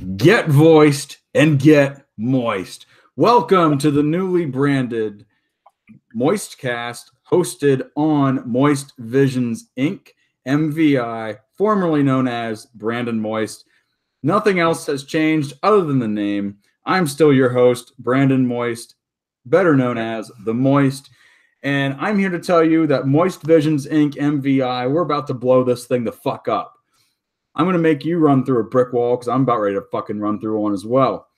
Get voiced and get moist. Welcome to the newly branded Moist Cast, hosted on Moist Visions Inc., MVI, formerly known as Brandon Moist. Nothing else has changed other than the name. I'm still your host, Brandon Moist, better known as The Moist. And I'm here to tell you that Moist Visions Inc., MVI, we're about to blow this thing the fuck up. I'm going to make you run through a brick wall because I'm about ready to fucking run through one as well.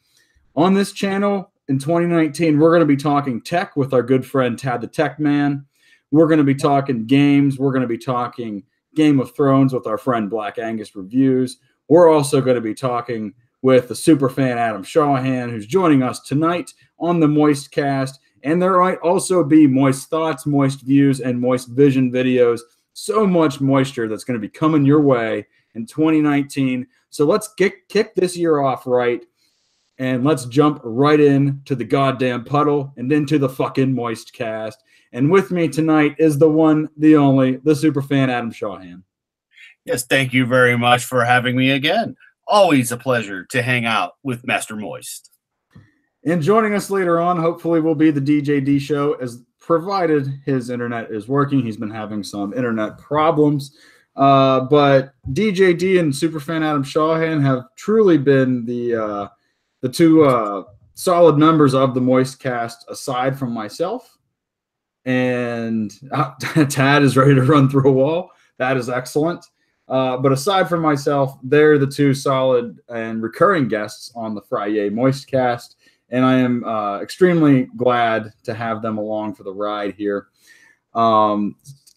On this channel in 2019, we're going to be talking tech with our good friend Tad the Tech Man. We're going to be talking games. We're going to be talking Game of Thrones with our friend Black Angus Reviews. We're also going to be talking with the super fan Adam Shawhan, who's joining us tonight on the Moist Cast. And there might also be Moist Thoughts, Moist Views, and Moist Vision videos. So much moisture that's going to be coming your way in 2019. So let's kick this year off right, and let's jump right into the goddamn puddle and into the fucking Moist Cast. And with me tonight is the one, the only, the super fan Adam Shawhan. Yes, thank you very much for having me again. Always a pleasure to hang out with Master Moist. And joining us later on, hopefully, will be the DJD show, as provided his internet is working. He's been having some internet problems. But DJD and superfan Adam Shawhan have truly been the two solid members of the Moist Cast, aside from myself. And Tad is ready to run through a wall. That is excellent. But aside from myself, they're the two solid and recurring guests on the FriYAY Moist Cast. And I am extremely glad to have them along for the ride here.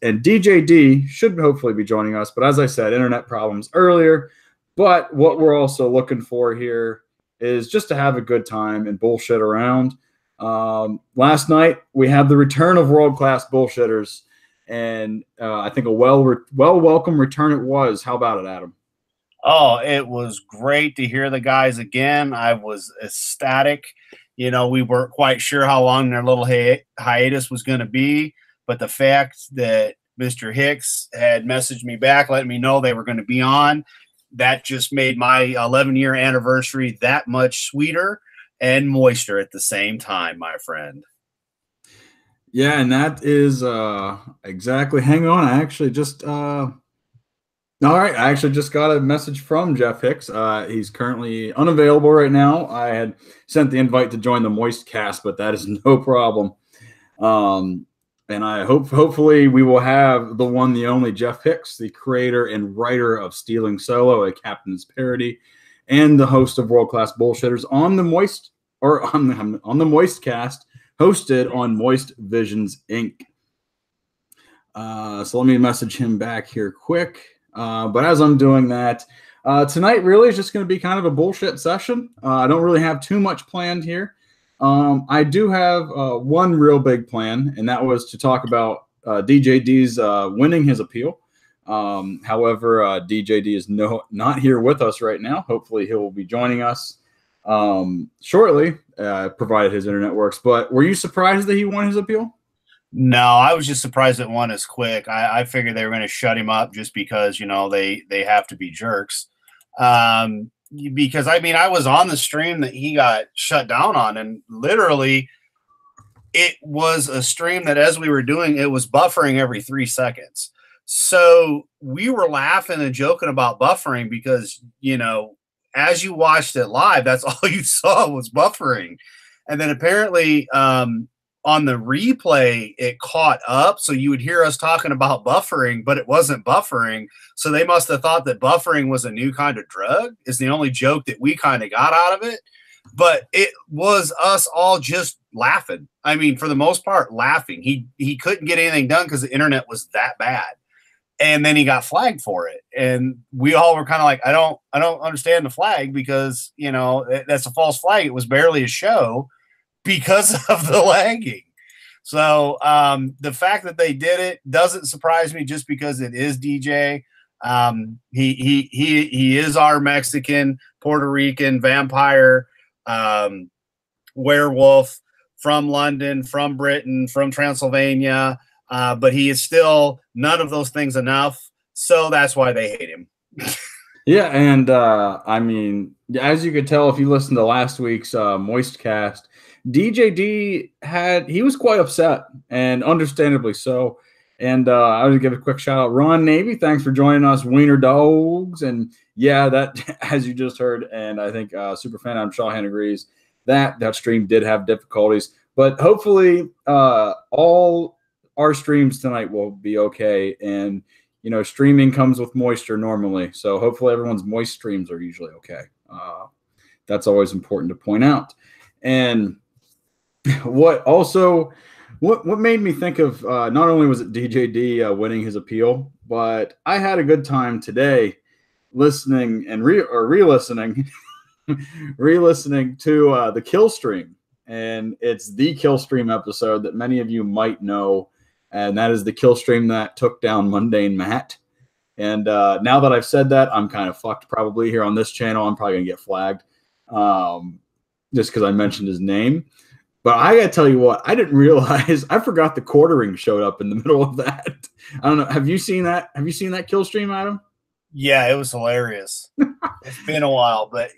And DJD should hopefully be joining us. But as I said, internet problems earlier. But what we're also looking for here is just to have a good time and bullshit around. Last night, we had the return of world-class bullshitters. And I think a welcome return it was. How about it, Adam? Oh, it was great to hear the guys again. I was ecstatic. You know, we weren't quite sure how long their little hiatus was going to be, but the fact that Mr. Hicks had messaged me back, letting me know they were going to be on, that just made my 11-year anniversary that much sweeter and moister at the same time, my friend. Yeah, and that is exactly. Hang on, I actually just all right, I actually just got a message from Jeff Hicks. He's currently unavailable right now. I had sent the invite to join the Moist Cast, but that is no problem. And I hopefully we will have the one, the only Jeff Hicks, the creator and writer of Stealing Solo, a Captain's Parody, and the host of World Class Bullshitters on the Moist on the Moist Cast, hosted on Moist Visions Inc. So let me message him back here quick. But as I'm doing that, tonight really is just going to be kind of a bullshit session. I don't really have too much planned here. I do have one real big plan, and that was to talk about DJD's winning his appeal. However, DJD is not here with us right now. Hopefully he will be joining us shortly, provided his internet works. But were you surprised that he won his appeal? No, I was just surprised it won as quick. I figured they were going to shut him up just because, you know, they have to be jerks. Because, I mean, I was on the stream that he got shut down on, and literally it was a stream that as we were doing, it was buffering every 3 seconds. So we were laughing and joking about buffering because, you know, as you watched it live, that's all you saw was buffering. And then apparently on the replay, it caught up. So you would hear us talking about buffering, but it wasn't buffering. So they must have thought that buffering was a new kind of drug, is the only joke that we kind of got out of it. But it was us all just laughing. I mean, for the most part, laughing. He couldn't get anything done because the internet was that bad. And then he got flagged for it. And we all were kind of like, I don't understand the flag because, you know, that's a false flag. It was barely a show because of the lagging. So the fact that they did it doesn't surprise me just because it is DJ. He is our Mexican, Puerto Rican vampire werewolf from London, from Britain, from Transylvania. But he is still none of those things enough. So that's why they hate him. Yeah, and I mean, as you could tell if you listened to last week's Moist Cast, DJD he was quite upset, and understandably so. And I would give a quick shout out, Ron Navy. Thanks for joining us, Wiener Dogs. And yeah, that as you just heard, and I think Superfan Adam Shawhan agrees that stream did have difficulties, but hopefully all our streams tonight will be okay. And streaming comes with moisture normally. So hopefully everyone's moist streams are usually okay. That's always important to point out. And what made me think of not only was it DJD winning his appeal, but I had a good time today listening and re-listening to the Kill Stream. And it's the Kill Stream episode that many of you might know. And that is the Kill Stream that took down Mundane Matt. And now that I've said that, I'm kind of fucked probably here on this channel. I'm probably going to get flagged just because I mentioned his name. But I got to tell you what, I didn't realize, I forgot the quartering showed up in the middle of that. I don't know. Have you seen that? Have you seen that Kill Stream, Adam? Yeah, it was hilarious. It's been a while, but,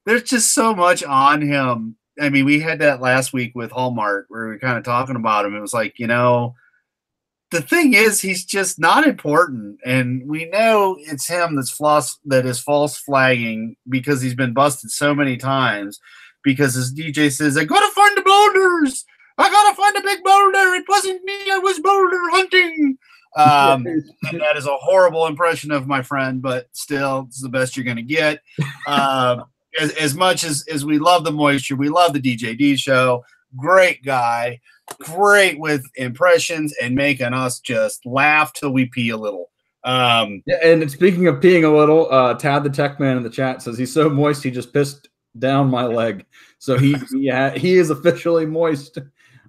there's just so much on him. I mean, we had that last week with Hallmark where we were kind of talking about him. It was like, the thing is, he's just not important, and we know it's him that is false flagging because he's been busted so many times. Because his DJ says, "I gotta find the boulders. I gotta find a big boulder. It wasn't me. I was boulder hunting." And that is a horrible impression of my friend, but still, it's the best you're gonna get. As much as we love the moisture, we love the DJD show. Great guy. Great with impressions and making us just laugh till we pee a little. Yeah, and speaking of peeing a little, Tad the Tech Man in the chat says he's so moist he just pissed down my leg. So he is officially moist.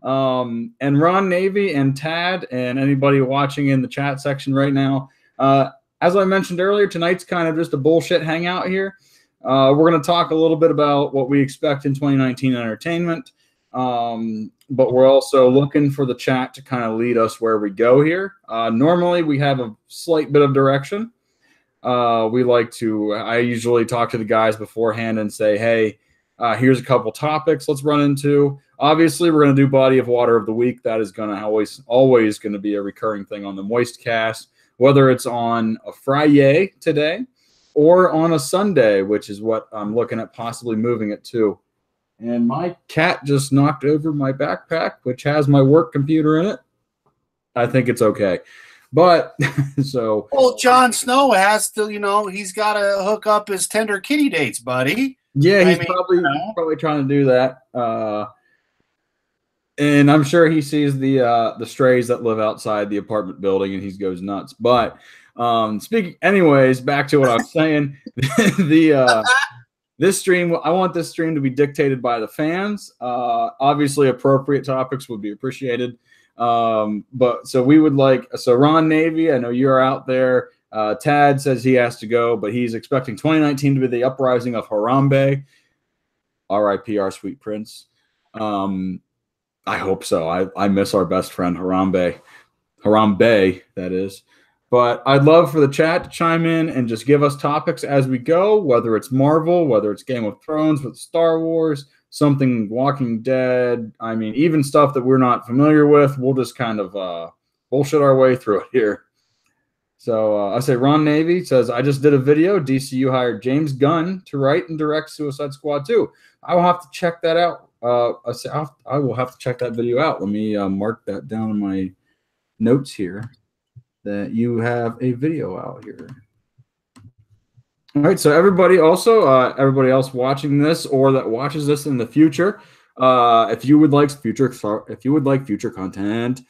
And Ron Navy and Tad and anybody watching in the chat section right now, as I mentioned earlier, tonight's kind of just a bullshit hangout here. We're going to talk a little bit about what we expect in 2019 entertainment. But we're also looking for the chat to kind of lead us where we go here. Normally we have a slight bit of direction. I usually talk to the guys beforehand and say, hey, here's a couple topics let's run into. Obviously, we're going to do body of water of the week. That is going to always going to be a recurring thing on the Moist Cast, whether it's on a FriYAY today or on a Sunday, which is what I'm looking at possibly moving it to. And my cat just knocked over my backpack, which has my work computer in it. I think it's okay. But so. Well, Jon Snow has to, he's got to hook up his tender kitty dates, buddy. Yeah, he's probably trying to do that. And I'm sure he sees the strays that live outside the apartment building and he goes nuts. But anyways, back to what I was saying. This stream, I want this stream to be dictated by the fans. Obviously, appropriate topics would be appreciated. But so we would Ron Navy, I know you're out there. Tad says he has to go, but he's expecting 2019 to be the uprising of Harambe. R.I.P. our sweet prince. I hope so. I miss our best friend Harambe, that is. But I'd love for the chat to chime in and just give us topics as we go, whether it's Marvel, whether it's Game of Thrones, with Star Wars, something Walking Dead. I mean, even stuff that we're not familiar with, we'll just kind of bullshit our way through it here. So I say Ron Navy says, I just did a video. DCU hired James Gunn to write and direct Suicide Squad 2. I will have to check that out. I will have to check that video out. Let me mark that down in my notes here, that you have a video out here. All right, so everybody else watching this or that watches this in the future, if you would like future content,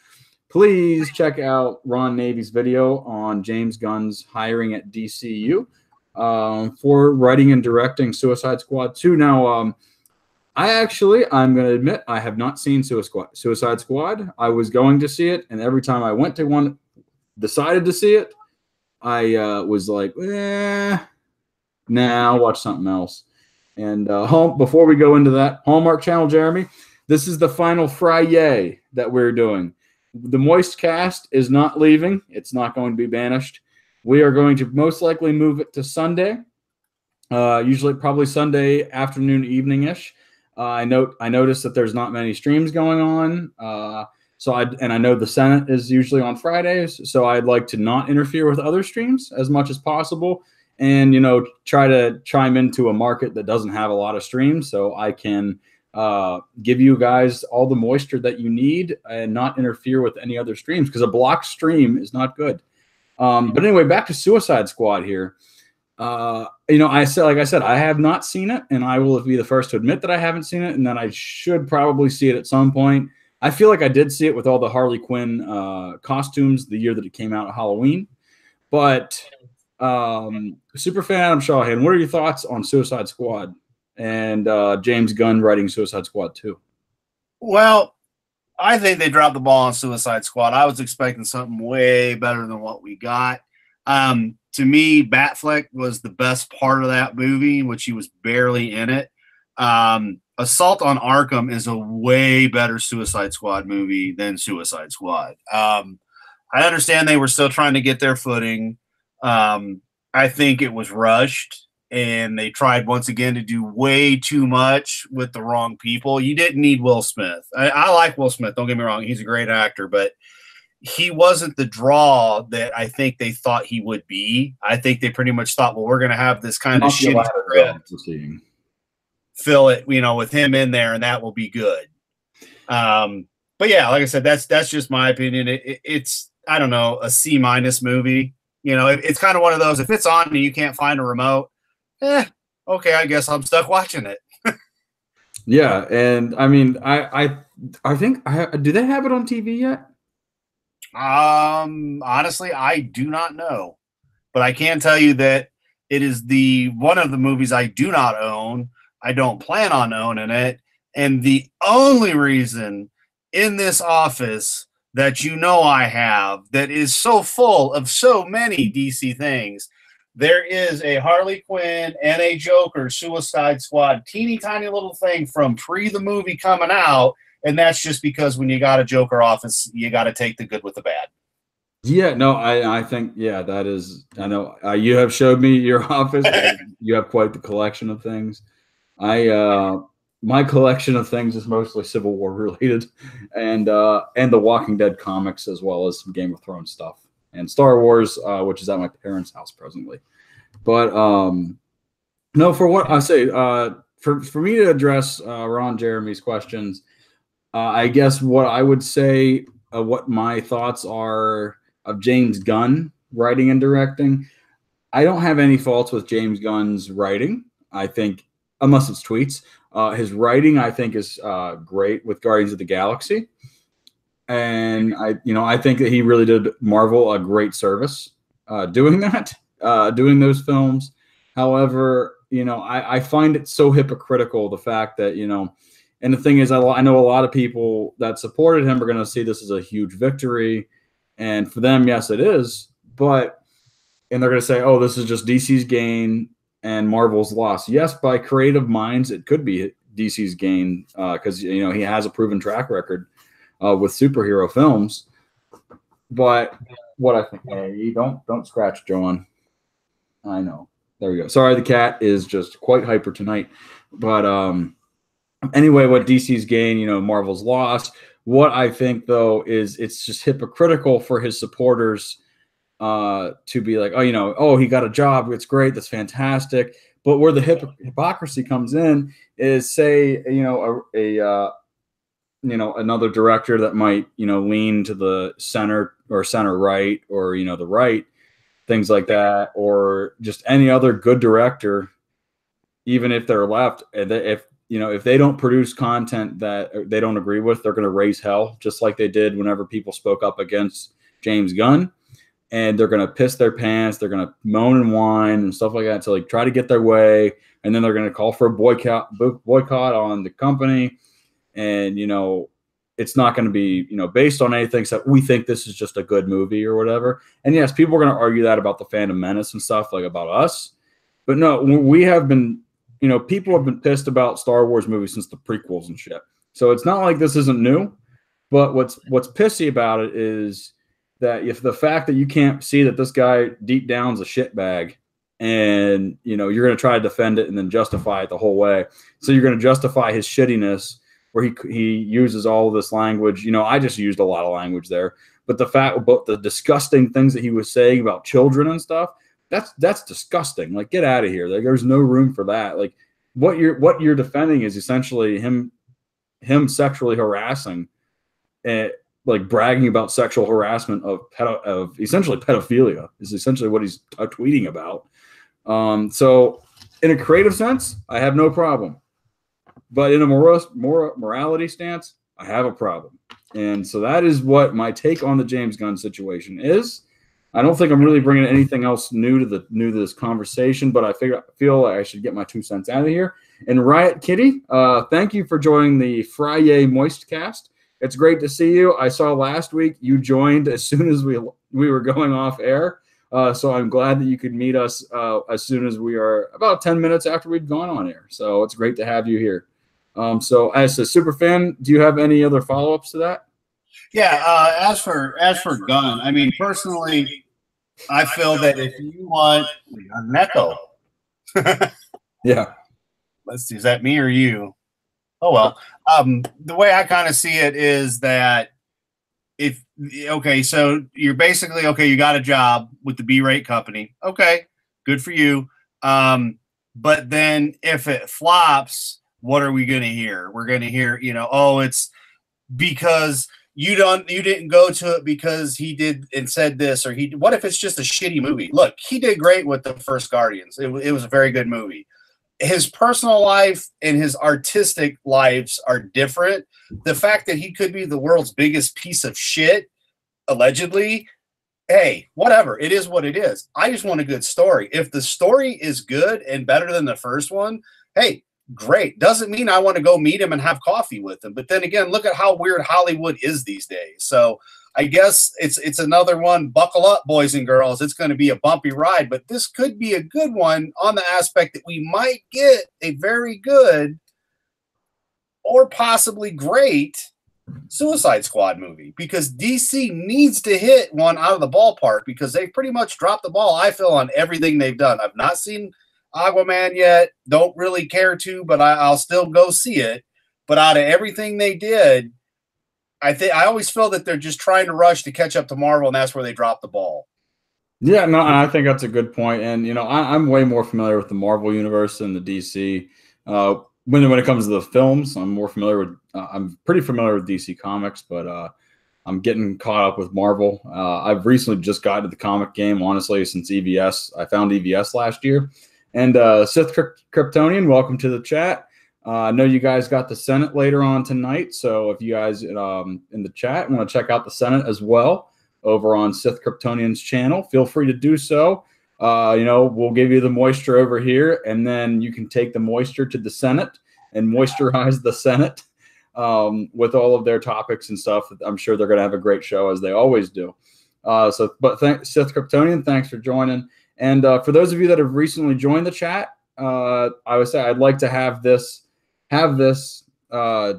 please check out Ron Navy's video on James Gunn's hiring at DCU for writing and directing Suicide Squad 2. Now, I'm going to admit, I have not seen Suicide Squad. I was going to see it, and every time I went to one, decided to see it, I was like, nah, I'll watch something else. And before we go into that, Hallmark Channel, Jeremy, this is the final FriYAY that we're doing. The Moist Cast is not leaving. It's not going to be banished. We are going to most likely move it to Sunday, usually probably Sunday afternoon, evening-ish. I noticed that there's not many streams going on. I know the Senate is usually on Fridays, so I'd like to not interfere with other streams as much as possible, and try to chime into a market that doesn't have a lot of streams, so I can give you guys all the moisture that you need and not interfere with any other streams, because a blocked stream is not good. But anyway, back to Suicide Squad here. I said, I have not seen it, and I will be the first to admit that I haven't seen it, and that I should probably see it at some point. I feel like I did see it with all the Harley Quinn costumes the year that it came out at Halloween. But Superfan Adam Shawhan, what are your thoughts on Suicide Squad and James Gunn writing Suicide Squad 2? Well, I think they dropped the ball on Suicide Squad. I was expecting something way better than what we got. To me, Batfleck was the best part of that movie, which he was barely in it. Assault on Arkham is a way better Suicide Squad movie than Suicide Squad. I understand they were still trying to get their footing. I think it was rushed, and they tried once again to do way too much with the wrong people. You didn't need Will Smith. I like Will Smith, don't get me wrong. He's a great actor, but he wasn't the draw that I think they thought he would be. I think they pretty much thought, well, we're going to have this kind of shitty script, fill it, with him in there, and that will be good. But yeah, like I said, that's just my opinion. It's I don't know, a C- movie. It's kind of one of those, if it's on and you can't find a remote, okay, I guess I'm stuck watching it. Yeah, and I mean, I think do they have it on TV yet? Honestly, I do not know, but I can tell you that it is one of the movies I do not own. I don't plan on owning it. And the only reason in this office that I have that is so full of so many DC things, there is a Harley Quinn and a Joker Suicide Squad teeny tiny little thing from pre the movie coming out. And that's just because when you got a Joker office, you got to take the good with the bad. Yeah, no, I think, yeah, that is, I know you have showed me your office. You have quite the collection of things. My collection of things is mostly Civil War related, and the Walking Dead comics, as well as some Game of Thrones stuff and Star Wars, which is at my parents' house presently. But no, for what I say, for me to address Ron Jeremy's questions, I guess what I would say, what my thoughts are of James Gunn writing and directing. I don't have any faults with James Gunn's writing. I think, unless it's tweets, his writing I think is great with Guardians of the Galaxy, and I think that he really did Marvel a great service doing that, doing those films. However, I find it so hypocritical, the fact that and the thing is, I know a lot of people that supported him are going to see this as a huge victory. And for them, yes, it is. And they're going to say, oh, this is just DC's gain and Marvel's loss. Yes, by creative minds, it could be DC's gain because, he has a proven track record with superhero films. But what I think, hey, don't scratch Joan. I know. There we go. Sorry, the cat is just quite hyper tonight. But anyway, what DC's gain, Marvel's loss. What I think, though, is it's just hypocritical for his supporters to be like, oh, he got a job. It's great. That's fantastic. But where the hypocrisy comes in is, say, another director that might, lean to the center or center right, or, the right, things like that, or just any other good director, even if they're left, if they don't produce content that they don't agree with, they're going to raise hell, just like they did whenever people spoke up against James Gunn. And they're going to piss their pants. They're going to moan and whine and stuff like that to try to get their way. And then they're going to call for a boycott on the company. And, it's not going to be, based on anything except we think this is just a good movie or whatever. And yes, people are going to argue that about the Phantom Menace and stuff, like about us. But no, we have been, people have been pissed about Star Wars movies since the prequels and shit. So it's not like this isn't new. But what's pissy about it is, that if the fact that you can't see that this guy deep down's a shitbag, and you're going to try to defend it and then justify it the whole way. So you're going to justify his shittiness where he uses all of this language. I just used a lot of language there, but the fact about the disgusting things that he was saying about children and stuff, that's disgusting. Like, get out of here. Like, there's no room for that. Like, what you're defending is essentially him sexually harassing, and like bragging about sexual harassment of essentially pedophilia is essentially what he's tweeting about. So in a creative sense, I have no problem, but in a morality stance, I have a problem. And so that is what my take on the James Gunn situation is. I don't think I'm really bringing anything else new to this conversation, but I feel like I should get my 2 cents out of here. And Riot Kitty, thank you for joining the FriYAY Moist Cast. It's great to see you. I saw last week you joined as soon as we were going off air. So I'm glad that you could meet us as soon as we are about 10 minutes after we've gone on air. So it's great to have you here. So as a super fan, do you have any other follow-ups to that? Yeah. As for Gunn, I mean, personally, I feel that if you want an echo, yeah. Let's see, is that me or you? Oh, well, the way I kind of see it is that so you're basically, you got a job with the B-rate company. Okay, good for you. But then if it flops, what are we going to hear? We're going to hear, it's because you didn't go to it because he did and said this, or what if it's just a shitty movie? Look, he did great with the first Guardians. It was a very good movie. His personal life and his artistic lives are different. The fact that he could be the world's biggest piece of shit, allegedly, hey, whatever. It is what it is. I just want a good story. If the story is good and better than the first one, hey, great. Doesn't mean I want to go meet him and have coffee with him. But then again, look at how weird Hollywood is these days. So I guess it's another one. Buckle up, boys and girls. It's going to be a bumpy ride, but this could be a good one on the aspect that we might get a very good or possibly great Suicide Squad movie, because DC needs to hit one out of the ballpark, because they've pretty much dropped the ball, I feel, on everything they've done. I've not seen Aquaman yet. Don't really care to, but I'll still go see it. But out of everything they did, I always feel that they're just trying to rush to catch up to Marvel, and that's where they drop the ball. Yeah, no, I think that's a good point. And I'm way more familiar with the Marvel universe than the DC. When it comes to the films, I'm more familiar with. I'm pretty familiar with DC Comics, but I'm getting caught up with Marvel. I've recently just gotten to the comic game, honestly, since EVS. I found EVS last year. And Sith Kryptonian, welcome to the chat. I know you guys got the Senate later on tonight, so if you guys in the chat want to check out the Senate as well over on Sith Kryptonian's channel, feel free to do so. We'll give you the moisture over here, and then you can take the moisture to the Senate and moisturize the Senate with all of their topics and stuff. I'm sure they're going to have a great show, as they always do. Sith Kryptonian, thanks for joining. And for those of you that have recently joined the chat, I would say I'd like to have this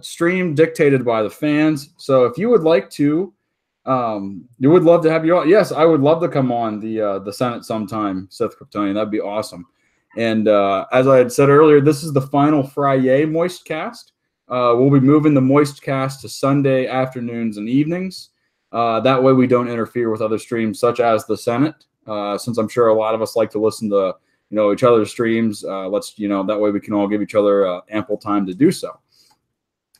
stream dictated by the fans. So if you would like to, you would love to have you on. Yes, I would love to come on the Senate sometime, Sith Kryptonian. That'd be awesome. And as I had said earlier, this is the final FriYAY Moist Cast. We'll be moving the Moist Cast to Sunday afternoons and evenings. That way we don't interfere with other streams such as the Senate. Since I'm sure a lot of us like to listen to each other's streams, that way we can all give each other ample time to do so.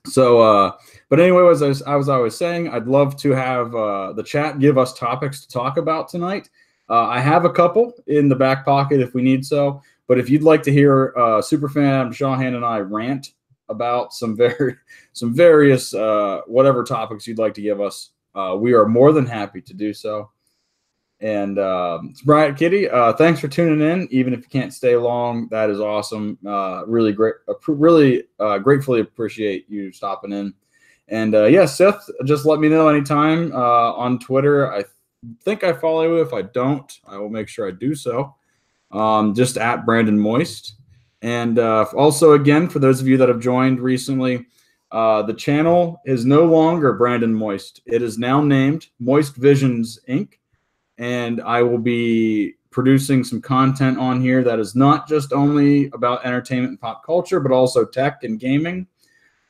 So, but anyway, as I was saying, I'd love to have the chat give us topics to talk about tonight. I have a couple in the back pocket if we need so, but if you'd like to hear Superfan Shawhan and I rant about some various whatever topics you'd like to give us, we are more than happy to do so. And Riot Kitty, thanks for tuning in. Even if you can't stay long, that is awesome. Really great. Really gratefully appreciate you stopping in. And Seth, just let me know anytime on Twitter. I think I follow you. If I don't, I will make sure I do so. Just at Brandon Moist. And also, again, for those of you that have joined recently, The channel is no longer Brandon Moist. It is now named Moist Visions Inc. And I will be producing some content on here that is not just only about entertainment and pop culture, but also tech and gaming.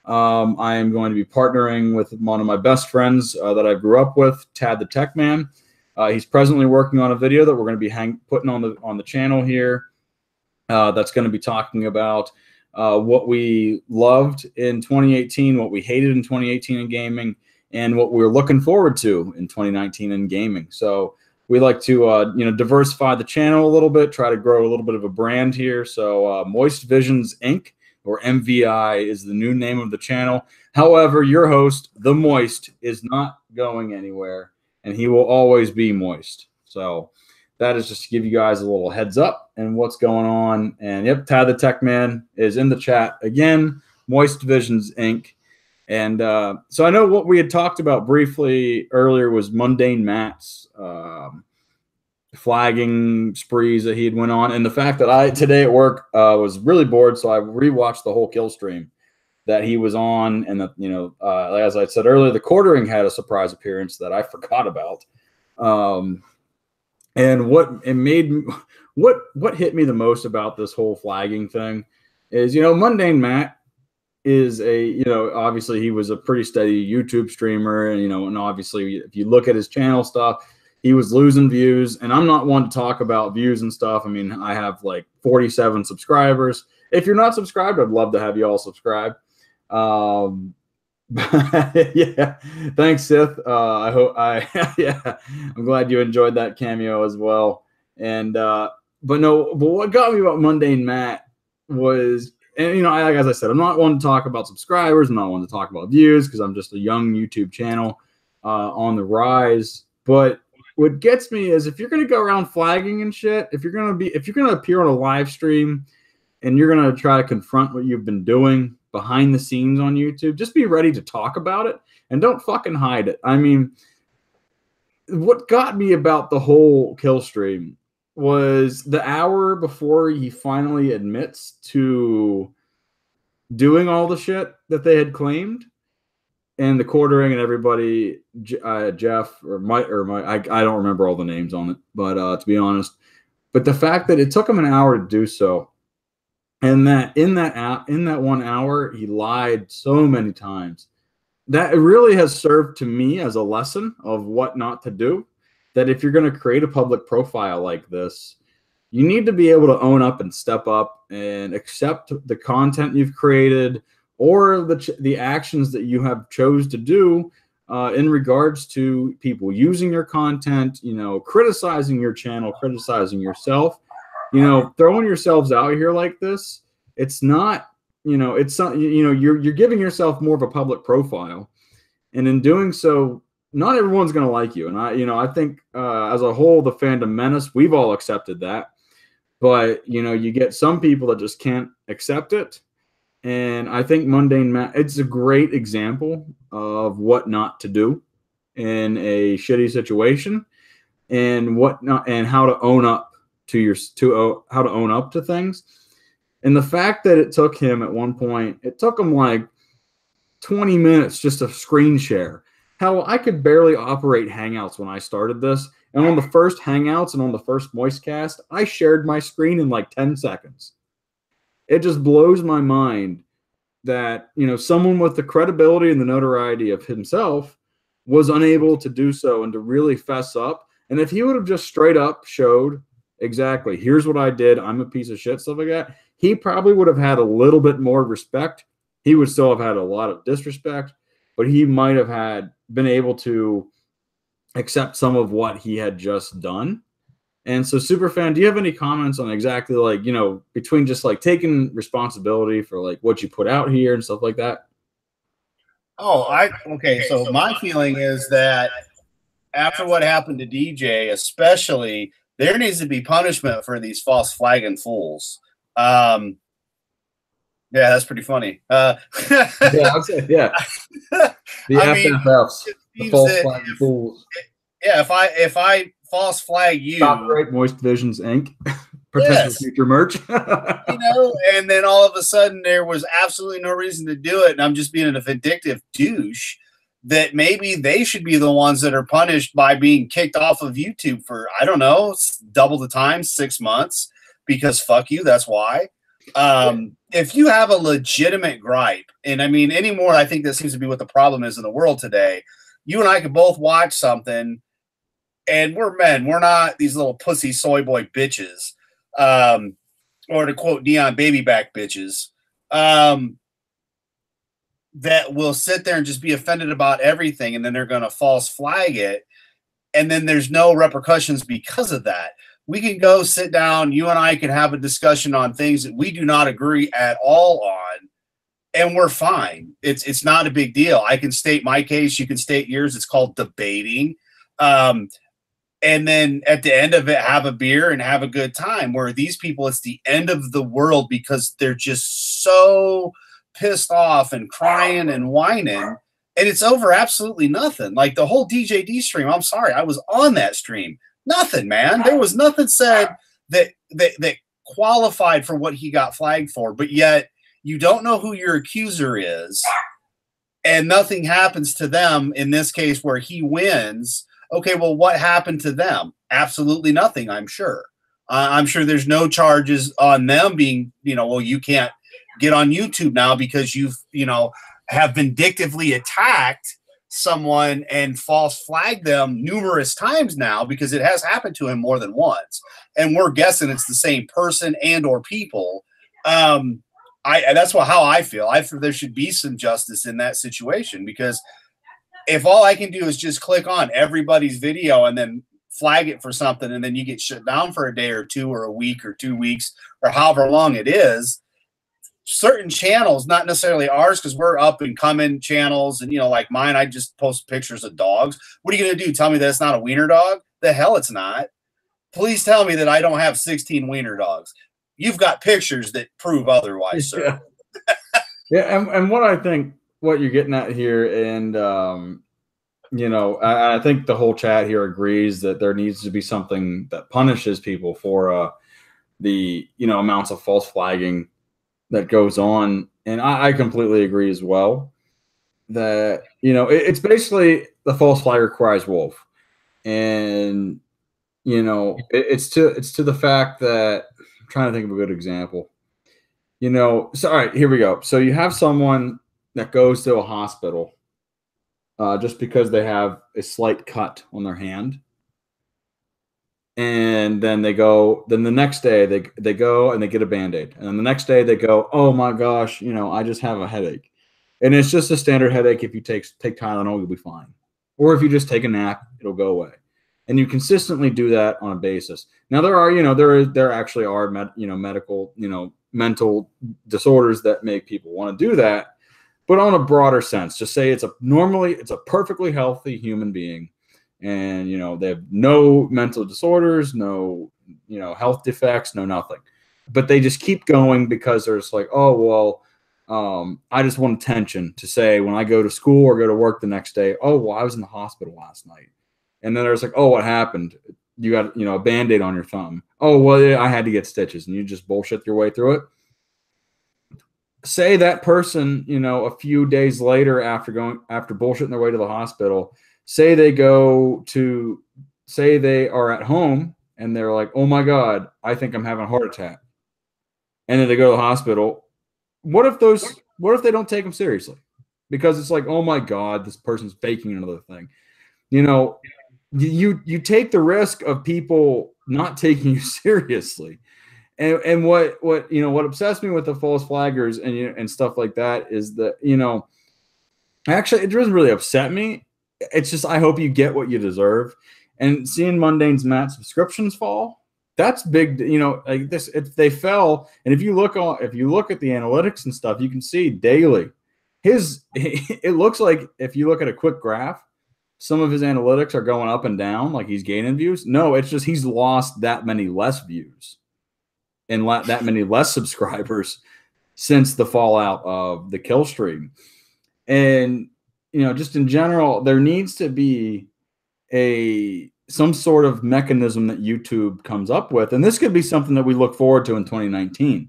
I am going to be partnering with one of my best friends that I grew up with, Tad the Tech Man. He's presently working on a video that we're going to be putting on the channel here. That's going to be talking about what we loved in 2018, what we hated in 2018 in gaming, and what we're looking forward to in 2019 in gaming. So we like to diversify the channel a little bit, try to grow a little bit of a brand here. So Moist Visions Inc. or MVI is the new name of the channel. However, your host, The Moist, is not going anywhere, and he will always be Moist. So that is just to give you guys a little heads up and what's going on. And yep, Tad the Tech Man is in the chat again, Moist Visions Inc. And so I know what we had talked about briefly earlier was Mundane Matt's flagging sprees that he had went on, and the fact that I today at work was really bored, so I rewatched the whole kill stream that he was on, and that as I said earlier, the quartering had a surprise appearance that I forgot about. And what hit me the most about this whole flagging thing is, Mundane Matt is obviously he was a pretty steady YouTube streamer, and and obviously if you look at his channel stuff, he was losing views, and I'm not one to talk about views and stuff. I mean, I have like 47 subscribers. If you're not subscribed, I'd love to have you all subscribe. Yeah, thanks, Sith. I'm glad you enjoyed that cameo as well. And but what got me about Mundane Matt was, and as I said, I'm not one to talk about subscribers. I'm not one to talk about views because I'm just a young YouTube channel on the rise. But what gets me is if you're going to go around flagging and shit, if you're going to appear on a live stream and you're going to try to confront what you've been doing behind the scenes on YouTube, just be ready to talk about it and don't fucking hide it. I mean, what got me about the whole kill stream was the hour before he finally admits to doing all the shit that they had claimed. And the quartering and everybody, Jeff or Mike I don't remember all the names on it, but to be honest, but the fact that it took him an hour to do so, and that in that 1 hour he lied so many times, that it really has served to me as a lesson of what not to do. That if you're going to create a public profile like this, you need to be able to own up and step up and accept the content you've created, or the actions that you have chose to do in regards to people using your content, criticizing your channel, criticizing yourself, throwing yourselves out here like this. It's not, you're giving yourself more of a public profile, and in doing so, not everyone's going to like you. And I think as a whole, the fandom menace, we've all accepted that, but you get some people that just can't accept it. And I think Mundane Matt, it's a great example of what not to do in a shitty situation, and how to own up to how to own up to things. And the fact that it took him at one point, it took him like 20 minutes just to screen share. Hell, I could barely operate Hangouts when I started this. And on the first Hangouts and on the first Moist Cast, I shared my screen in like 10 seconds. It just blows my mind that, someone with the credibility and the notoriety of himself was unable to do so and to really fess up. And if he would have just straight up showed exactly, here's what I did, I'm a piece of shit, stuff like that, he probably would have had a little bit more respect. He would still have had a lot of disrespect, but he might have been able to accept some of what he had just done. And so, Superfan, do you have any comments on exactly between just like taking responsibility for like what you put out here and stuff like that? Okay. So my feeling is that after what happened to DJ, especially, there needs to be punishment for these false flagging fools. Yeah, that's pretty funny. Yeah, I'd say, yeah. The FFFs, the false flagging fools. If I false flag you, Copyright Moist Visions Inc. potential future merch. And then all of a sudden there was absolutely no reason to do it. And I'm just being a vindictive douche that maybe they should be the ones that are punished by being kicked off of YouTube for, I don't know, double the time, 6 months, because fuck you. That's why. If you have a legitimate gripe, and I mean, anymore, I think that seems to be what the problem is in the world today. You and I could both watch something, and we're men. We're not these little pussy soy boy bitches. Or to quote Neon Babyback bitches, that will sit there and just be offended about everything, and then they're going to false flag it, and then there's no repercussions because of that. We can go sit down, you and I can have a discussion on things that we do not agree at all on, and we're fine. It's not a big deal. I can state my case, you can state yours. It's called debating. And then at the end of it, have a beer and have a good time. Where these people, it's the end of the world because they're just so pissed off and crying and whining, and it's over absolutely nothing. Like the whole DJD stream, I'm sorry, I was on that stream. Nothing, man. There was nothing said that qualified for what he got flagged for, but yet you don't know who your accuser is, and nothing happens to them in this case where he wins. Okay, well, what happened to them? Absolutely nothing, I'm sure. I'm sure there's no charges on them being, well, you can't get on YouTube now because you've, have vindictively attacked someone and false flagged them numerous times now, because it has happened to him more than once. And we're guessing it's the same person and or people. That's how I feel. I feel there should be some justice in that situation, because if all I can do is just click on everybody's video and then flag it for something, and then you get shut down for a day or two or a week or 2 weeks or however long it is, certain channels, not necessarily ours, because we're up and coming channels, and like mine, I just post pictures of dogs. What are you going to do? Tell me that it's not a wiener dog? The hell it's not. Please tell me that I don't have 16 wiener dogs. You've got pictures that prove otherwise, sir. Yeah, and what I think what you're getting at here, and I think the whole chat here agrees that there needs to be something that punishes people for the amounts of false flagging that goes on, and I completely agree as well that it's basically the false flagger cries wolf, and it's to the fact that I'm trying to think of a good example. So all right, here we go. So you have someone that goes to a hospital just because they have a slight cut on their hand. And then the next day they go and they get a Band-Aid. And then the next day they go, oh my gosh, I just have a headache. And it's just a standard headache. If you take Tylenol, you'll be fine. Or if you just take a nap, it'll go away. And you consistently do that on a basis. Now there are, there actually are medical, mental disorders that make people want to do that. But on a broader sense, just say it's a perfectly healthy human being, and they have no mental disorders, no health defects, no nothing, but they just keep going because they're just like, oh well, I just want attention to say when I go to school or go to work the next day, oh well, I was in the hospital last night, and then there's like, oh, what happened? You got a Band-Aid on your thumb. Oh well, yeah, I had to get stitches, and you just bullshit your way through it. Say that person, a few days later after bullshitting their way to the hospital, say they are at home and they're like, oh my God, I think I'm having a heart attack. And then they go to the hospital. What if they don't take them seriously? Because it's like, oh my God, this person's faking another thing. You take the risk of people not taking you seriously. And what obsessed me with the false flaggers and stuff like that is that, actually it doesn't really upset me. It's just, I hope you get what you deserve. And seeing Mundane's Matt subscriptions fall, that's big. Like this, if they fell, and if you look at the analytics and stuff, you can see daily it looks like, if you look at a quick graph, some of his analytics are going up and down, like he's gaining views. No, it's just he's lost that many less views and that many less subscribers since the fallout of the kill stream. And, just in general, there needs to be a some sort of mechanism that YouTube comes up with, and this could be something that we look forward to in 2019.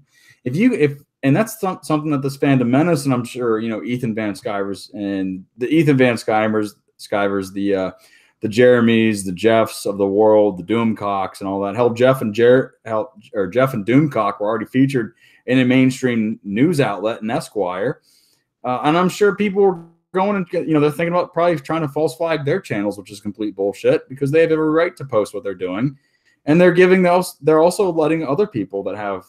And that's something that this fandom menace, and I'm sure Ethan Van Skyvers and the the Jeremys, the Jeffs of the world, the Doomcocks, and all that. Hell, Jeff and Doomcock were already featured in a mainstream news outlet in Esquire, and I'm sure people were going and they're thinking about probably trying to false flag their channels, which is complete bullshit because they have every right to post what they're doing, and they're also letting other people that have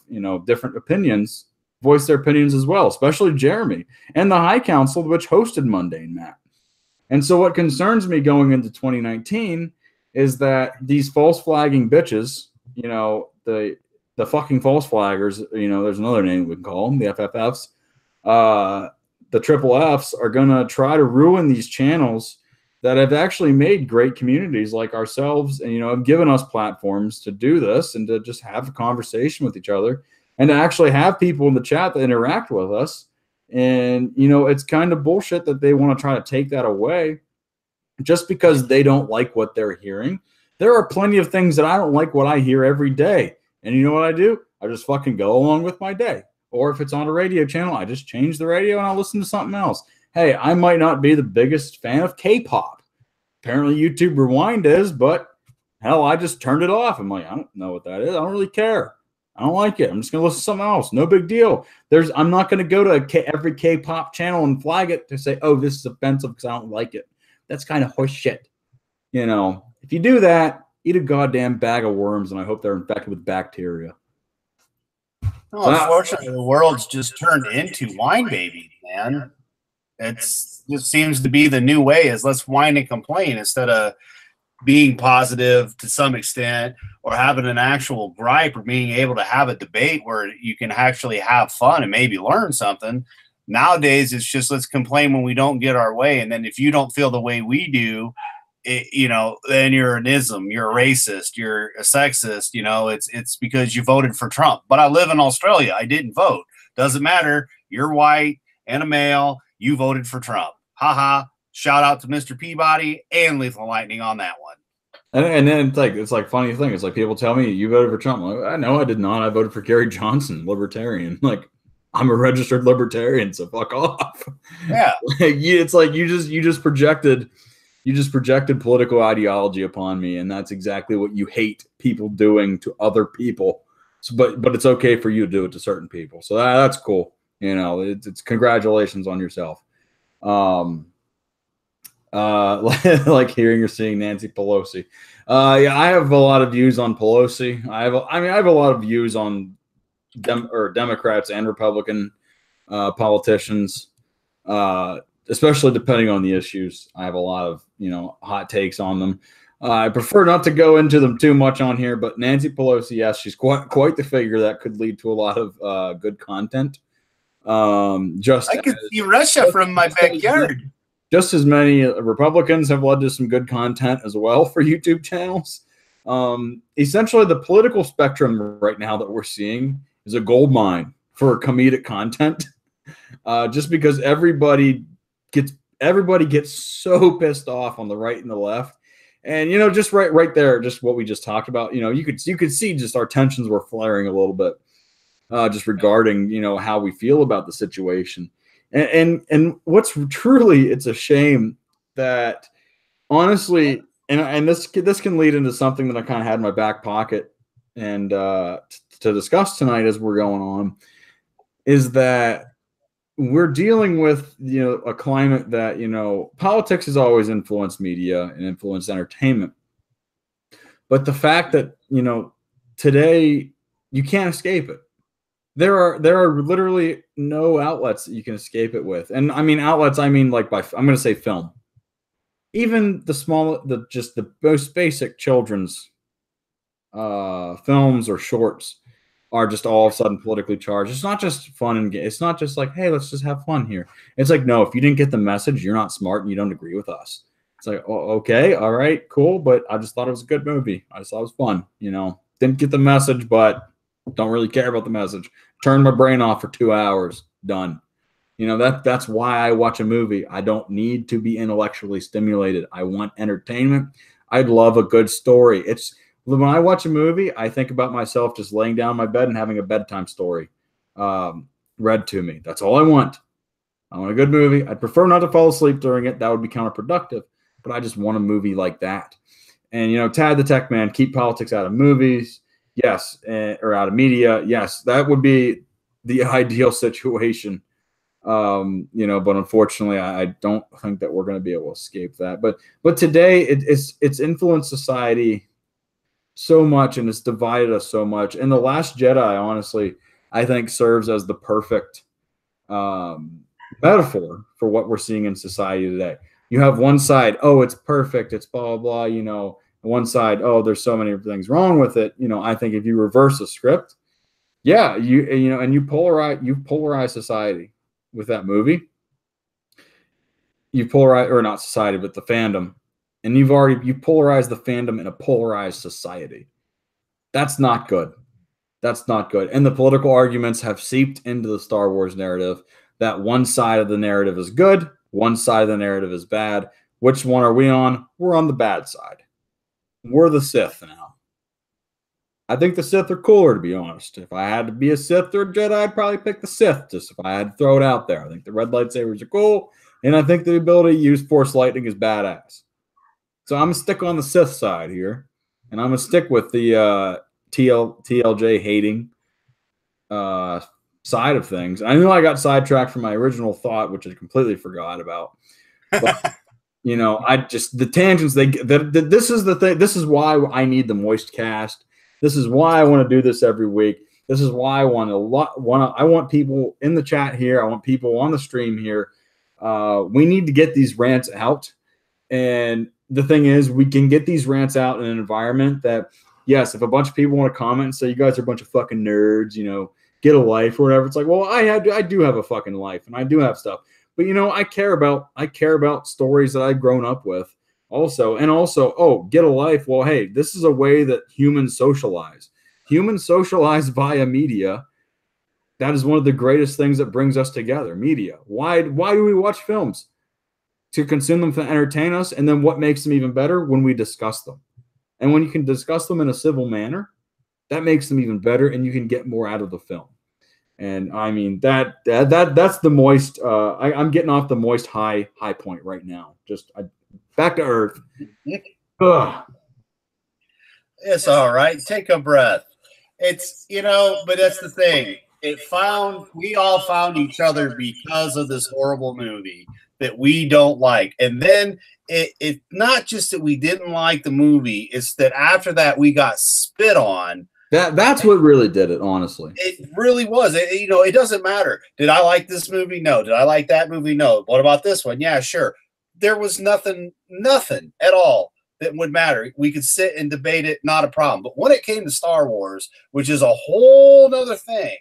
different opinions voice their opinions as well, especially Jeremy and the High Council, which hosted Mundane Matt. And so what concerns me going into 2019 is that these false flagging bitches, the fucking false flaggers, there's another name we can call them, the FFFs, the triple Fs are going to try to ruin these channels that have actually made great communities like ourselves and, have given us platforms to do this and to just have a conversation with each other and to actually have people in the chat that interact with us. And, it's kind of bullshit that they want to try to take that away just because they don't like what they're hearing. There are plenty of things that I don't like what I hear every day. And you know what I do? I just fucking go along with my day. Or if it's on a radio channel, I just change the radio and I'll listen to something else. Hey, I might not be the biggest fan of K-pop. Apparently YouTube Rewind is, but hell, I just turned it off. I'm like, I don't know what that is. I don't really care. I don't like it. I'm just going to listen to something else. No big deal. I'm not going to go to every K-pop channel and flag it to say, oh, this is offensive because I don't like it. That's kind of horse shit. If you do that, eat a goddamn bag of worms, and I hope they're infected with bacteria. No, unfortunately, the world's just turned into wine baby, man. It just seems to be the new way is let's whine and complain instead of being positive to some extent or having an actual gripe or being able to have a debate where you can actually have fun and maybe learn something. Nowadays, it's just let's complain when we don't get our way. And then if you don't feel the way we do, then you're an ism, you're a racist, you're a sexist, it's because you voted for Trump. But I live in Australia. I didn't vote. Doesn't matter. You're white and a male. You voted for Trump. Haha. Shout out to Mr. Peabody and Lethal Lightning on that one. And then it's like funny thing. It's like people tell me you voted for Trump. I'm like, no, I did not. I voted for Gary Johnson, libertarian. Like I'm a registered libertarian, so fuck off. Yeah. It's like you just projected political ideology upon me, and that's exactly what you hate people doing to other people. So, but it's okay for you to do it to certain people. So that's cool. It's congratulations on yourself. Like hearing or seeing Nancy Pelosi. Yeah, I have a lot of views on Pelosi. I have a lot of views on Democrats and Republican politicians, especially depending on the issues. I have a lot of hot takes on them. I prefer not to go into them too much on here, but Nancy Pelosi, yes, she's quite the figure that could lead to a lot of good content. I could see Russia from my backyard. Just as many Republicans have led to some good content as well for YouTube channels. Essentially, the political spectrum right now that we're seeing is a gold mine for comedic content. Just because everybody gets so pissed off on the right and the left, and just right there, just what we just talked about. You could see just our tensions were flaring a little bit, just regarding how we feel about the situation. And what's truly, it's a shame that honestly, and this can lead into something that I kind of had in my back pocket and to discuss tonight as we're going on, is that we're dealing with a climate that politics has always influenced media and influenced entertainment, but the fact that today you can't escape it. There are literally no outlets that you can escape it with. And I mean outlets, I'm going to say film. Even the most basic children's films or shorts are just all of a sudden politically charged. It's not just fun and it's not just like, hey, let's just have fun here. It's like, no, if you didn't get the message, you're not smart and you don't agree with us. It's like, oh, okay, all right, cool, but I just thought it was a good movie. I just thought it was fun, Didn't get the message, but don't really care about the message. Turn my brain off for 2 hours. Done. That's why I watch a movie. I don't need to be intellectually stimulated. I want entertainment. I love a good story. It's when I watch a movie, I think about myself just laying down in my bed and having a bedtime story read to me. That's all I want. I want a good movie. I'd prefer not to fall asleep during it. That would be counterproductive, but I just want a movie like that. And, Tad the Tech Man, keep politics out of movies. Yes. Or out of media. Yes. That would be the ideal situation. But unfortunately, I don't think that we're going to be able to escape that. But today it's influenced society so much, and it's divided us so much. And The Last Jedi, honestly, I think serves as the perfect metaphor for what we're seeing in society today. You have one side, oh, it's perfect, it's blah blah blah, one side, oh, there's so many things wrong with it. I think if you reverse the script, yeah, and you polarize society with that movie. You polarize, or not society, but the fandom, and you polarized the fandom in a polarized society. That's not good. That's not good. And the political arguments have seeped into the Star Wars narrative that one side of the narrative is good, one side of the narrative is bad. Which one are we on? We're on the bad side. We're the Sith now. I think the Sith are cooler, to be honest. If I had to be a Sith or a Jedi, I'd probably pick the Sith, just if I had to throw it out there. I think the red lightsabers are cool, and I think the ability to use Force lightning is badass. So I'm going to stick on the Sith side here, and I'm going to stick with the TLJ hating side of things. I know I got sidetracked from my original thought, which I completely forgot about. But, I just, the tangents, this is the thing. This is why I need the Moist Cast. This is why I want to do this every week. This is why I want people in the chat here. I want people on the stream here. We need to get these rants out. And the thing is, we can get these rants out in an environment that, yes, if a bunch of people want to comment and say, you guys are a bunch of fucking nerds, get a life or whatever. It's like, well, I do have a fucking life, and I do have stuff. But, I care about stories that I've grown up with also. And also, oh, get a life. Well, hey, this is a way that humans socialize. Humans socialize via media. That is one of the greatest things that brings us together, media. Why do we watch films? To consume them, to entertain us. And then what makes them even better? When we discuss them. And when you can discuss them in a civil manner, that makes them even better, and you can get more out of the film. And I mean that's the moist. I'm getting off the moist high point right now. Just back to earth. Ugh. It's all right. Take a breath. It's but that's the thing. We all found each other because of this horrible movie that we don't like, and then it's not just that we didn't like the movie; it's that after that we got spit on. That's what really did it, honestly. It really was. It doesn't matter. Did I like this movie? No. Did I like that movie? No. What about this one? Yeah, sure. There was nothing at all that would matter. We could sit and debate it, not a problem. But when it came to Star Wars, which is a whole nother thing,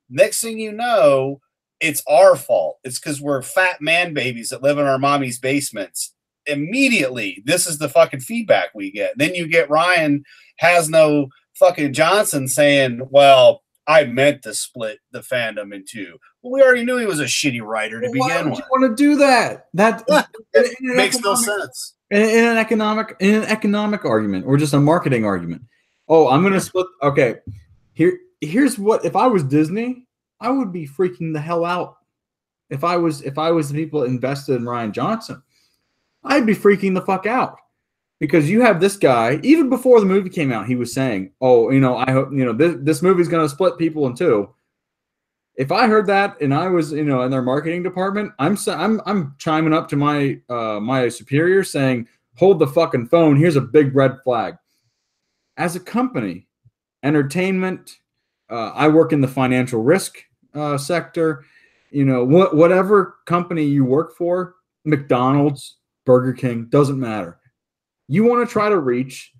next thing you know, it's our fault. It's because we're fat man babies that live in our mommy's basements. Immediately, this is the fucking feedback we get. Then you get Ryan has no fucking Johnson saying, well, I meant to split the fandom in two. Well, we already knew he was a shitty writer to begin with. Why would you want to do that? That makes no sense. In an economic argument, or just a marketing argument. Oh, I'm going to split. Okay, here's what. If I was Disney, I would be freaking the hell out. If I was the people that invested in Ryan Johnson, I'd be freaking the fuck out. Because you have this guy, even before the movie came out, he was saying, oh, I hope, this movie's going to split people in two. If I heard that and I was, in their marketing department, I'm chiming up to my my superior saying, hold the fucking phone. Here's a big red flag. As a company, entertainment, I work in the financial risk sector. Whatever company you work for, McDonald's, Burger King, doesn't matter. You want to try to reach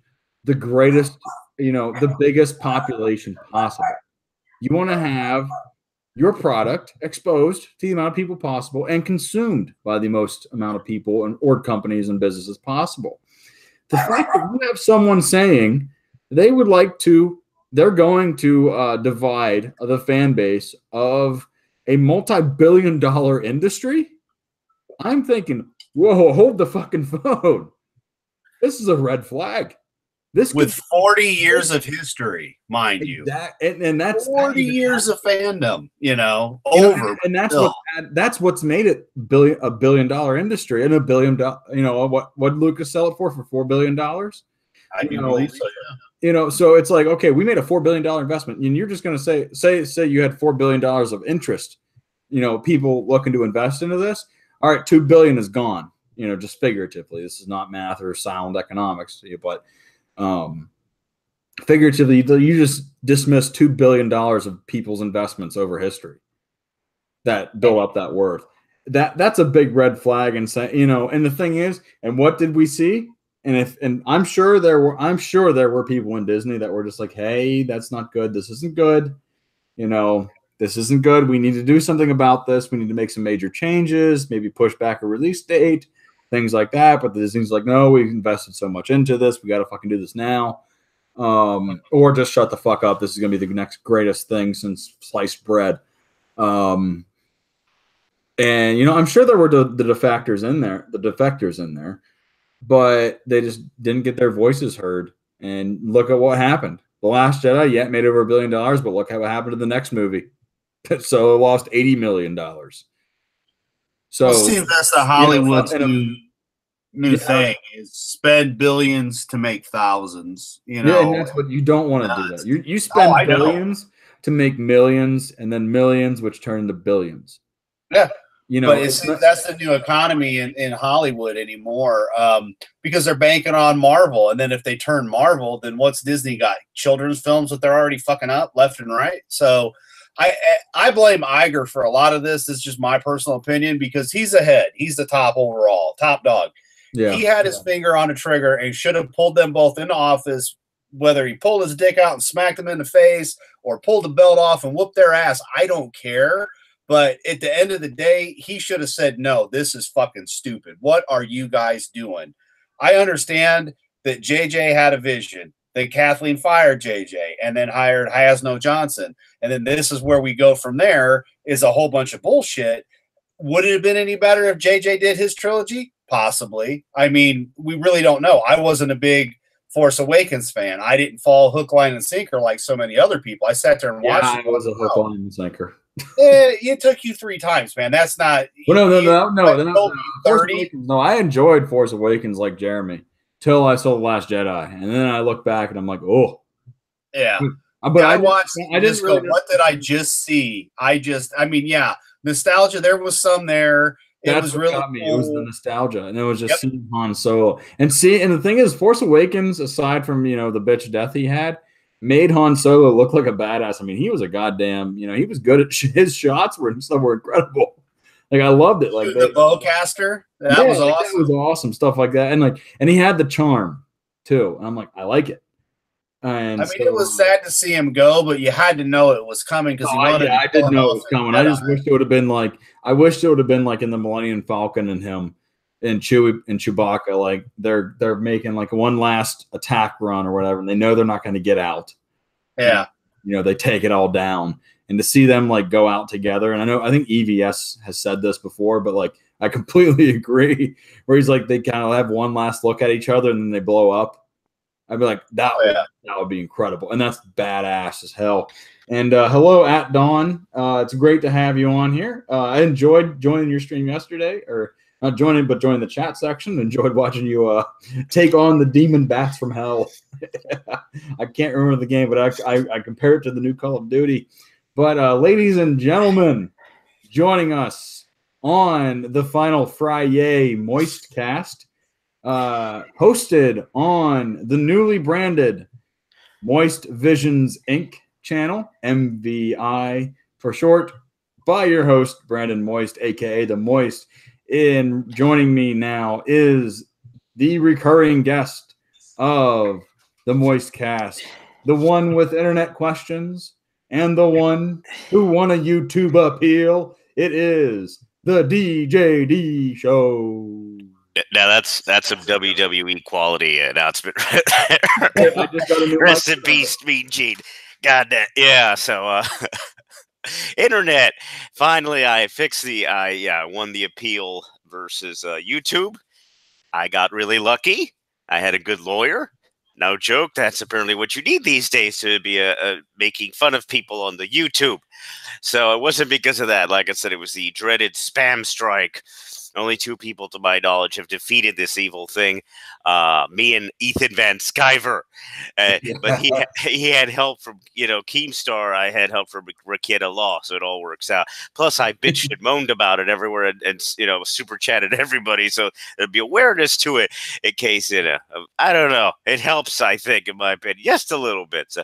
the greatest, the biggest population possible. You want to have your product exposed to the amount of people possible and consumed by the most amount of people or companies and businesses possible. The fact that you have someone saying they're going to divide the fan base of a multi-billion-dollar industry, I'm thinking, whoa, hold the fucking phone. This is a red flag. This with 40 years of history, mind you. And that's 40 years of fandom, and that's what's made it a $1 billion industry and $1 billion. What did Lucas sell it for $4 billion? I do believe so. Yeah. So it's like, okay, we made a $4 billion investment, and you're just going to say you had $4 billion of interest, people looking to invest into this. All right, $2 billion is gone. Just figuratively. This is not math or sound economics, but figuratively, you just dismiss $2 billion of people's investments over history that build up that worth. That's a big red flag. And and the thing is, and what did we see? And I'm sure there were people in Disney that were just like, hey, that's not good. This isn't good. This isn't good. We need to do something about this. We need to make some major changes, maybe push back a release date, things like that. But Disney's like, no, we've invested so much into this. We got to fucking do this now. Or just shut the fuck up. This is going to be the next greatest thing since sliced bread. And, I'm sure there were the defectors in there, but they just didn't get their voices heard. And look at what happened. The Last Jedi, made over $1 billion, but look what happened to the next movie. So it lost $80 million. So see, that's the Hollywood's new thing is spend billions to make thousands. And that's what you don't want to do. That you spend billions to make millions, and then millions, which turn into billions. Yeah. But that's the new economy in Hollywood anymore, because they're banking on Marvel. And then if they turn Marvel, then what's Disney got? Children's films that they're already fucking up left and right. So I blame Iger for a lot of this. It's just my personal opinion, because he's ahead. He's the top overall, top dog. Yeah. He had his finger on a trigger and should have pulled them both into office, whether he pulled his dick out and smacked them in the face or pulled the belt off and whooped their ass. I don't care. But at the end of the day, he should have said, no, this is fucking stupid. What are you guys doing? I understand that JJ had a vision. Then Kathleen fired JJ and then hired Hasno Johnson. And then this is where we go from there, is a whole bunch of bullshit. Would it have been any better if JJ did his trilogy? Possibly. I mean, we really don't know. I wasn't a big Force Awakens fan. I didn't fall hook, line, and sinker like so many other people. I sat there and watched it. I was a hook, line, and sinker. It took you 3 times, man. That's not. Well, no. I enjoyed Force Awakens like Jeremy till I saw The Last Jedi, and then I look back and I'm like, oh, yeah. But I watched. I just go, what did I just see? Yeah, nostalgia. There was some there. It was really got me. Cool. It was the nostalgia, and it was just seeing Han Solo and the thing is, Force Awakens, aside from the bitch death he had, made Han Solo look like a badass. I mean, he was a goddamn, he was good at his shots were incredible. Like, I loved it. Like the bowcaster, that was awesome. That was awesome stuff like that, and he had the charm too. And I'm like, I like it. And it was sad to see him go, but you had to know it was coming because I did know it was coming. I just wished it would have been like in the Millennium Falcon and him and Chewie and Chewbacca, like they're making like one last attack run or whatever, and they know they're not going to get out. Yeah, they take it all down, and to see them like go out together. And I think EVS has said this before, but like I completely agree. Where he's like, they kind of have one last look at each other and then they blow up. I'd be like, that would be incredible, and that's badass as hell. And hello, at Dawn. It's great to have you on here. I enjoyed joining your stream yesterday, or not joining, but joining the chat section. Enjoyed watching you take on the demon bats from hell. I can't remember the game, but I compare it to the new Call of Duty. But ladies and gentlemen, joining us on the final FriYAY Moist Cast, hosted on the newly branded Moist Visions Inc. channel, MVI for short, by your host, Brandon Moist, aka The Moist. In joining me now is the recurring guest of the Moist Cast, the one with internet questions, and the one who won a YouTube appeal. It is the DJD Show. Now that's some WWE quality announcement right there. Rest in peace, Mean Gene. God damn. Yeah, so internet. Finally I fixed I won the appeal versus YouTube. I got really lucky. I had a good lawyer. No joke. That's apparently what you need these days to be making fun of people on the YouTube. So it wasn't because of that. Like I said, it was the dreaded spam strike. Only 2 people, to my knowledge, have defeated this evil thing. Me and Ethan Van Sciver. But he had help from, Keemstar. I had help from Rakita Law, so it all works out. Plus, I bitched and moaned about it everywhere and super chatted everybody, so there'd be awareness to it in case, I don't know. It helps, I think, in my opinion, just a little bit. So,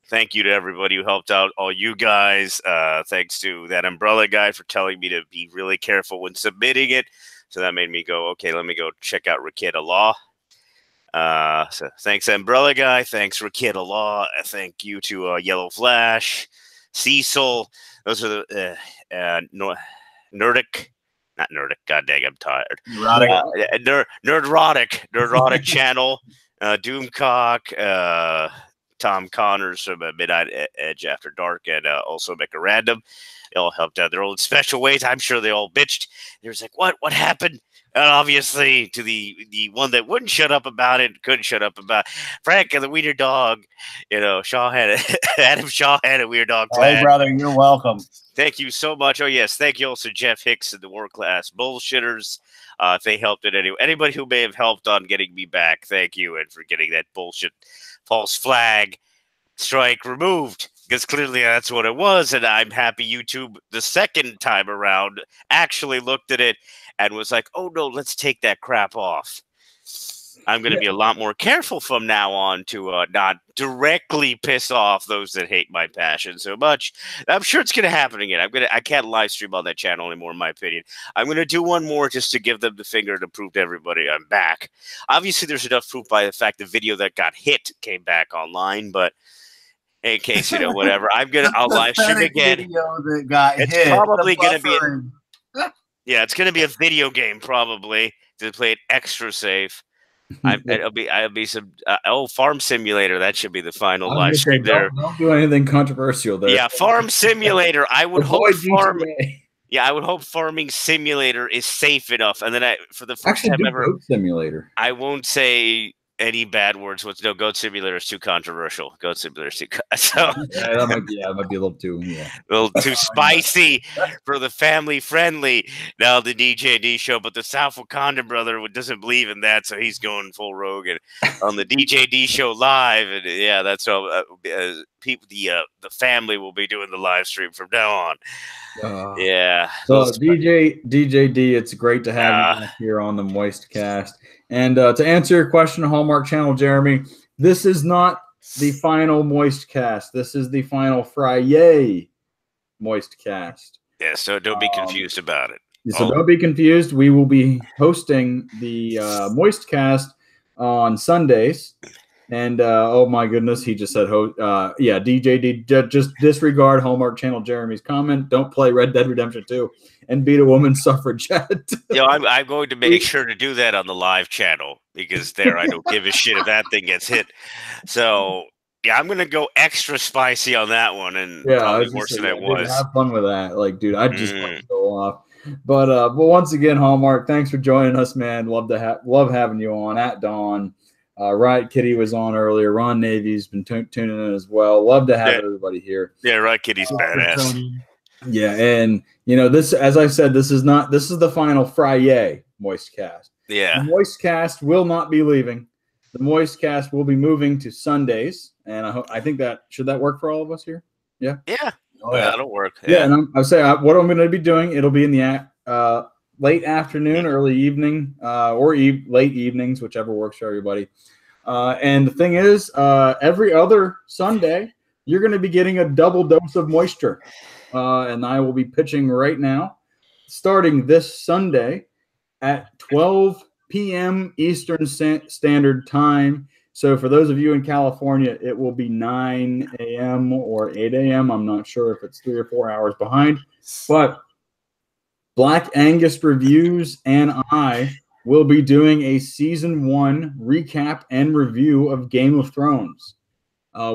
thank you to everybody who helped out, all you guys. Thanks to that umbrella guy for telling me to be really careful when submitting it. So that made me go, okay, let me go check out Rakita Law. So thanks, umbrella guy. Thanks, Rakita Law. Thank you to Yellow Flash, Cecil. Those are the Nerdic. Not Nerdic. God dang, I'm tired. Nerdrotic channel. Doomcock. Tom Connors from Midnight Edge After Dark, and also Make a Random. They all helped out their own special ways. I'm sure they all bitched. They was like, what happened? And obviously, to the one that wouldn't shut up about it, couldn't shut up about Frank and the Wiener Dog. Shaw had Adam Shaw had a Wiener Dog clan. Hey, brother, you're welcome. Thank you so much. Oh, yes. Thank you also, Jeff Hicks and the World Class Bullshitters. If they helped it anyway. Anybody who may have helped on getting me back, thank you. And for getting that bullshit false flag strike removed, because clearly that's what it was. And I'm happy YouTube the second time around actually looked at it and was like, oh no, let's take that crap off. I'm going to be a lot more careful from now on to not directly piss off those that hate my passion so much. I'm sure it's going to happen again. I can't live stream on that channel anymore, in my opinion. I'm going to do one more just to give them the finger to prove to everybody I'm back. Obviously, there's enough proof by the fact the video that got hit came back online, but in case, whatever, I'll live stream again. It's probably going to be, it's going to be a video game probably to play it extra safe. I'll be some Farm Simulator. That should be the final live stream there. Don't do anything controversial there. Yeah, Farm Simulator. I would hope I would hope Farming Simulator is safe enough. And then for the first time ever, Goat Simulator. I won't say any bad words. No, Goat Simulator is too controversial. Goat Simulator is too that might be a little too a little too spicy for the family friendly. Now the DJ show, but the South Wakandan brother doesn't believe in that, so he's going full rogue and on the DJ show live. And yeah, that's how people the family will be doing the live stream from now on. Yeah. So DJ D, it's great to have you back here on the Moist Cast. And to answer your question, Hallmark Channel, Jeremy, this is not the final Moist Cast. This is the final FriYAY Moist Cast. Yeah, so don't be confused about it. So don't be confused. We will be hosting the Moist Cast on Sundays. And, oh, my goodness, he just said, yeah, DJ D, just disregard Hallmark Channel Jeremy's comment. Don't play Red Dead Redemption 2 and beat a woman's suffragette. I'm going to make sure to do that on the live channel because I don't give a shit if that thing gets hit. So, yeah, I'm going to go extra spicy on that one and probably worse than it was. Have fun with that. Like, dude, I just want to go off. But once again, Hallmark, thanks for joining us, man. Love having you on at Dawn. Riot Kitty was on earlier. Ron Navy's been tuning in as well. Love to have everybody here. Yeah, Riot Kitty's badass. Yeah, and this, as I said, this is the final FriYAY Moist Cast. Yeah, the Moist Cast will not be leaving. The Moist Cast will be moving to Sundays, and I think that should work for all of us here. Yeah. Yeah. Oh, yeah, that'll work. Yeah, and I'll say what I'm going to be doing. It'll be in the late afternoon, early evening, or late evenings, whichever works for everybody. And the thing is, every other Sunday, you're going to be getting a double dose of moisture. And I will be pitching right now, starting this Sunday at 12 p.m. Eastern Standard Time. So for those of you in California, it will be 9 a.m. or 8 a.m. I'm not sure if it's 3 or 4 hours behind. But Black Angus Reviews and I will be doing a Season 1 recap and review of Game of Thrones.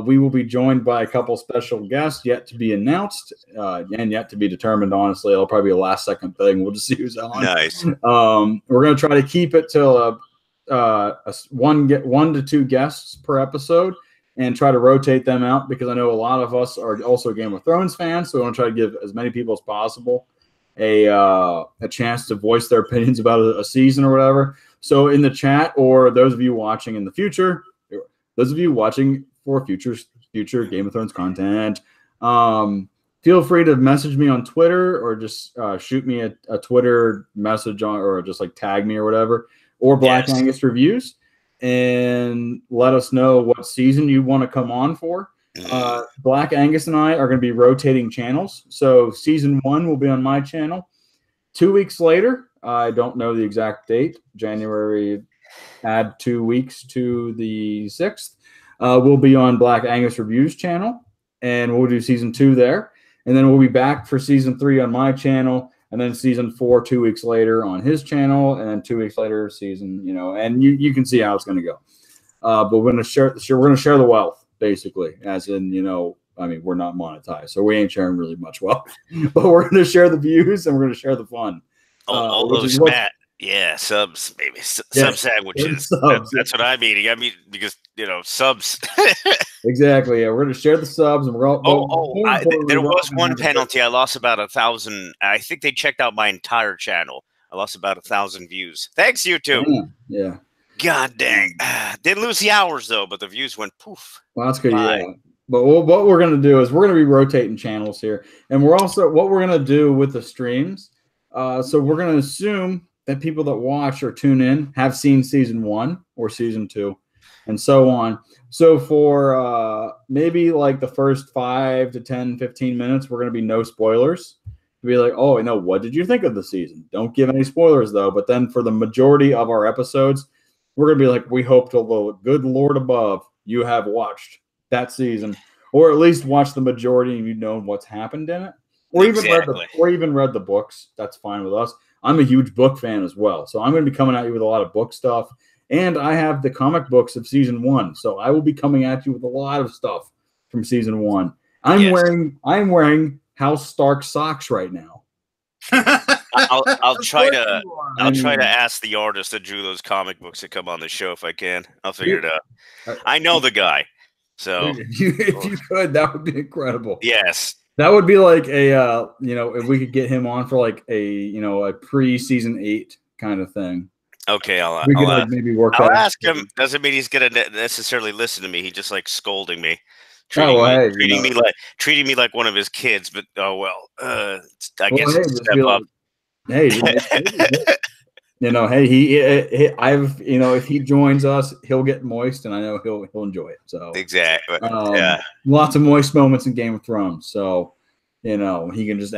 We will be joined by a couple special guests yet to be announced and yet to be determined, honestly. It'll probably be a last-second thing. We'll just see who's on. Nice. We're going to try to keep it till one to two guests per episode and try to rotate them out, because I know a lot of us are also Game of Thrones fans, so we want to try to give as many people as possible a chance to voice their opinions about a season or whatever. So in the chat, or those of you watching in the future, those of you watching for future Game of Thrones content, feel free to message me on Twitter, or just shoot me a Twitter message or just like tag me or whatever, or Black Angus Reviews, and let us know what season you want to come on for. Black Angus and I are going to be rotating channels. So season 1 will be on my channel. 2 weeks later, I don't know the exact date, January, add 2 weeks to the 6th, we'll be on Black Angus Reviews channel, and we'll do season 2 there. And then we'll be back for season 3 on my channel, and then season 4 2 weeks later on his channel, and then 2 weeks later season, and you can see how it's going to go. But we're going to share the wealth, basically, as in, we're not monetized, so we ain't sharing really much wealth, but we're going to share the views and we're going to share the fun. All those Matt. Yeah, subs, maybe sub sandwiches. Subs. That's what I mean. I mean, because subs. Exactly. Yeah, we're going to share the subs, and we're all. There was one penalty. I lost about 1,000. I think they checked out my entire channel. I lost about 1,000 views. Thanks, YouTube. Yeah. God dang. Didn't lose the hours though, but the views went poof. Well, that's good. Bye. Yeah. But what we're going to do is we're going to be rotating channels here, and we're also what we're going to do with the streams. So we're going to assume that people that watch or tune in have seen season 1 or season 2, and so on. So for maybe like the first 5 to 10, 15 minutes, we're going to be no spoilers. We'll be like, oh, what did you think of the season? Don't give any spoilers, though. But then for the majority of our episodes, we're going to be like, we hope to the good Lord above you have watched that season, or at least watched the majority and you know what's happened in it. Or even read the books. That's fine with us. I'm a huge book fan as well, so I'm going to be coming at you with a lot of book stuff. And I have the comic books of season 1, so I will be coming at you with a lot of stuff from season 1. I'm wearing House Stark socks right now. I'll try to ask the artist that drew those comic books to come on the show if I can. I'll figure it out. I know the guy, so if you could, that would be incredible. Yes. That would be like a, if we could get him on for like a pre-season 8 kind of thing. Okay, I'll maybe work. I'll ask him. Doesn't mean he's gonna necessarily listen to me. He just like scolding me, treating me like one of his kids. But I guess step up. If he joins us, he'll get moist, and I know he'll enjoy it. So exactly, lots of moist moments in Game of Thrones. So he can just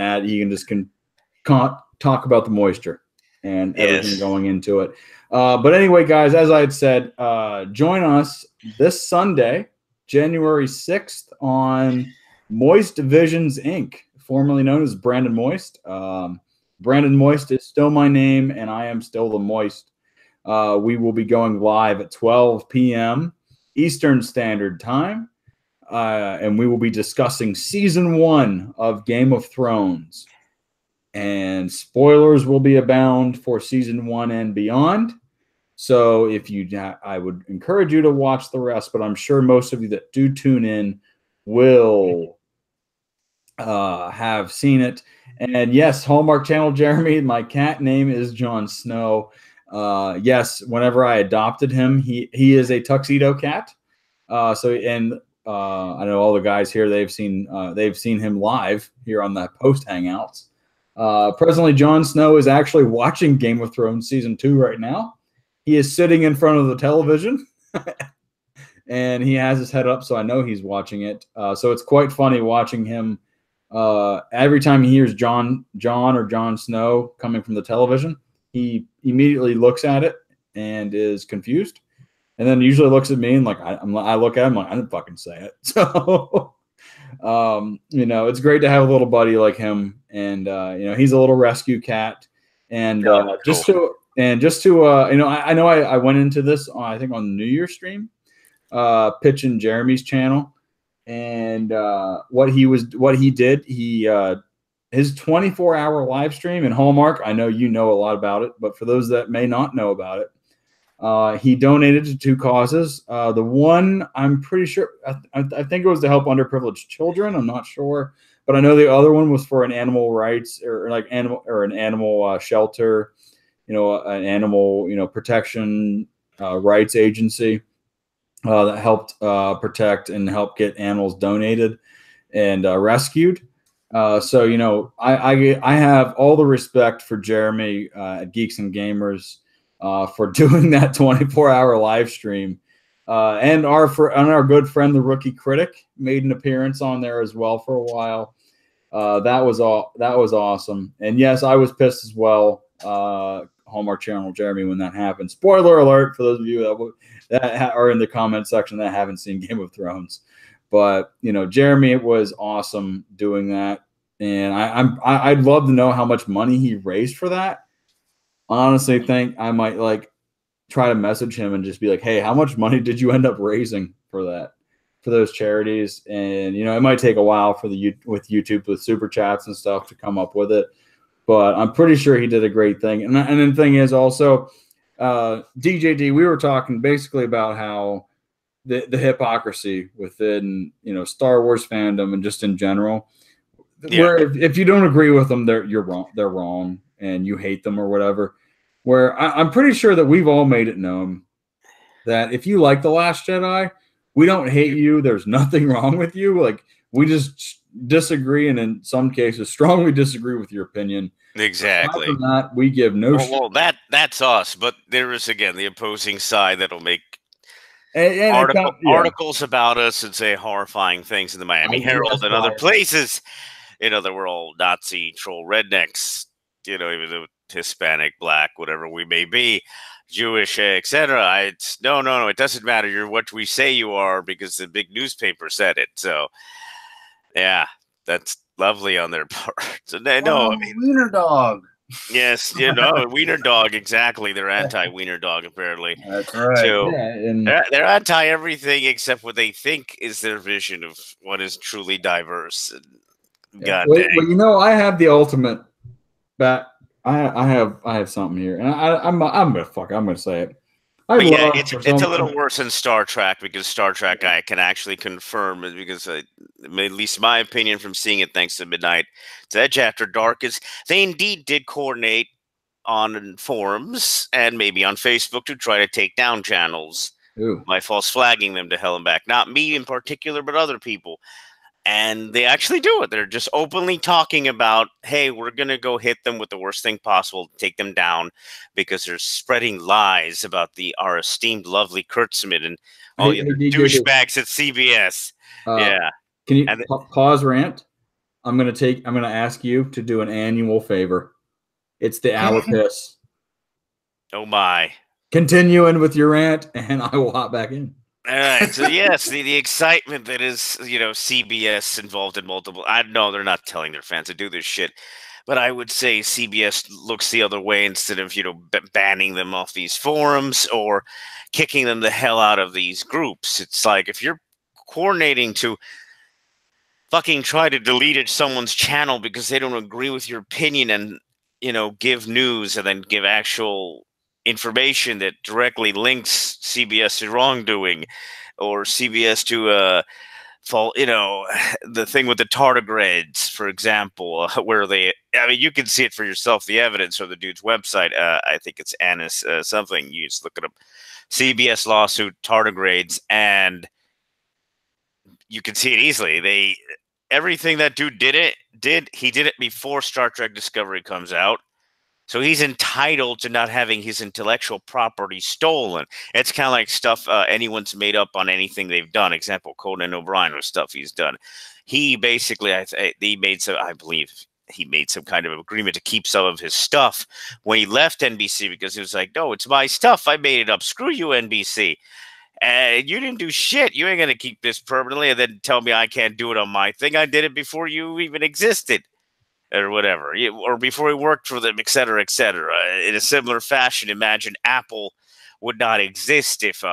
talk about the moisture and everything going into it. But anyway, guys, as I had said, join us this Sunday, January 6th, on Moist Visions Inc., formerly known as Brandon Moist. Brandon Moist is still my name, and I am still the Moist. We will be going live at 12 p.m. Eastern Standard Time, and we will be discussing Season 1 of Game of Thrones. And spoilers will be abound for Season 1 and beyond. So I would encourage you to watch the rest, but I'm sure most of you that do tune in will have seen it. And yes, Hallmark Channel Jeremy, my cat name is Jon Snow. Yes, whenever I adopted him, he is a tuxedo cat. I know all the guys here, they've seen him live here on the post hangouts. Presently, Jon Snow is actually watching Game of Thrones season 2 right now. He is sitting in front of the television and he has his head up, so I know he's watching it. So it's quite funny watching him. Every time he hears Jon Snow coming from the television, he immediately looks at it and is confused, and then usually looks at me and I look at him like I didn't fucking say it. So it's great to have a little buddy like him, and he's a little rescue cat, and I know I went into this I think on the New Year's stream, pitching Jeremy's channel. And what he did, his 24-hour live stream in Hallmark, I know you know a lot about it, but for those that may not know about it, He donated to 2 causes. The one, I'm pretty sure, I think it was to help underprivileged children. I'm not sure, but I know the other one was for an animal rights or like an animal shelter, an animal protection rights agency that helped protect and help get animals donated and rescued. So I have all the respect for Jeremy at Geeks and Gamers for doing that 24-hour live stream. And our good friend, the Rookie Critic, made an appearance on there as well for a while. That was awesome. And yes, I was pissed as well. Hallmark Channel Jeremy when that happened. Spoiler alert for those of you that are in the comment section that haven't seen Game of Thrones. But Jeremy was awesome doing that, and I'd love to know how much money he raised for that. Honestly, think I might try to message him and just be like, "Hey, how much money did you end up raising for that, for those charities?" And it might take a while for with YouTube with super chats and stuff to come up with it, but I'm pretty sure he did a great thing. And then the thing is also, DJD, we were talking basically about how the hypocrisy within Star Wars fandom and just in general, where if you don't agree with them, they're wrong and you hate them or whatever. Where I'm pretty sure that we've all made it known that if you like The Last Jedi, we don't hate you. There's nothing wrong with you. Like, we just disagree, and in some cases strongly disagree with your opinion. Exactly. Aside from that, we give no shit. Well, that's us, but there is again the opposing side that'll make articles about us and say horrifying things in the Miami Herald and other places. That we're all Nazi troll rednecks. Even though Hispanic, Black, whatever we may be, Jewish, etc. It's no. It doesn't matter. You're what we say you are because the big newspaper said it. So, yeah, that's lovely on their part. So, no, I mean, wiener dog. Yes, wiener dog. Exactly, they're anti-wiener dog. Apparently, that's right. So Yeah, they're anti everything except what they think is their vision of what is truly diverse. God dang. Well, I have the ultimate. But I have something here, and I'm gonna say it. It's a little worse than Star Trek, because Star Trek I can actually confirm, because at least my opinion from seeing it thanks to Midnight Edge After Dark is they indeed did coordinate on forums and maybe on Facebook to try to take down channels by false flagging them to hell and back. Not me in particular, but other people. And they actually do it. They're just openly talking about, hey, we're going to go hit them with the worst thing possible, take them down, because they're spreading lies about our esteemed, lovely Kurtzman and all the douchebags at CBS. Yeah. Can you pause rant? I'm going to ask you to do an annual favor. It's the hour piss. Oh, my. Continuing with your rant, and I will hop back in. All right, so yes, the excitement that is, CBS involved in multiple. I know they're not telling their fans to do this shit, but I would say CBS looks the other way instead of banning them off these forums or kicking them the hell out of these groups. It's like if you're coordinating to fucking try to delete someone's channel because they don't agree with your opinion and give news and then give actual information that directly links CBS to wrongdoing or CBS to fault, the thing with the tardigrades, for example, where you can see it for yourself, the evidence of the dude's website. I think it's Annis something. You just look it up. CBS lawsuit, tardigrades, and you can see it easily. Everything that dude he did it before Star Trek Discovery comes out. So he's entitled to not having his intellectual property stolen. It's kind of like stuff anyone's made up on anything they've done. Example, Conan O'Brien with stuff he's done. He basically, I believe he made some kind of agreement to keep some of his stuff when he left NBC, because he was like, no, it's my stuff. I made it up. Screw you, NBC. And you didn't do shit. You ain't going to keep this permanently and then tell me I can't do it on my thing. I did it before you even existed. Or whatever, or before he worked for them, et cetera, et cetera. In a similar fashion, imagine Apple would not exist if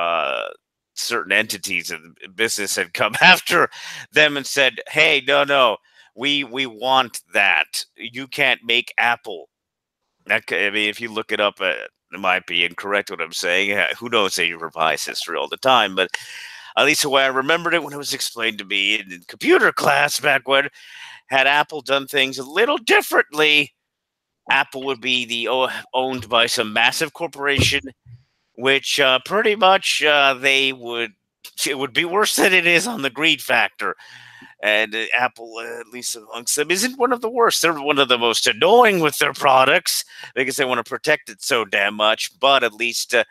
certain entities in the business had come after them and said, hey, no, we want that. You can't make Apple. If you look it up, might be incorrect what I'm saying. Who knows? They revise history all the time, but at least the way I remembered it when it was explained to me in computer class back when, had Apple done things a little differently, Apple would be owned by some massive corporation, which pretty much it would be worse than it is on the greed factor. And Apple, at least amongst them, isn't one of the worst. They're one of the most annoying with their products because they want to protect it so damn much. But at least to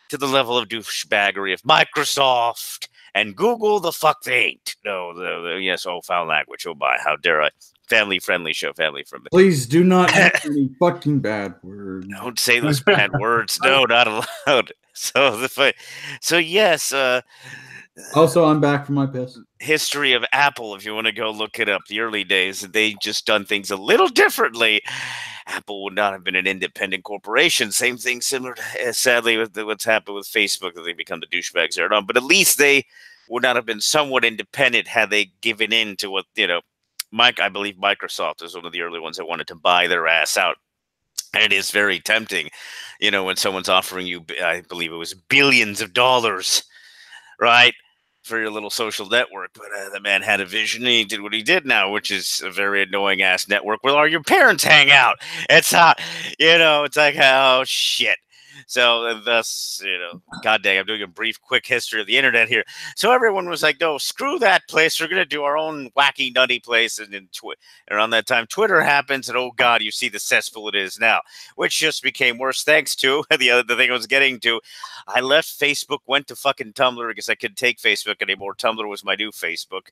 the level of douchebaggery of Microsoft and Google, the fuck they ain't. No, yes, foul language. Oh my, how dare I? Family-friendly show, family-friendly. Please do not use any fucking bad words. Don't say those bad words. No, not allowed. So yes. Also, I'm back from my piss. History of Apple, if you want to go look it up, the early days, they just done things a little differently. Apple would not have been an independent corporation. Same thing, similar to, sadly, with what's happened with Facebook, that they become the douchebags there. But at least they would not have been somewhat independent had they given in to what, I believe Microsoft was one of the early ones that wanted to buy their ass out. And it is very tempting, when someone's offering you, I believe it was billions of dollars, right, for your little social network. But the man had a vision, and he did what he did now, which is a very annoying ass network where all your parents hang out. It's not, it's like, oh shit. So thus, God dang, I'm doing a brief, quick history of the internet here. So everyone was like, no, screw that place. We're going to do our own wacky, nutty place. And then around that time, Twitter happens. And oh, God, you see the cesspool it is now, which just became worse thanks to the thing I was getting to. I left Facebook, went to fucking Tumblr because I couldn't take Facebook anymore. Tumblr was my new Facebook.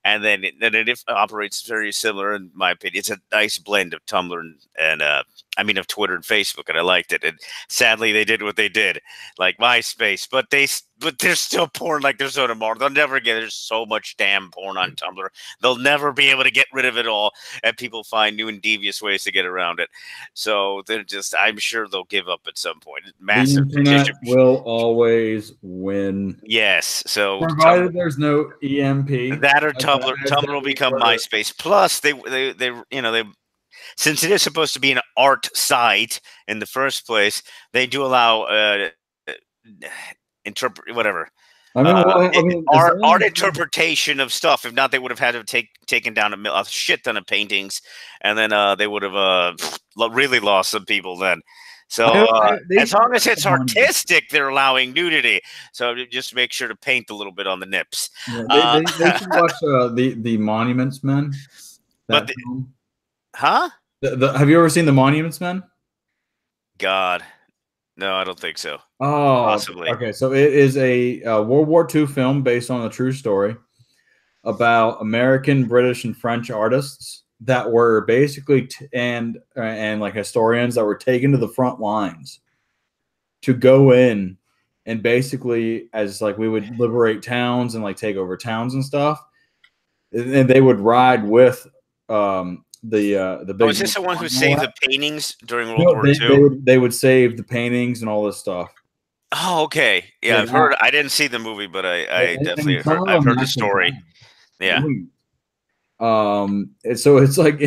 And then it operates very similar, in my opinion. It's a nice blend of Tumblr and of Twitter and Facebook, and I liked it. And sadly, they did what they did, like MySpace. But there's still porn like there's no tomorrow. They'll never get. There's so much damn porn on Tumblr. They'll never be able to get rid of it all, and people find new and devious ways to get around it. So they're just. I'm sure they'll give up at some point. Massive the internet will always win. Yes. So provided there's no EMP, that or Tumblr will become MySpace. Plus, they since it is supposed to be an art site in the first place, they do allow art interpretation of stuff. If not, they would have had to have taken down a shit ton of paintings, and then they would have really lost some people then. So as long as it's artistic, they're allowing nudity. So just make sure to paint a little bit on the nips. Yeah, they should watch the Monuments Men. Huh? Have you ever seen the Monuments Men? God, no, I don't think so. Oh, possibly. Okay, so it is a World War II film based on a true story about American, British, and French artists that were basically and like historians that were taken to the front lines to go in and basically, as like we would liberate towns and like take over towns and stuff, and they would ride with the big. Oh, is this the one who saved the paintings during World War II? They would save the paintings and all this stuff. Oh, okay. Yeah, I've heard. I didn't see the movie, but I definitely I've heard the story. Yeah. So it's like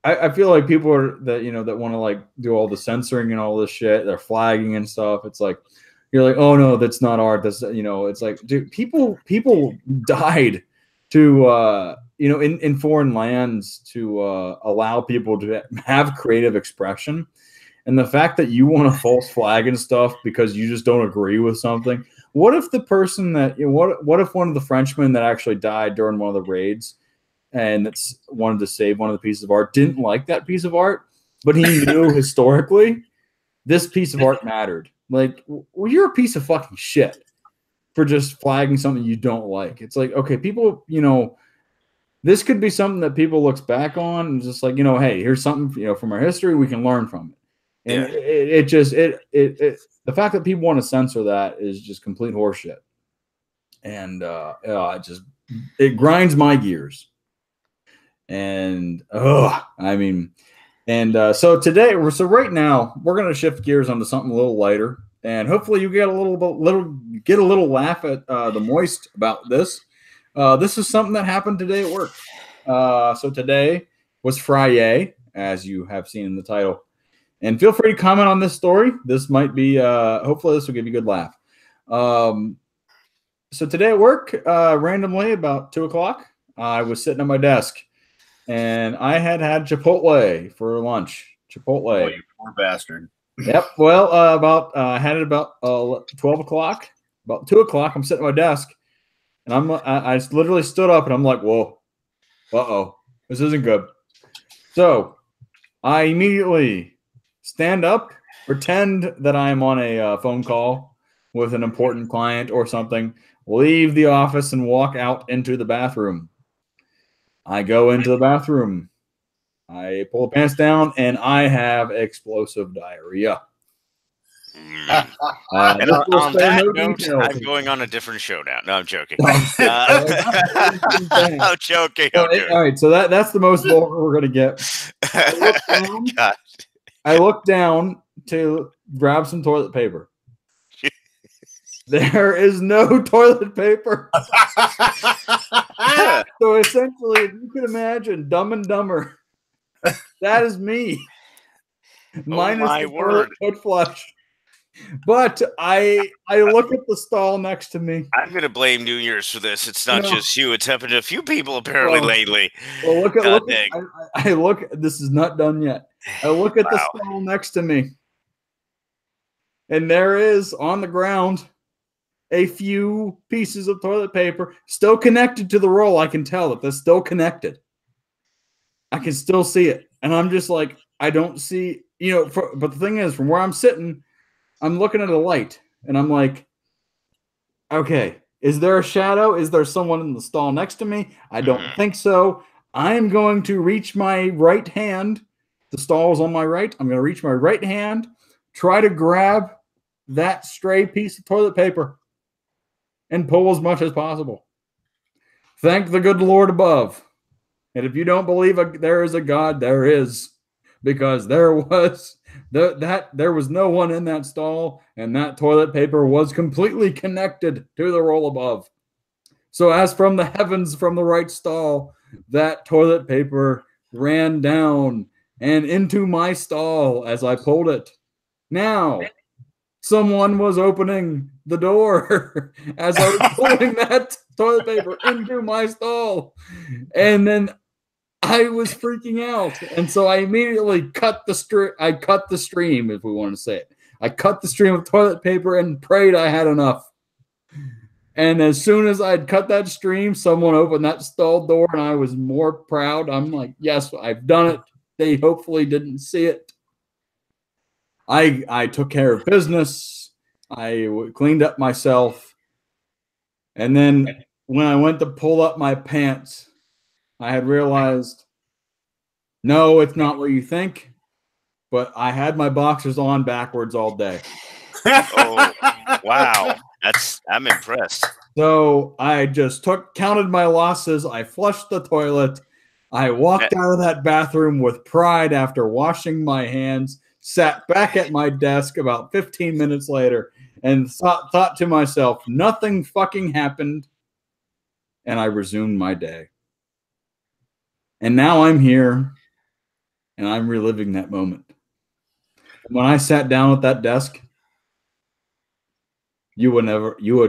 I feel like people are that want to like do all the censoring and all this shit. They're flagging and stuff. It's like you're like, oh no, that's not art. That's it's like, dude, people died to in foreign lands to allow people to have creative expression. And the fact that you want to false flag and stuff because you just don't agree with something. What if the person that what if one of the Frenchmen that actually died during one of the raids and that's wanted to save one of the pieces of art didn't like that piece of art, but he knew historically this piece of art mattered? Like, well, you're a piece of fucking shit for just flagging something you don't like. It's like, okay, people, this could be something that people looks back on and just like, hey, here's something, from our history, we can learn from it. And the fact that people want to censor that is just complete horseshit. And it grinds my gears. And so right now we're going to shift gears onto something a little lighter, and hopefully you get a little laugh at the Moist about this. This is something that happened today at work. So today was FriYAY, as you have seen in the title. And feel free to comment on this story. This might be, hopefully this will give you a good laugh. So today at work, randomly about 2 o'clock, I was sitting at my desk and I had Chipotle for lunch. Chipotle. Oh, you poor bastard. Yep. Well, I had it about 12 o'clock. About 2 o'clock, I'm sitting at my desk and I literally stood up and I'm like, whoa, uh-oh, this isn't good. So I immediately stand up, pretend that I am on a phone call with an important client or something, leave the office and walk out into the bathroom. I go into the bathroom. I pull the pants down, and I have explosive diarrhea. And on that note, I'm going on a different show now. No, I'm joking. I'm joking. All right, so that's the most vulgar we're going to get. I look down to grab some toilet paper. There is no toilet paper. So essentially, if you can imagine Dumb and Dumber, that is me. Minus the toilet foot flush. But I look at the stall next to me. I'm going to blame New Year's for this. It's not just you. It's happened to a few people apparently lately. Well, I look. This is not done yet. I look at the stall next to me, and there is on the ground a few pieces of toilet paper still connected to the roll. I can tell that they're still connected. I can still see it, and I'm just like, I don't see, but the thing is, from where I'm sitting, I'm looking at a light, and I'm like, okay, is there a shadow? Is there someone in the stall next to me? I don't think so. I'm going to reach my right hand. The stall is on my right. I'm going to reach my right hand, try to grab that stray piece of toilet paper, and pull as much as possible. Thank the good Lord above. And if you don't believe there is a God, there is. Because there was no one in that stall, and that toilet paper was completely connected to the roll above. So as from the heavens, from the right stall, that toilet paper ran down and into my stall as I pulled it. Now, someone was opening the door as I was pulling that toilet paper into my stall. And then I was freaking out. And so I immediately cut the stream, if we want to say it. I cut the stream of toilet paper and prayed I had enough. And as soon as I'd cut that stream, someone opened that stall door, and I was more proud. I'm like, yes, I've done it. They hopefully didn't see it. I took care of business. I cleaned up myself. And then when I went to pull up my pants, I had realized, no, it's not what you think. But I had my boxers on backwards all day. Oh, wow. I'm impressed. So I just counted my losses. I flushed the toilet. I walked out of that bathroom with pride after washing my hands, sat back at my desk about 15 minutes later, and thought to myself, nothing fucking happened. And I resumed my day. And now I'm here, and I'm reliving that moment. When I sat down at that desk, you would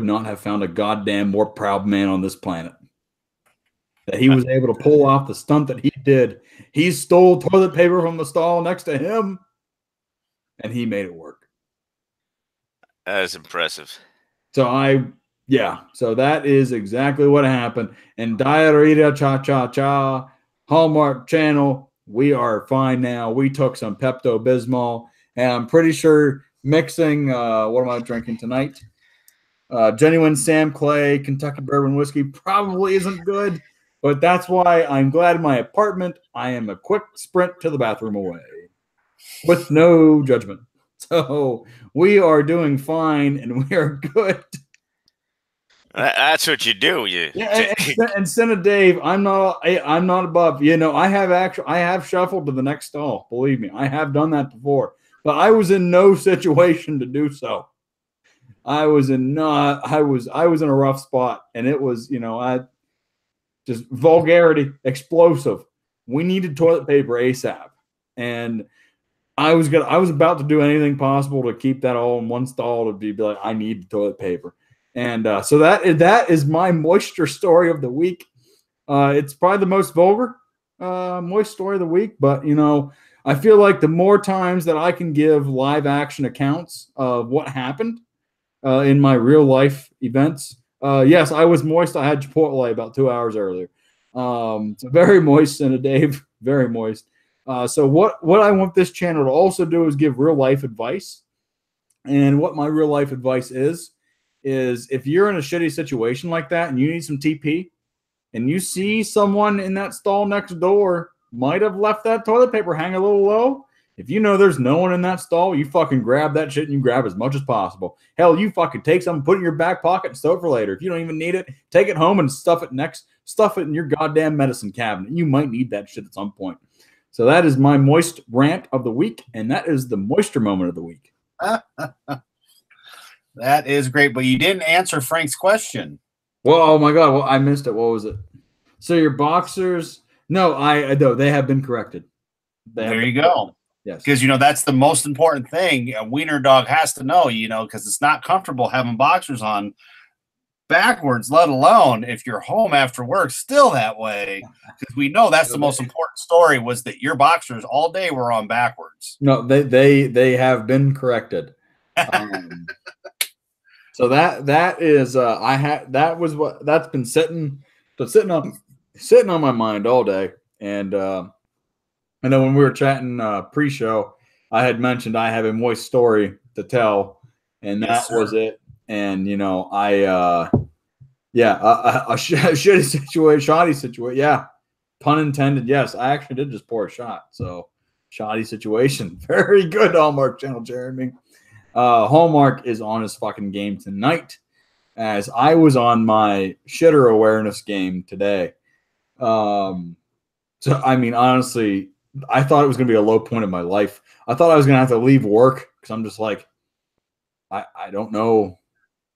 not have found a goddamn more proud man on this planet. That he was able to pull off the stunt that he did. He stole toilet paper from the stall next to him, and he made it work. That is impressive. So so that is exactly what happened. And Diarrhea Cha-Cha-Cha, Hallmark Channel, we are fine now. We took some Pepto-Bismol, and I'm pretty sure mixing, what am I drinking tonight? Genuine Sam Clay Kentucky Bourbon Whiskey probably isn't good, but that's why I'm glad in my apartment I am a quick sprint to the bathroom away with no judgment. So we are doing fine and we are good. That's what you do. And Senna Dave, I'm not above. I have shuffled to the next stall. Believe me, I have done that before, but I was in no situation to do so. I was in a rough spot, and it was, just vulgarity, explosive. We needed toilet paper ASAP, and I was about to do anything possible to keep that all in one stall to be like, I need toilet paper. And so that is my moisture story of the week. It's probably the most vulgar moist story of the week, but I feel like the more times that I can give live action accounts of what happened in my real life events. Yes, I was moist. I had Chipotle about 2 hours earlier. So very moist, and Dave, very moist. So what I want this channel to also do is give real life advice. And what my real life advice is if you're in a shitty situation like that and you need some TP and you see someone in that stall next door might have left that toilet paper hang a little low, if you know there's no one in that stall, you fucking grab that shit and you grab as much as possible. Hell, you fucking take something, put it in your back pocket and stow it for later. If you don't even need it, take it home and stuff it in your goddamn medicine cabinet. You might need that shit at some point. So that is my moist rant of the week, and that is the moisture moment of the week. That is great, but you didn't answer Frank's question. Well, oh my God, well, I missed it. What was it? So your boxers? No, they have been corrected. There you go. Yes, because that's the most important thing a wiener dog has to know. Because it's not comfortable having boxers on backwards, let alone if you're home after work still that way. Because we know that's the most important story was that your boxers all day were on backwards. No, they have been corrected. So that is that's been sitting on my mind all day. And I know when we were chatting pre-show, I had mentioned I have a moist story to tell, and that was it. And a shitty situation, shoddy situation. Yeah, pun intended. Yes, I actually did just pour a shot. So shoddy situation. Very good, Hallmark Channel, Jeremy. Hallmark is on his fucking game tonight, as I was on my shitter awareness game today. So I mean, honestly, I thought it was going to be a low point in my life. I thought I was going to have to leave work because I'm just like, I don't know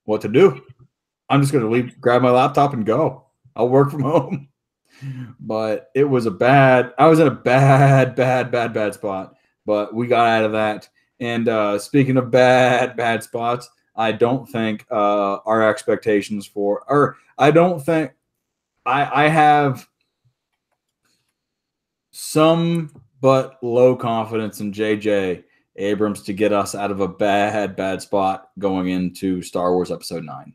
what to do. I'm just going to grab my laptop and go. I'll work from home. But I was in a bad spot, but we got out of that. And speaking of bad spots, I don't think our expectations I have some but low confidence in J.J. Abrams to get us out of a bad spot going into Star Wars Episode 9.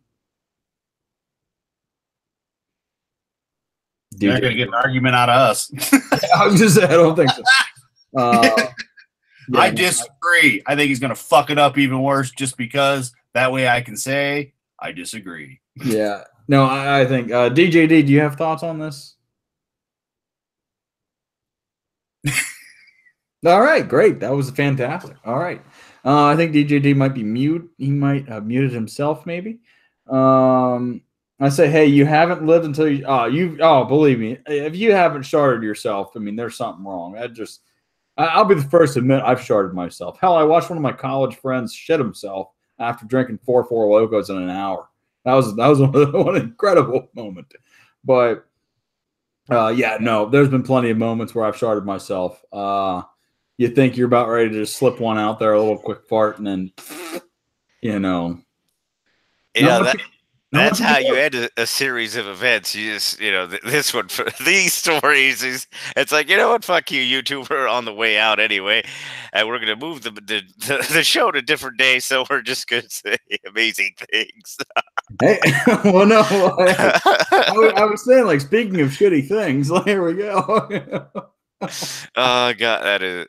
You're not going to get an argument out of us. I was just saying, I don't think so. I disagree. I think he's going to fuck it up even worse just because that way I can say I disagree. Yeah. No, I think DJD, do you have thoughts on this? All right, great. That was fantastic. All right. I think DJD might be mute. He might have muted himself, maybe. I say, hey, you haven't lived until believe me, if you haven't sharded yourself, I mean, there's something wrong. I'll be the first to admit I've sharded myself. Hell, I watched one of my college friends shit himself after drinking 4 Locos in an hour. That was one incredible moment. But there's been plenty of moments where I've sharded myself. You think you're about ready to just slip one out there, a little quick fart, and then that's how you end a series of events. You just, this one for these stories is, it's like, you know what, fuck you, YouTuber, on the way out anyway, and we're gonna move the show to a different day, so we're just gonna say amazing things. Hey, well, no, I was saying, like, speaking of shitty things, here we go. Oh God, that is.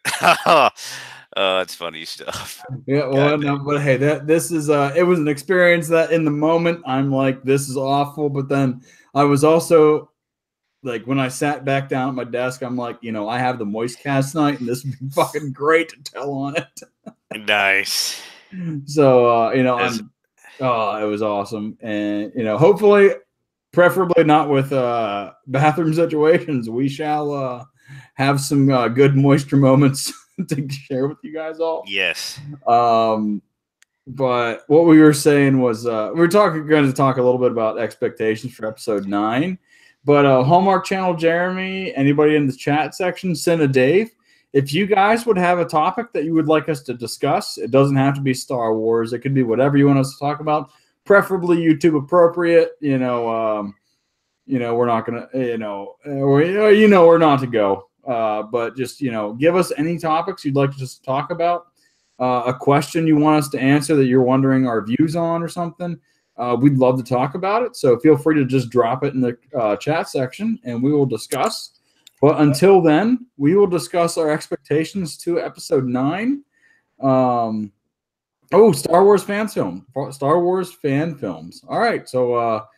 It's funny stuff. Yeah, well, no, but hey, this is it was an experience that in the moment I'm like, this is awful, but then I was also like, when I sat back down at my desk, I'm like, I have the Moist Cast night, and this would be fucking great to tell on it. Nice. So it was awesome, and hopefully, preferably not with bathroom situations, we shall have some good moisture moments to share with you guys all. Yes. But what we were saying was we're going to talk a little bit about expectations for episode 9. But Hallmark Channel Jeremy, anybody in the chat section, send a Dave. if you guys would have a topic that you would like us to discuss, it doesn't have to be Star Wars. It could be whatever you want us to talk about, preferably YouTube appropriate. We're not gonna, we're not to go. But just give us any topics you'd like us to talk about. A question you want us to answer that you're wondering our views on or something. We'd love to talk about it. So feel free to just drop it in the chat section, and we will discuss. But until then, we will discuss our expectations to episode 9. Star Wars fan film. Star Wars fan films. All right. So, all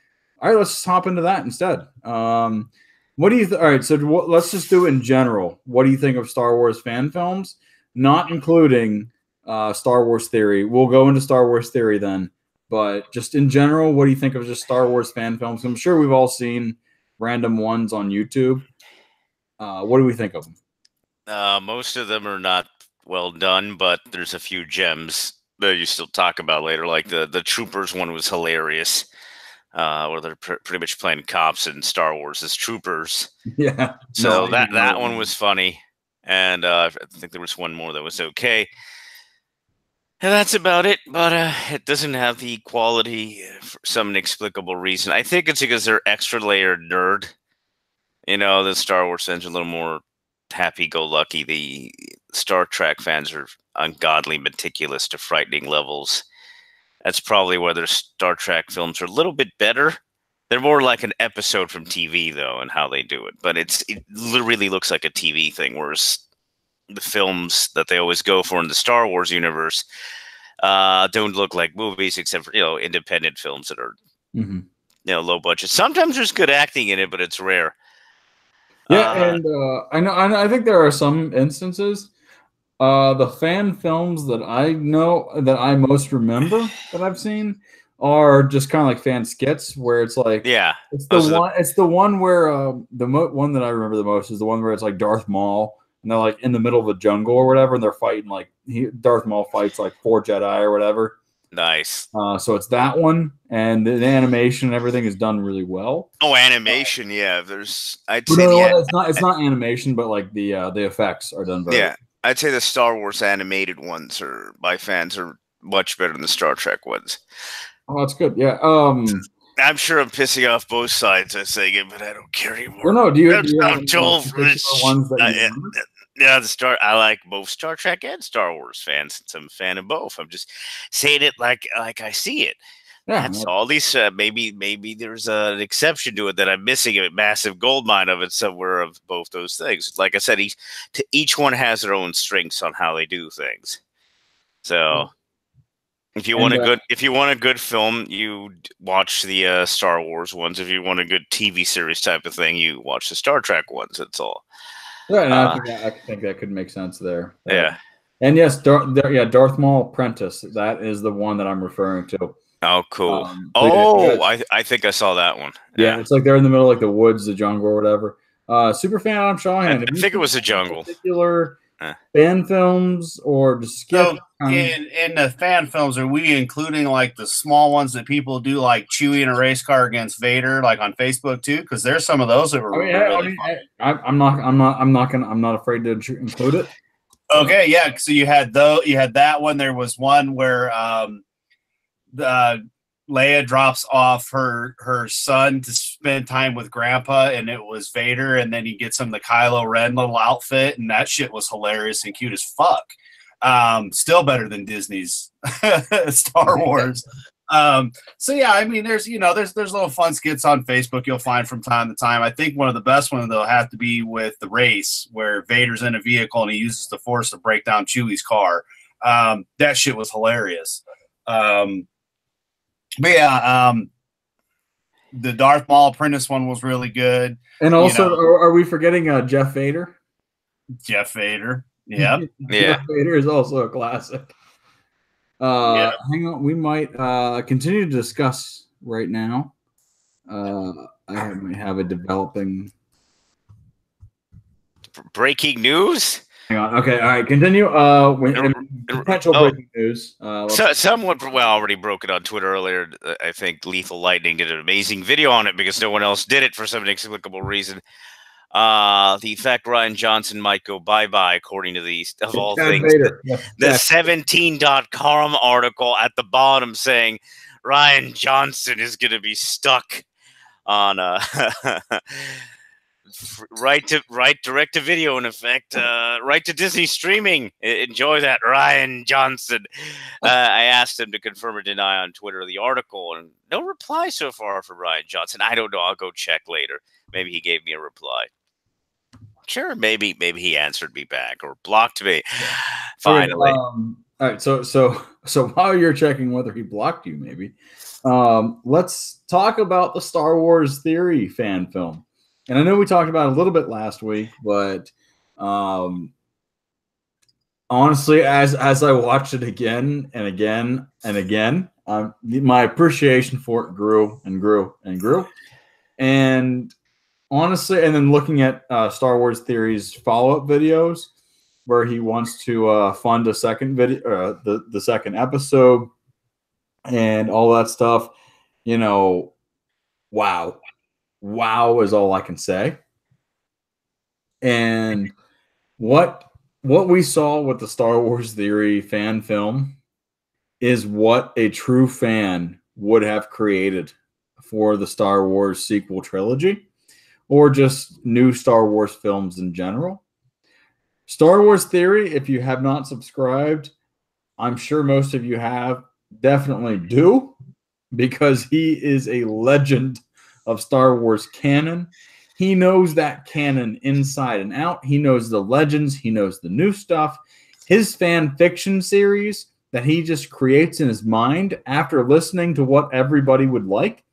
right, let's just hop into that instead. What do you all right, so let's just do it in general. What do you think of Star Wars fan films? Not including Star Wars Theory. We'll go into Star Wars Theory then. But just in general, what do you think of just Star Wars fan films? I'm sure we've all seen random ones on YouTube. What do we think of them? Most of them are not well done, but there's a few gems that you still talk about later. Like the Troopers one was hilarious, where they're pretty much playing cops in Star Wars as troopers. Yeah. So that one was funny, and I think there was one more that was okay. And that's about it, but it doesn't have the quality for some inexplicable reason. I think it's because they're extra layered nerd. The Star Wars fans are a little more happy-go-lucky. The Star Trek fans are ungodly meticulous to frightening levels. That's probably why their Star Trek films are a little bit better. They're more like an episode from TV, though, and how they do it. But it literally looks like a TV thing, whereas the films that they always go for in the Star Wars universe don't look like movies, except for independent films that are low budget. Sometimes there's good acting in it, but it's rare. Yeah, and I think there are some instances. The fan films that I know that I most remember that I've seen are just kind of like fan skits where it's like it's the one where one that I remember the most is the one where it's like Darth Maul and they're like in the middle of a jungle or whatever and they're fighting like Darth Maul fights like 4 Jedi or whatever. Nice. So it's that one, and the animation and everything is done really well. Oh, animation, yeah. It's not animation, but like the effects are done very well. I'd say the Star Wars animated ones by fans are much better than the Star Trek ones. Oh, that's good. Yeah. I'm sure I'm pissing off both sides by saying it, but I don't care anymore. Well, no, do you have ones that I like both Star Trek and Star Wars fans. Since I'm a fan of both. I'm just saying it like I see it. Yeah, that's all these. Maybe there's an exception to it that I'm missing a massive gold mine of it somewhere of both those things. Like I said, each one has their own strengths on how they do things. So if you want a good film, you watch the Star Wars ones. If you want a good TV series type of thing, you watch the Star Trek ones. That's all. Yeah, and I think that could make sense there. Yeah. And yes, Darth Maul Apprentice. That is the one that I'm referring to. Oh, cool. I think I saw that one. Yeah, it's like they're in the middle of like the woods, the jungle, or whatever. Super fan Adam Shawhan. I think it was a jungle. Particular fan films or just skip. So in the fan films, are we including like the small ones that people do, like Chewie in a race car against Vader, like on Facebook too? Because there's some of those that were really fun. I'm not afraid to include it. Okay, yeah. So you had that one. There was one where Leia drops off her son to spend time with Grandpa, and it was Vader, and then he gets him the Kylo Ren little outfit, and that shit was hilarious and cute as fuck. Still better than Disney's Star Wars. So yeah, I mean, there's little fun skits on Facebook you'll find from time to time. I think one of the best ones though have to be with the race where Vader's in a vehicle and he uses the Force to break down Chewie's car. That shit was hilarious. But yeah, the Darth Maul Apprentice one was really good. And also, are we forgetting Jeff Vader? Jeff Vader. Yeah. Jeff Vader is also a classic. Hang on, we might continue to discuss right now. I might have a developing breaking news. Hang on. Okay, all right, continue. Potential breaking news. Someone already broke it on Twitter earlier. I think Lethal Lightning did an amazing video on it because no one else did it for some inexplicable reason. The effect Ryan Johnson might go bye-bye, according to these, of all Chad things. Bader. The 17.com article at the bottom saying Ryan Johnson is going to be stuck on direct to video, in effect, right to Disney streaming. Enjoy that, Ryan Johnson. I asked him to confirm or deny on Twitter the article, and no reply so far from Ryan Johnson. I don't know. I'll go check later. Maybe he gave me a reply. Sure, maybe he answered me back or blocked me. Finally. Okay, all right. So while you're checking whether he blocked you, maybe let's talk about the Star Wars Theory fan film. And I know we talked about it a little bit last week, but honestly, as I watched it again and again and again, my appreciation for it grew and grew and grew. And honestly, and then looking at Star Wars Theory's follow-up videos, where he wants to fund a second video, the second episode, and all that stuff, you know, wow is all I can say. And what we saw with the Star Wars Theory fan film is what a true fan would have created for the Star Wars sequel trilogy, or just new Star Wars films in general. Star Wars Theory, if you have not subscribed, I'm sure most of you have, definitely do, because he is a legend of Star Wars canon. He knows that canon inside and out. He knows the legends. He knows the new stuff. His fan fiction series that he just creates in his mind after listening to what everybody would like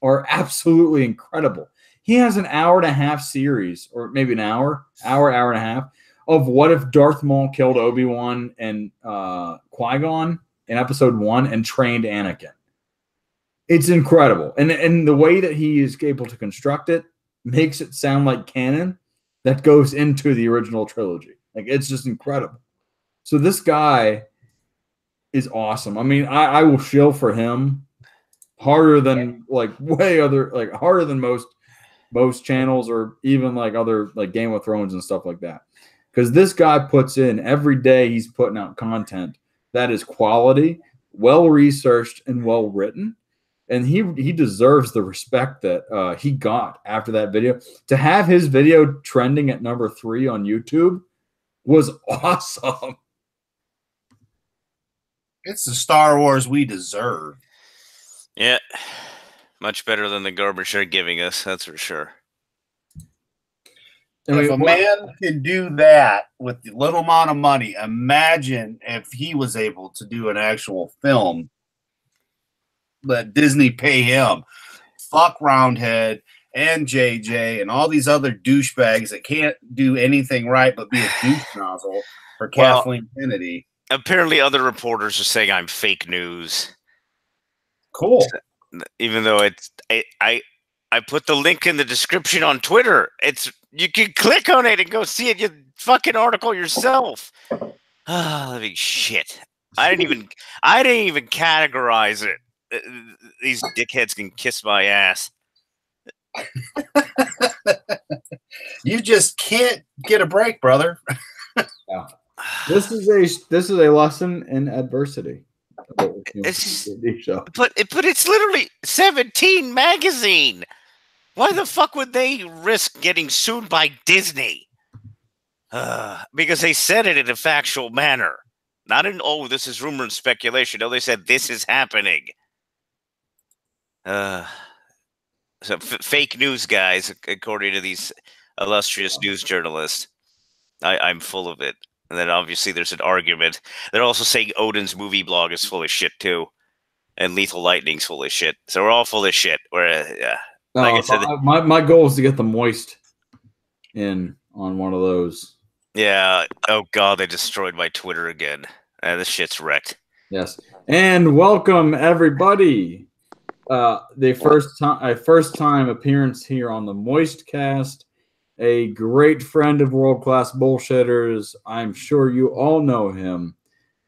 are absolutely incredible. He has an hour-and-a-half series, or maybe an hour and a half, of what if Darth Maul killed Obi-Wan and Qui-Gon in episode 1 and trained Anakin. It's incredible. And the way that he is able to construct it makes it sound like canon that goes into the original trilogy. Like, it's just incredible. So this guy is awesome. I mean, I will shill for him harder than harder than most channels, or even like other like Game of Thrones and stuff like that. Because this guy puts in every day, he's putting out content that is quality, well researched, and well written. And he deserves the respect that he got after that video. To have his video trending at number 3 on YouTube was awesome. It's the Star Wars we deserve. Yeah. Much better than the garbage they're giving us, that's for sure. If a man can do that with the little amount of money, imagine if he was able to do an actual film. Let Disney pay him. Fuck Roundhead and JJ and all these other douchebags that can't do anything right but be a douche nozzle for Kathleen Kennedy. Apparently other reporters are saying I'm fake news. Cool. Even though I put the link in the description on Twitter. You can click on it and go see it. You fucking article yourself. I mean, shit. I didn't even categorize it. These dickheads can kiss my ass. You just can't get a break, brother. Yeah. This is a lesson in adversity. But it's literally 17 magazine. Why the fuck would they risk getting sued by Disney? Because they said it in a factual manner. Not in, oh, this is rumor and speculation. No, they said this is happening. So fake news, guys, according to these illustrious news journalists. I'm full of it. And then obviously there's an argument. They're also saying Odin's movie blog is full of shit too. And Lethal Lightning's full of shit. So we're all full of shit. Like I said, my goal is to get the Moist in on one of those. Yeah. Oh god, they destroyed my Twitter again. This shit's wrecked. Yes. And welcome everybody. The first time appearance here on the Moist Cast. A great friend of World Class Bullshitters. I'm sure you all know him.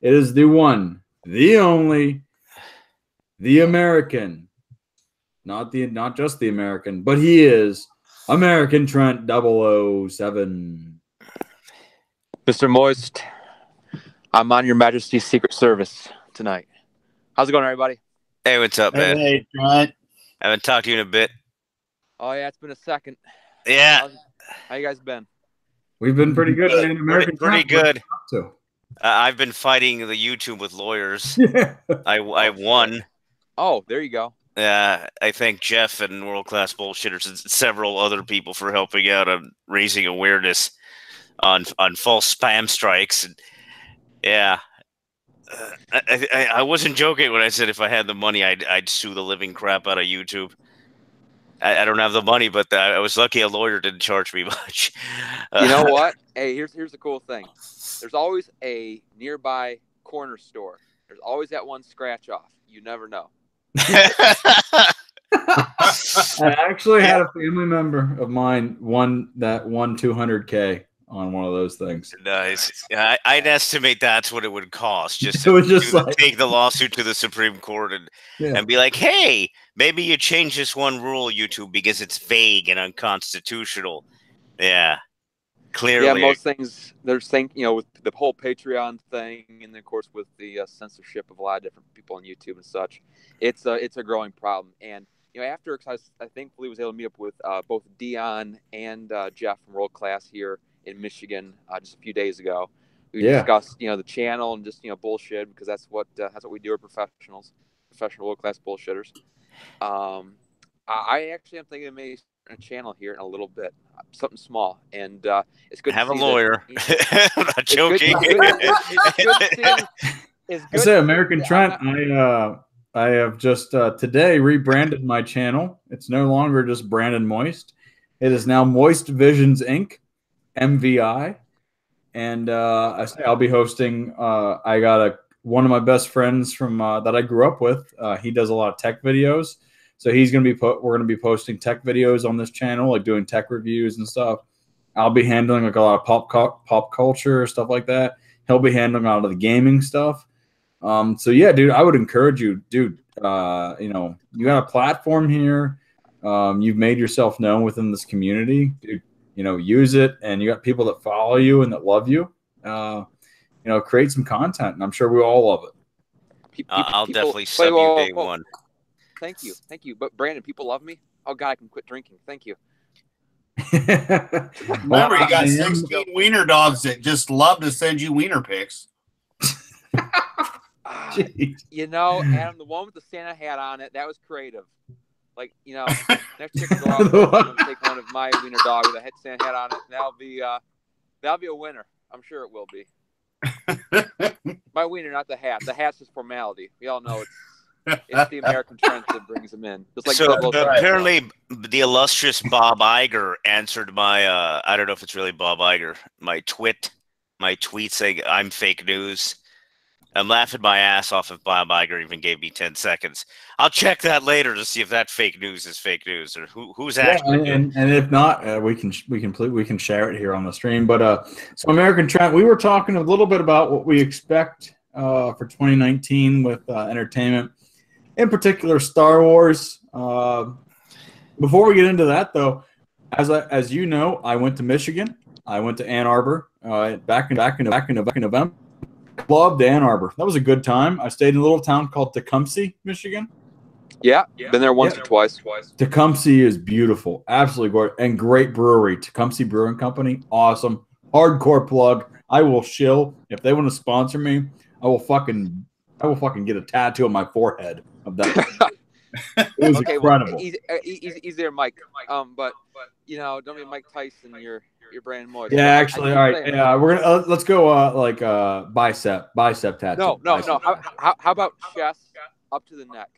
It is the one, the only, the American. Not just the American, but he is American Trent 007. Mr. Moist, I'm on your Majesty's Secret Service tonight. How's it going, everybody? Hey, what's up, man? Hey, Trent. I haven't talked to you in a bit. Oh, yeah, it's been a second. Yeah. How you guys been? We've been pretty good, man. American pretty good. So. I've been fighting the YouTube with lawyers. Yeah. I won. Oh, there you go. I thank Jeff and World Class Bullshitters and several other people for helping out on raising awareness on false spam strikes. And yeah, I wasn't joking when I said if I had the money, I'd sue the living crap out of YouTube. I don't have the money, but I was lucky a lawyer didn't charge me much. You know what? Hey, here's the cool thing. There's always a nearby corner store. There's always that one scratch off. You never know. I actually had a family member of mine won 200K on one of those things. Nice. I'd estimate that's what it would cost just to take the lawsuit to the Supreme Court and be like, hey, maybe you change this one rule, YouTube, because it's vague and unconstitutional. Yeah. Clearly. Yeah, most things there's with the whole Patreon thing, and of course with the censorship of a lot of different people on YouTube and such, it's a growing problem. And after I thankfully was able to meet up with both Dion and Jeff from World Class here in Michigan just a few days ago. We discussed the channel and just bullshit, because that's what we do. We're professional World Class bullshitters. I actually am thinking of making a channel here in a little bit, something small, and it's good. Have to a see lawyer. I'm not joking. I say, American Trent. I have just today rebranded my channel. It's no longer just Brandon Moist. It is now Moist Visions Inc. MVI, and I say I'll be hosting. I got one of my best friends from that I grew up with. He does a lot of tech videos. So we're going to be posting tech videos on this channel, like doing tech reviews and stuff. I'll be handling like a lot of pop culture, stuff like that. He'll be handling a lot of the gaming stuff. So yeah, dude, I would encourage you, dude. You got a platform here. You've made yourself known within this community, dude. Use it, and you got people that follow you and that love you. Create some content, and I'm sure we all love it. I'll definitely sub you day one. Thank you. But Brandon, people love me. Oh God, I can quit drinking. Thank you. Remember, you got 16 wiener dogs that just love to send you wiener pics. Adam, the one with the Santa hat on it, that was creative. Like, next chick will go out and take one of my wiener dog with a Santa hat on it. That'll be a winner. I'm sure it will be. My wiener, not the hat. The hat's just formality. We all know it's the American Trent that brings them in. Just like so apparently the illustrious Bob Iger answered my I don't know if it's really Bob Iger, my tweet saying I'm fake news. I'm laughing my ass off if Bob Iger even gave me 10 seconds. I'll check that later to see if that fake news is fake news or who's actually. And if not, we can share it here on the stream. But so American Trent, we were talking a little bit about what we expect for 2019 with entertainment, in particular Star Wars. Before we get into that, though, as you know, I went to Michigan. I went to Ann Arbor back in November. Loved Ann Arbor. That was a good time. I stayed in a little town called Tecumseh, Michigan. Yeah. Been there once or twice. Tecumseh is beautiful, absolutely gorgeous, and great brewery. Tecumseh Brewing Company, awesome. Hardcore plug. I will shill if they want to sponsor me. I will fucking get a tattoo on my forehead of that. It was incredible. Well, easy there, Mike. But don't be Mike Tyson. You're Brandon Moist. Yeah, actually, all right. Yeah, we're gonna let's go bicep tattoo. No. How about chest up to the neck?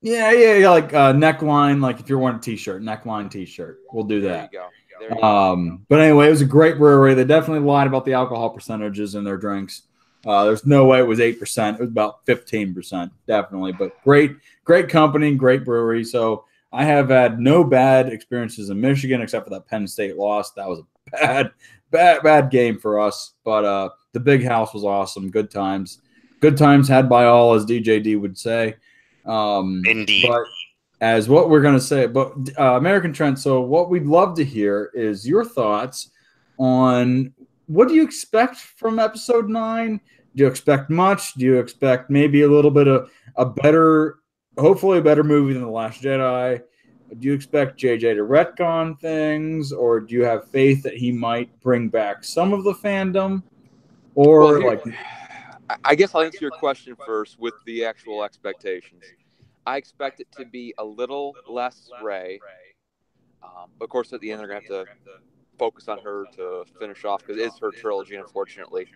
Yeah, like neckline, like if you're wearing a t-shirt, neckline t-shirt. We'll do that. There you go. But anyway, it was a great brewery. They definitely lied about the alcohol percentages in their drinks. There's no way it was 8%. It was about 15%, definitely. But great company, great brewery. So I have had no bad experiences in Michigan except for that Penn State loss. That was a bad game for us. But the big house was awesome. Good times had by all, as DJD would say. Indeed. But as what we're going to say. But American Trent, so what we'd love to hear is your thoughts on what do you expect from episode 9? Do you expect much? Do you expect maybe a little bit of a better, hopefully a better movie than The Last Jedi? Do you expect JJ to retcon things, or do you have faith that he might bring back some of the fandom? Or I guess I'll answer your question first with the actual expectations. I expect it to be a little less Rey. Of course, at the end, they're going to have to focus on her to finish off because it is her trilogy, unfortunately.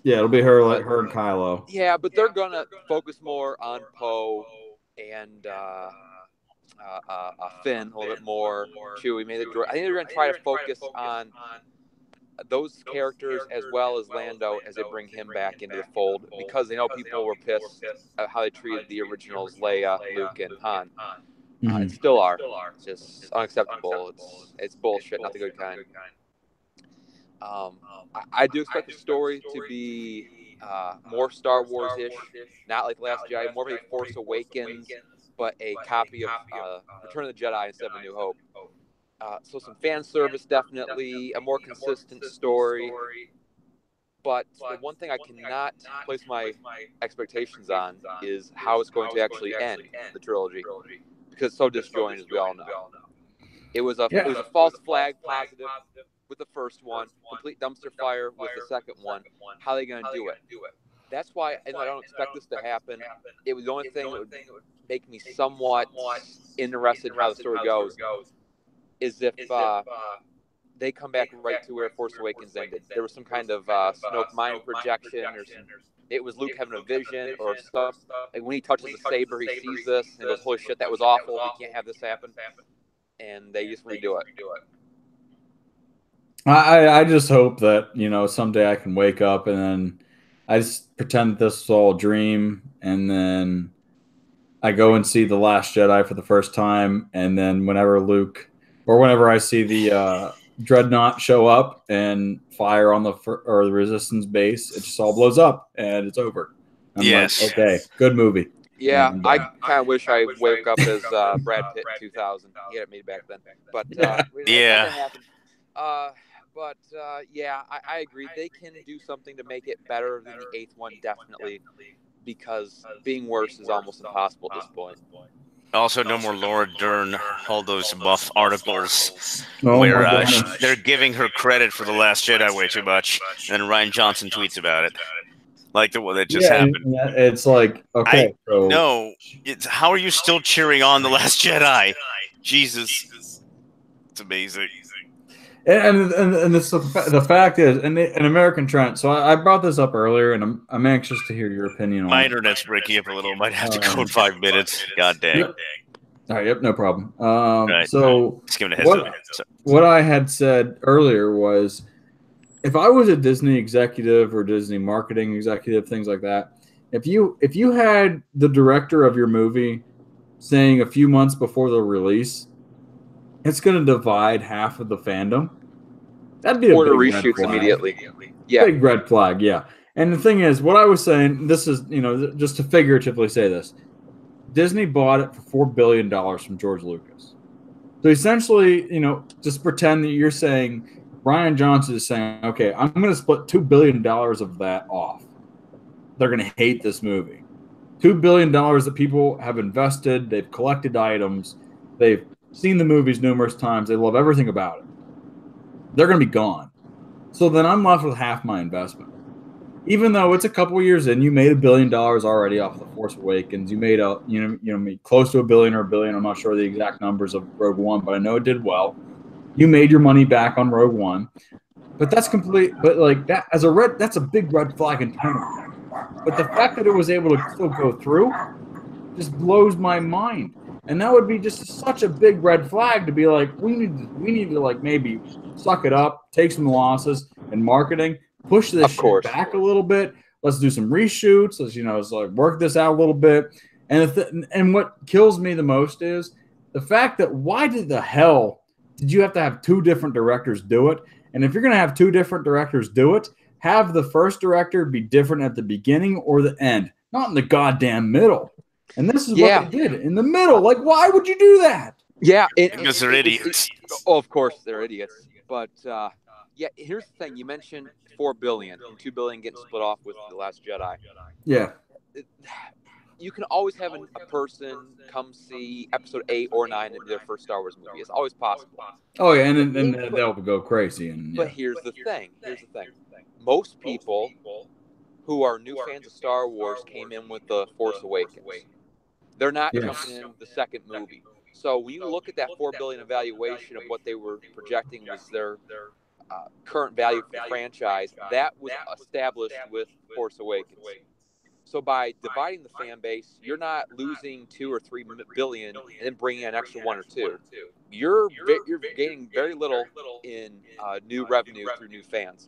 Yeah, it'll be her, like her and Kylo. Yeah, but they're going to focus more on Poe and Finn a little bit more. Chewie, maybe I think they're going to try to focus on those characters as well as Lando as they bring him back into the fold, because they know people were pissed at how they treated the originals, Leia, Luke, and Han, and still are. It's just unacceptable. It's bullshit, not the good kind. I do expect the story to be more Star Wars-ish, not like Last Jedi, more of a Force Awakens, but a copy of Return of the Jedi instead of A New Hope. So some fan service, definitely, a more consistent story. But the one thing I cannot place my expectations on is how it's going to actually end the trilogy, because it's so disjointed, as we all know. It was a false flag positive with the first one, complete dumpster fire with the second one. How are they going to do it? That's why I don't expect this to happen. It was the only thing that would make me somewhat interested in how the story goes. Is if they come back right to where Force Awakens ended. There was some kind of Snoke mind projection, or it was Luke having a vision or stuff. Like when he touches the saber, he sees this and goes, "Holy shit, that was awful. We can't have this happen." And they just redo it. I just hope that someday I can wake up and then I just pretend this was all a dream, and then I go and see The Last Jedi for the first time, and then whenever I see the Dreadnought show up and fire on the Resistance base, it just all blows up and it's over. I'm like, okay, good movie. Yeah, and I kind of wish I woke up as Brad Pitt in 2000. He had it made back then. But yeah. I agree. They can do something to make it better than the 8th one, definitely, because being worse is almost impossible at this point. Also, no more Laura Dern, all those buff articles where they're giving her credit for The Last Jedi way too much, and then Ryan Johnson tweets about it. Like the one that just happened. It's like, okay. How are you still cheering on The Last Jedi? Jesus. It's amazing. And the fact is, and American Trent, so I brought this up earlier, and I'm anxious to hear your opinion on it. My internet's breaking up a little. Might have to go in 5 minutes. God dang. Yep. All right, yep, no problem. Right. So just giving a heads up. What I had said earlier was, if I was a Disney executive or Disney marketing executive, things like that, if you had the director of your movie saying a few months before the release, it's going to divide half of the fandom, that'd be a big reshoots red immediately. Yeah, big red flag. Yeah, and the thing is, what I was saying, this is just to figuratively say this, Disney bought it for $4 billion from George Lucas. So essentially, just pretend that you're saying. Ryan Johnson is saying, okay, I'm going to split $2 billion of that off. They're going to hate this movie. $2 billion that people have invested. They've collected items. They've seen the movies numerous times. They love everything about it. They're going to be gone. So then I'm left with half my investment. Even though it's a couple of years in, you made $1 billion already off The Force Awakens. You made made close to $1 billion or $1 billion. I'm not sure the exact numbers of Rogue One, but I know it did well. You made your money back on Rogue One, but that's complete. But like that, that's a big red flag internally. But the fact that it was able to still go through just blows my mind, and that would be just such a big red flag to be like, we need to like maybe suck it up, take some losses in marketing, push this shit back a little bit. Let's do some reshoots. Let's like work this out a little bit. And what kills me the most is the fact that why the hell did you have to have 2 different directors do it? And if you're going to have 2 different directors do it, have the first director be different at the beginning or the end, not in the goddamn middle. And this is what they did in the middle. Like, why would you do that? Yeah, because they're idiots. Of course, they're idiots. But yeah, here's the thing: you mentioned $4 billion and $2 billion getting split off with The Last Jedi. Yeah, you can always have a person come see episode 8 or 9 in their first Star Wars movie. It's always possible. Oh yeah, and they'll go crazy. But here's the thing. Most people who are new fans of Star Wars came in with The Force Awakens. They're not jumping in the second movie. So when you look at that $4 billion evaluation of what they were projecting was their current value for the franchise, that was established with Force Awakens. So by dividing the fan base, you're not losing 2 or 3 billion and then bringing in an extra 1 or 2. You're gaining very little in new revenue through new fans.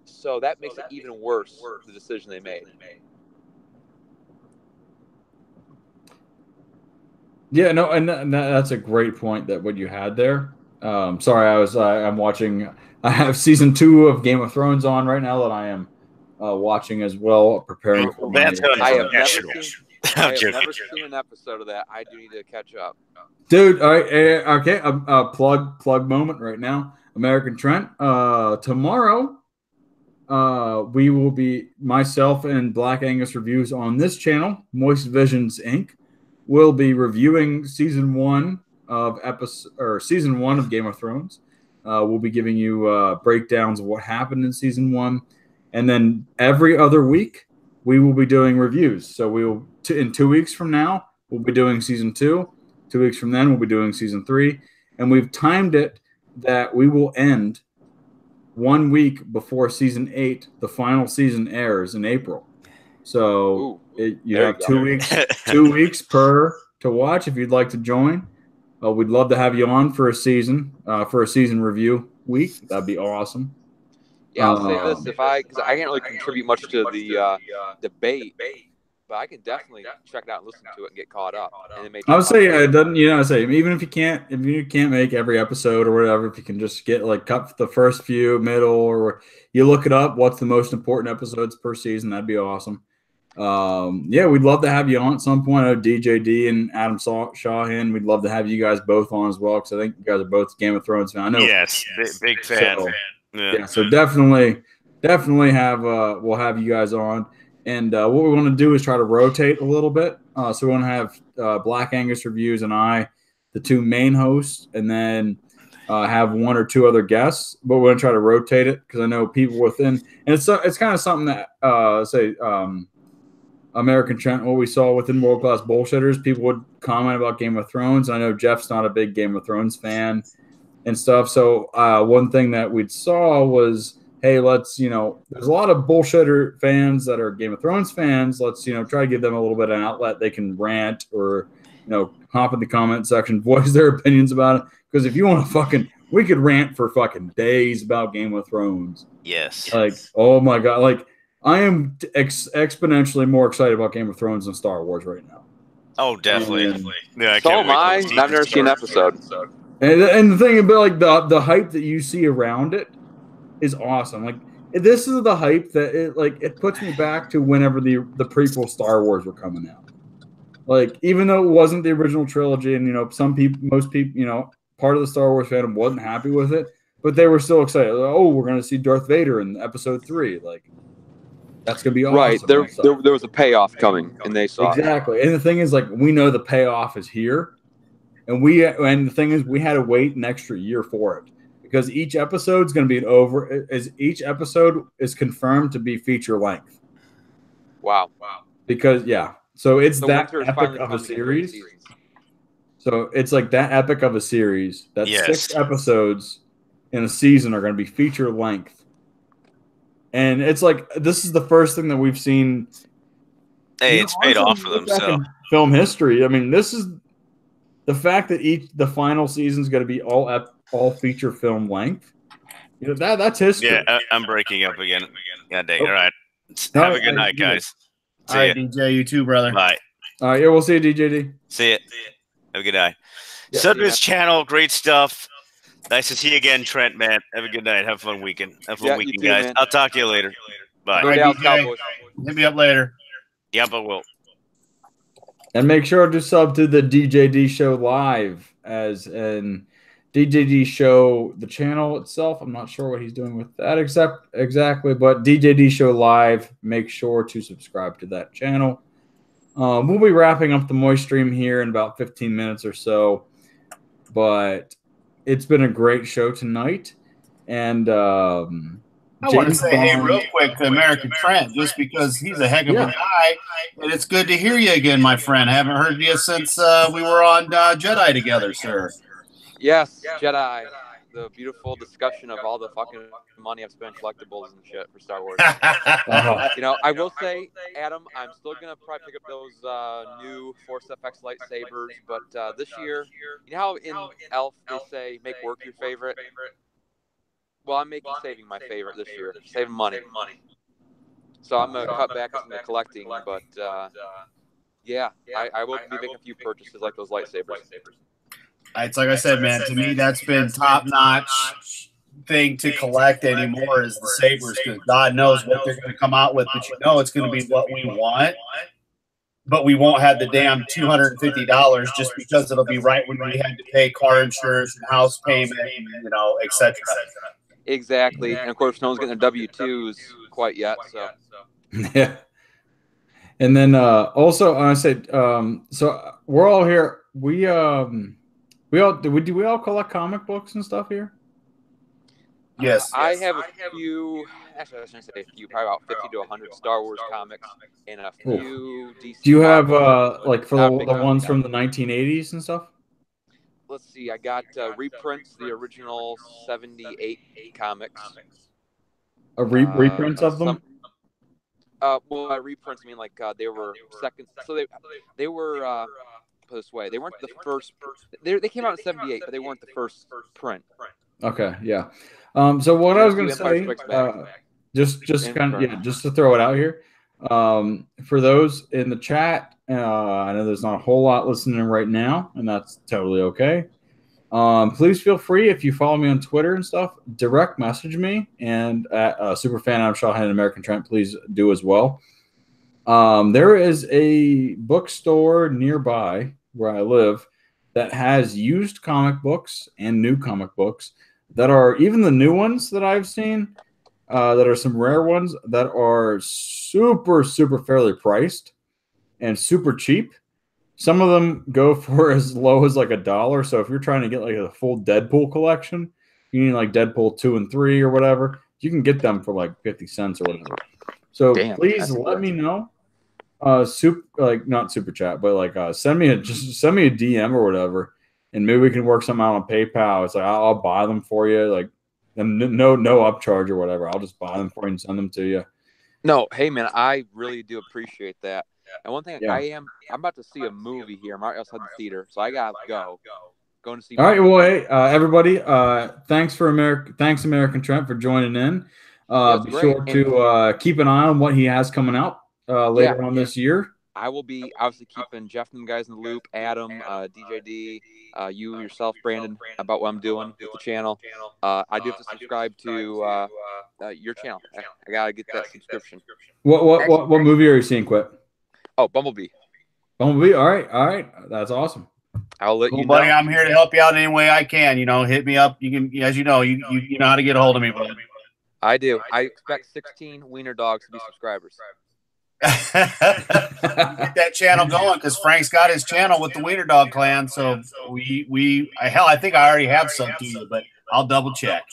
So that makes it even worse, the decision they made. Yeah, no, and that's a great point that what you had there. Sorry, I'm watching. I have season 2 of Game of Thrones on right now that I am watching as well, preparing for my. I have never seen an episode of that. I do need to catch up. Dude, all right, okay, plug moment right now. American Trent, tomorrow, we will be, myself and Black Angus Reviews on this channel, Moist Visions Inc., will be reviewing season 1 of Game of Thrones. We'll be giving you breakdowns of what happened in season 1. And then every other week, we will be doing reviews. So we will, in 2 weeks from now, we'll be doing season 2. 2 weeks from then, we'll be doing season 3. And we've timed it that we will end 1 week before season 8, the final season airs in April. So you have 2 weeks, 2 weeks per to watch if you'd like to join. We'd love to have you on for a season review week. That'd be awesome. Yeah, I'll say this: because I can't really contribute much to the debate, but I can definitely check it out and listen to it and get caught up. And it may I would say it doesn't. Even if you can't make every episode or whatever, if you can just get cut the first few, middle, or you look it up, what's the most important episodes per season? That'd be awesome. Yeah, we'd love to have you on at some point. I know DJD and Adam Shawhan. We'd love to have you guys both on as well because I think you guys are both Game of Thrones fans. I know. Yes, big fan. So, yeah, so definitely have we'll have you guys on. And what we want to do is try to rotate a little bit. So we want to have Black Angus Reviews and I, the 2 main hosts, and then have 1 or 2 other guests. But we're going to try to rotate it because I know people within, and it's kind of something that American Trent, what we saw within World Class Bullshitters, people would comment about Game of Thrones. I know Jeff's not a big Game of Thrones fan and stuff. So one thing that we saw was, hey, let's, there's a lot of bullshitter fans that are Game of Thrones fans. Let's, try to give them a little bit of an outlet. They can rant or, hop in the comment section, voice their opinions about it. Because if you want to we could rant for fucking days about Game of Thrones. Yes. Oh my God. I am exponentially more excited about Game of Thrones than Star Wars right now. Oh, definitely. Yeah, so am I. I've never seen an episode. And the thing about the hype that you see around it is awesome. This is the hype that it puts me back to whenever the prequel Star Wars were coming out. Even though it wasn't the original trilogy, and most people, part of the Star Wars fandom wasn't happy with it, but they were still excited. We're going to see Darth Vader in episode 3. That's going to be awesome. Right. There was a payoff coming, and they saw exactly. And the thing is, we know the payoff is here, and the thing is, we had to wait an extra year for it because each episode is going to be each episode is confirmed to be feature length. Wow. Because so it's that epic of a series. So it's that epic of a series that 6 episodes in a season are going to be feature length. And it's this is the first thing that we've seen. Hey, it's paid off for them. So film history. I mean, this is the fact that the final season is going to be all feature film length. That's history. Yeah, I'm breaking up again. God dang. All right. Have a good night, guys. See ya. DJ, you too, brother. Bye. All right. Yeah, we'll see you, DJD. See ya. Have a good night. Sudden's channel, great stuff. Nice to see you again, Trent, man. Have a good night. Have a fun weekend. Have a fun weekend, guys. Man. I'll talk to you later. Bye. All right, DJ. Hit me up later. Yep, I will. And make sure to sub to the DJD Show Live, as in DJD Show, the channel itself. I'm not sure what he's doing with that exactly, but DJD Show Live, make sure to subscribe to that channel. We'll be wrapping up the Moist stream here in about 15 minutes or so, but it's been a great show tonight. And I want to say, hey, real quick to American Trent, just because he's a heck of a guy, and it's good to hear you again, my friend. I haven't heard you since we were on Jedi together, sir. Yes, Jedi. The beautiful discussion of all the fucking money I've spent collectibles and shit for Star Wars. You know, I will say, Adam, I'm still gonna probably pick up those new Force FX lightsabers, but this year, you know how in Elf they say make work your favorite. Well, I'm saving my favorite this year, saving money. So I'm gonna cut back on the collecting, but yeah, I will be making a few purchases like those lightsabers. It's like I said, man. To me, that's been top-notch thing to collect anymore is the sabers, because God knows what they're going to come out with, but you know it's going to be what we want. But we won't have the damn $250 just because it'll be right when we had to pay car insurance and house payment, and, you know, etc. Exactly, and of course, no one's getting their W-2s quite yet. So yeah. And then also, I said, so we're all here. We all collect comic books and stuff here? Yes. I have a few. Actually, I shouldn't say a few. Probably about 50 to 100 Star Wars comics and a few DC. Do you have like for the ones from the 1980s and stuff? Let's see. I got reprints, the original 78 comics. Reprints of them? Well, reprints mean like they were second. So they were. Put this way, they weren't the first. They came out in 78, but they weren't the first print. Okay, yeah. So what I was going to say, just kind of just to throw it out here, for those in the chat, I know there's not a whole lot listening right now, and that's totally okay. Please feel free, if you follow me on Twitter and stuff, direct message me, and at Superfan Adam Shawhead and American Trent, please do as well. There is a bookstore nearby where I live that has used comic books and new comic books that are, even the new ones that I've seen, that are some rare ones that are super fairly priced and super cheap. Some of them go for as low as like $1. So if you're trying to get like a full Deadpool collection, you need like Deadpool 2 and 3 or whatever, you can get them for like 50 cents or whatever. So please let me know. Not super chat, but like send me a DM or whatever, and maybe we can work something out on PayPal. It's like I'll buy them for you, like, and no upcharge or whatever. I'll just buy them for you and send them to you. No, hey man, I really do appreciate that. And one thing, I'm about to see a movie here. I'm right outside the theater, so I gotta go. Going to see. All right, well, hey, everybody, thanks American Trent for joining in. Be sure to keep an eye on what he has coming out later on this year. I will be obviously keeping Jeff and the guys in the loop, Adam, DJD, you yourself, Brandon, about what I'm doing with the channel. I do have to subscribe to your channel. I gotta get that subscription. What movie are you seeing, Quit? Oh, Bumblebee. Bumblebee. All right, that's awesome. I'll let you know. Buddy, I'm here to help you out any way I can. You know, hit me up. You can, as you know, you know how to get a hold of me, buddy. I do. I expect 16 wiener dogs to be subscribers. Get that channel going, because Frank's got his channel with the Wiener Dog Clan. So I think I already have some to you, but I'll double check.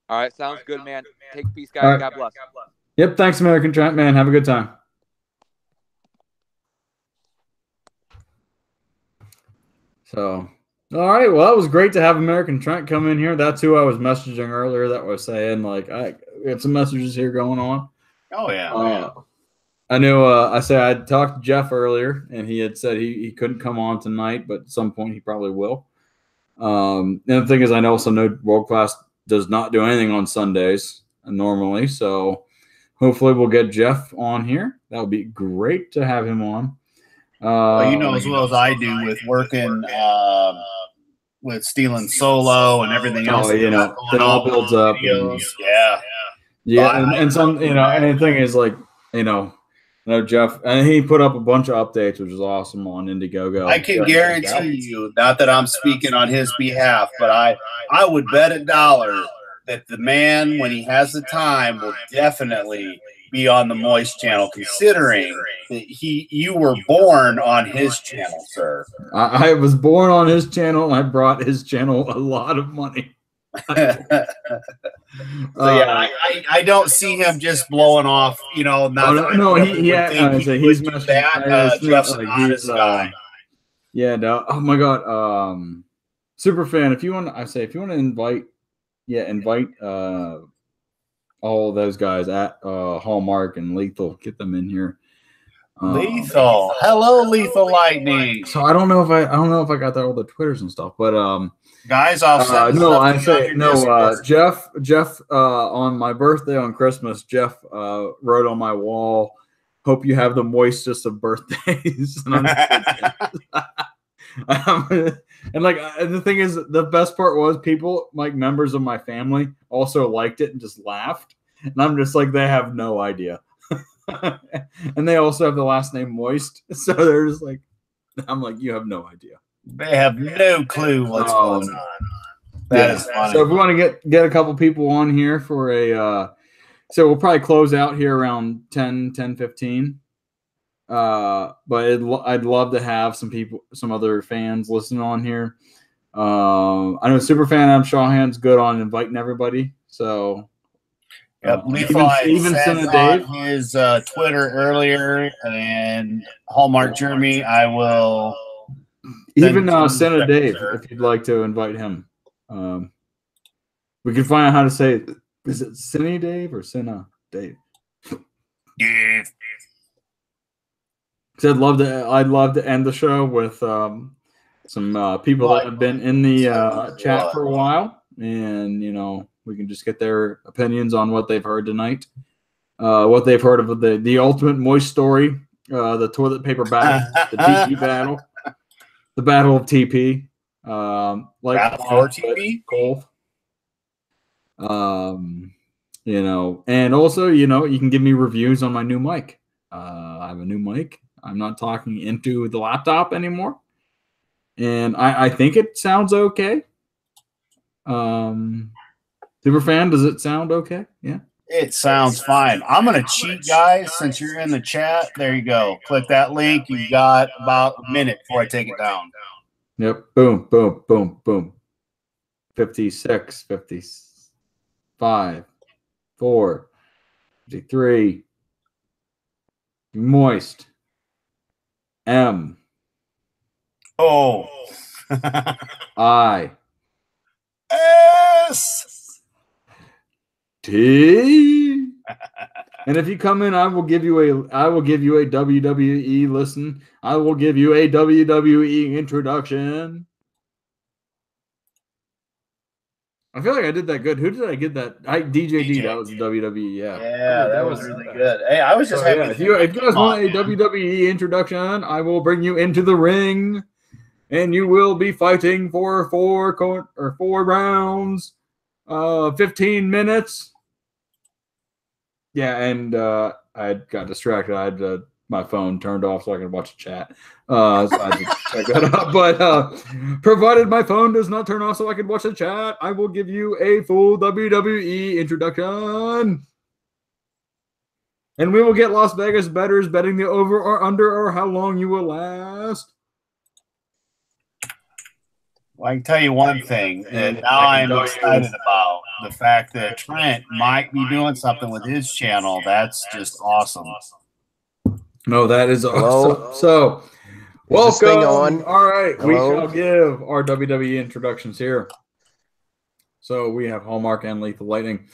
All right, sounds good, man. Take peace, guys. Right. God bless. Yep, thanks, American Trent, man. Have a good time. So, all right. Well, that was great to have American Trent come in here. That's who I was messaging earlier. That was saying like I got some messages here going on. Oh yeah. I knew I talked to Jeff earlier, and he had said he couldn't come on tonight, but at some point he probably will. And the thing is, I also know World Class does not do anything on Sundays normally, so hopefully we'll get Jeff on here. That would be great to have him on. Well, you know as well as I do with working with stealing solo and everything else. Oh, you know, it all builds up. And, yeah, and some, you know, and the thing is, like, you know, No, Jeff, and he put up a bunch of updates, which is awesome on Indiegogo. I can guarantee you, not that I'm speaking on his behalf, but I would bet $1 that the man, when he has the time, will definitely be on the Moist channel, considering that you were born on his channel, sir. I was born on his channel, and I brought his channel a lot of money. So yeah, I don't see him just blowing off. You know, not no, he's messing. Jeff's an honest guy. Yeah, no. Oh my God, super fan. If you want to invite all those guys at Hallmark and Lethal, get them in here. Lethal, hello, Lethal Lightning. So I don't know if I got that all the Twitters and stuff, but guys, I'll send Jeff on my birthday on Christmas, Jeff wrote on my wall, "Hope you have the moistest of birthdays." And and like the thing is, the best part was people, like members of my family, also liked it and just laughed, and I'm just like, they have no idea. And they also have the last name Moist, so they're just like, I'm like, you have no idea. They have no clue what's going on. That is funny. So if we want to get a couple people on here for a, so we'll probably close out here around 10:15. But I'd love to have some other fans listening on here. I know Superfan Adam Shawhan's good on inviting everybody, so. Yep, even sent on his Twitter earlier, and Hallmark Jeremy, I will even Senna Dave, if you'd like to invite him. We can find out how to say it. Is it Senna Dave or Senna Dave? Dave. I'd love to end the show with some people that have been in the chat for a while, and we can just get their opinions on what they've heard tonight, what they've heard of the ultimate Moist story, the toilet paper battle, the TP battle, the battle of TP, battle for TP, Cole. And also, you can give me reviews on my new mic. I have a new mic. I'm not talking into the laptop anymore, and I think it sounds okay. Superfan, does it sound okay? Yeah. It sounds fine. I'm going to cheat, guys, since you're in the chat. There you go. Click that link. You got about a minute before I take it down. Yep. Boom, boom, boom, boom. 56, 55, 4, 53. Moist. M. O. I. S. T. And if you come in, I will give you a WWE listen. I will give you a WWE introduction. I feel like I did that good. Who did I get that? DJD. That was the WWE. Yeah, that was really good. Hey, I was just happy. If you guys want a WWE introduction, I will bring you into the ring, and you will be fighting for 4 rounds, 15 minutes. Yeah, and I got distracted. I had my phone turned off so I could watch the chat. So I had to check that out. But provided my phone does not turn off so I can watch the chat, I will give you a full WWE introduction. And we will get Las Vegas bettors betting the over or under or how long you will last. Well, I can tell you one thing that now I'm excited about. The fact that Trent might be doing something with his channel. That's just awesome. No, that is awesome. So, welcome. All right. Hello? We shall give our WWE introductions here. So, we have Hallmark and Lethal Lightning.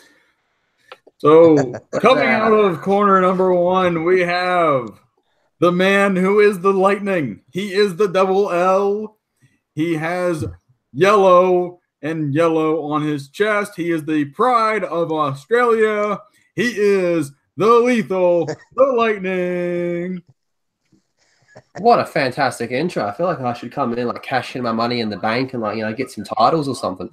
So, coming out of corner number 1, we have the man who is the Lightning. He is the double L. He has yellow and yellow on his chest. He is the pride of Australia. He is the Lethal, the Lightning. What a fantastic intro. I feel like I should come in, cash in my money in the bank and, get some titles or something.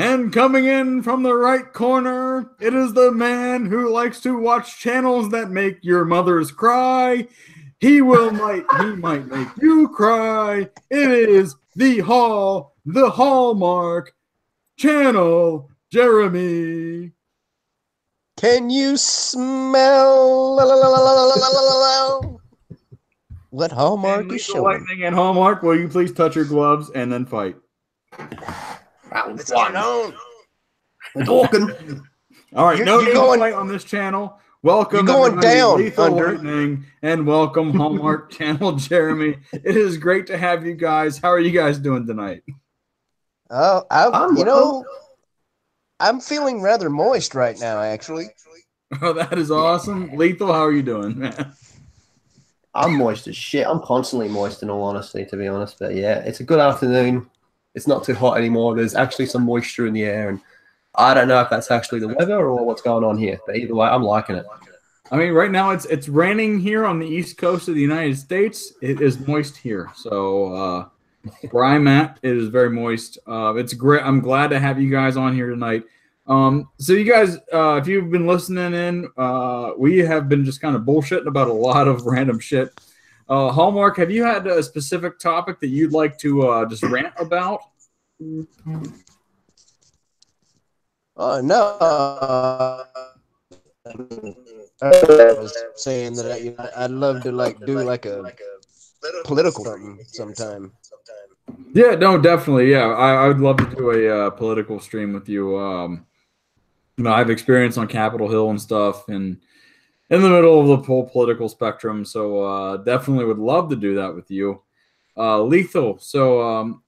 And coming in from the right corner, it is the man who likes to watch channels that make your mothers cry. He might make you cry. It is the Hallmark channel, Jeremy. Can you smell what Hallmark is showing? Lightning and Hallmark, will you please touch your gloves and then fight? Round Let's one. get on. We're talking. All right, You're no need to going- fight on this channel. Welcome, You're going everybody, down, Lethal Under. Lightning, and welcome Hallmark channel, Jeremy. It is great to have you guys. How are you guys doing tonight? Oh, I'm I'm feeling rather moist right now, actually. Oh, that is awesome. Lethal, how are you doing, man? I'm moist as shit. I'm constantly moist, in all honesty, to be honest. But yeah, it's a good afternoon. It's not too hot anymore. There's actually some moisture in the air, and I don't know if that's actually the weather or what's going on here. But either way, I'm liking it. I mean, right now it's raining here on the east coast of the United States. It is moist here, so where I'm at, it is very moist. It's great. I'm glad to have you guys on here tonight. So you guys, if you've been listening in, we have been just kind of bullshitting about a lot of random shit. Hallmark, have you had a specific topic that you'd like to just rant about? No. I was saying that I'd love to do a political something sometime. Yeah, no, definitely. Yeah, I would love to do a political stream with you. I have experience on Capitol Hill and stuff, and in the middle of the whole political spectrum. So definitely would love to do that with you. Lethal. So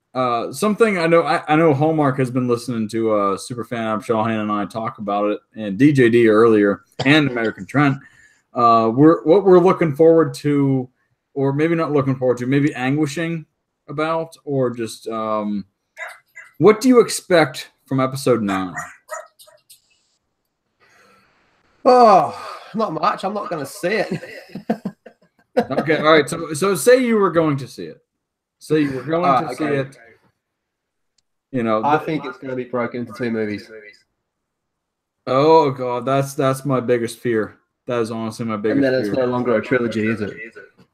something I know Hallmark has been listening to Superfan Adam Shawhan and I talk about it, and DJD earlier, and American Trent. What we're looking forward to, or maybe not looking forward to, maybe anguishing about, or just what do you expect from episode 9? Oh, not much. I'm not going to see it. Okay, all right. So say you were going to see it. Say you were going to see it. You know, I think it's going to be broken into 2 movies. Oh god, that's my biggest fear. That is honestly my biggest And then fear. it's no longer a trilogy, is it?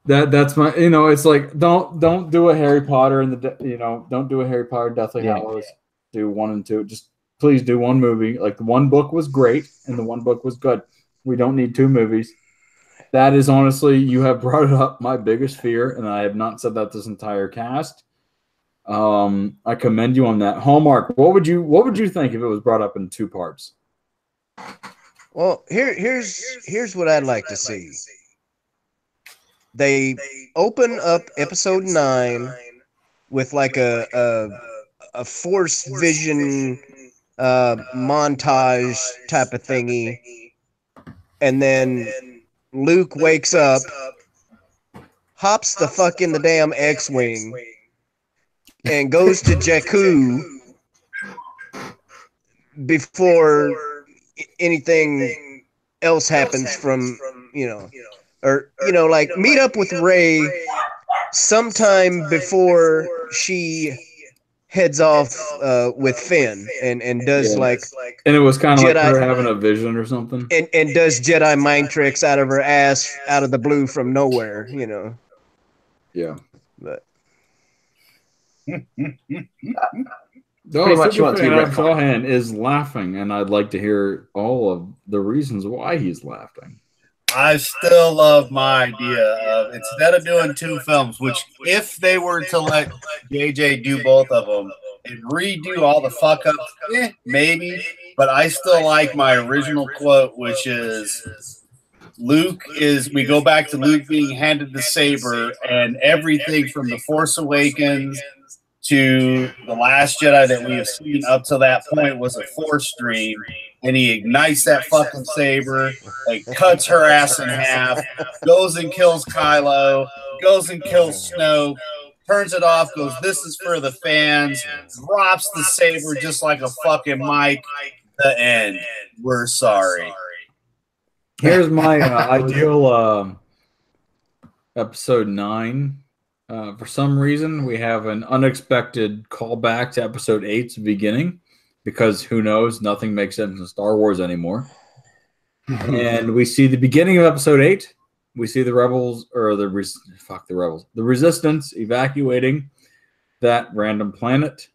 That's my, it's like don't do a Harry Potter and don't do a Harry Potter Deathly Hallows. Do 1 and 2. Just please do 1 movie. Like, the 1 book was great and the 1 book was good. We don't need 2 movies. That is honestly, you have brought up my biggest fear, and I have not said that this entire cast. I commend you on that. Hallmark, what would you think if it was brought up in 2 parts? Well, here's what I'd like to see. They open up episode 9 with like a Force Vision montage type of thingy, and then Luke wakes up, hops the fuck in the damn X-Wing, and goes to Jakku before anything else happens from, like, meet up with Rey sometime before she heads off with Finn and does like, and it was kind of like Jedi- her having a vision or something. and does Jedi mind tricks out of her ass out of the blue from nowhere, Yeah. But Pretty much you want to be Adam retconned. Shawhan is laughing, and I'd like to hear all of the reasons why he's laughing. I still love my idea of, instead of doing 2 films, which if they were to let JJ do both of them and redo all the fuck ups, maybe. But I still like my original quote, which is we go back to Luke being handed the saber, and everything from The Force Awakens to The Last Jedi that we have seen up to that point was a Force dream. And he ignites that fucking saber, like, cuts her ass in half, goes and kills Kylo, goes and kills Snoke, turns it off, goes, "This is for the fans," drops the saber just like a fucking mic. The end. We're sorry. Here's my ideal episode 9. For some reason, we have an unexpected callback to episode 8's beginning. because who knows? Nothing makes sense in Star Wars anymore. And we see the beginning of episode 8. We see the rebels, or the resistance evacuating that random planet,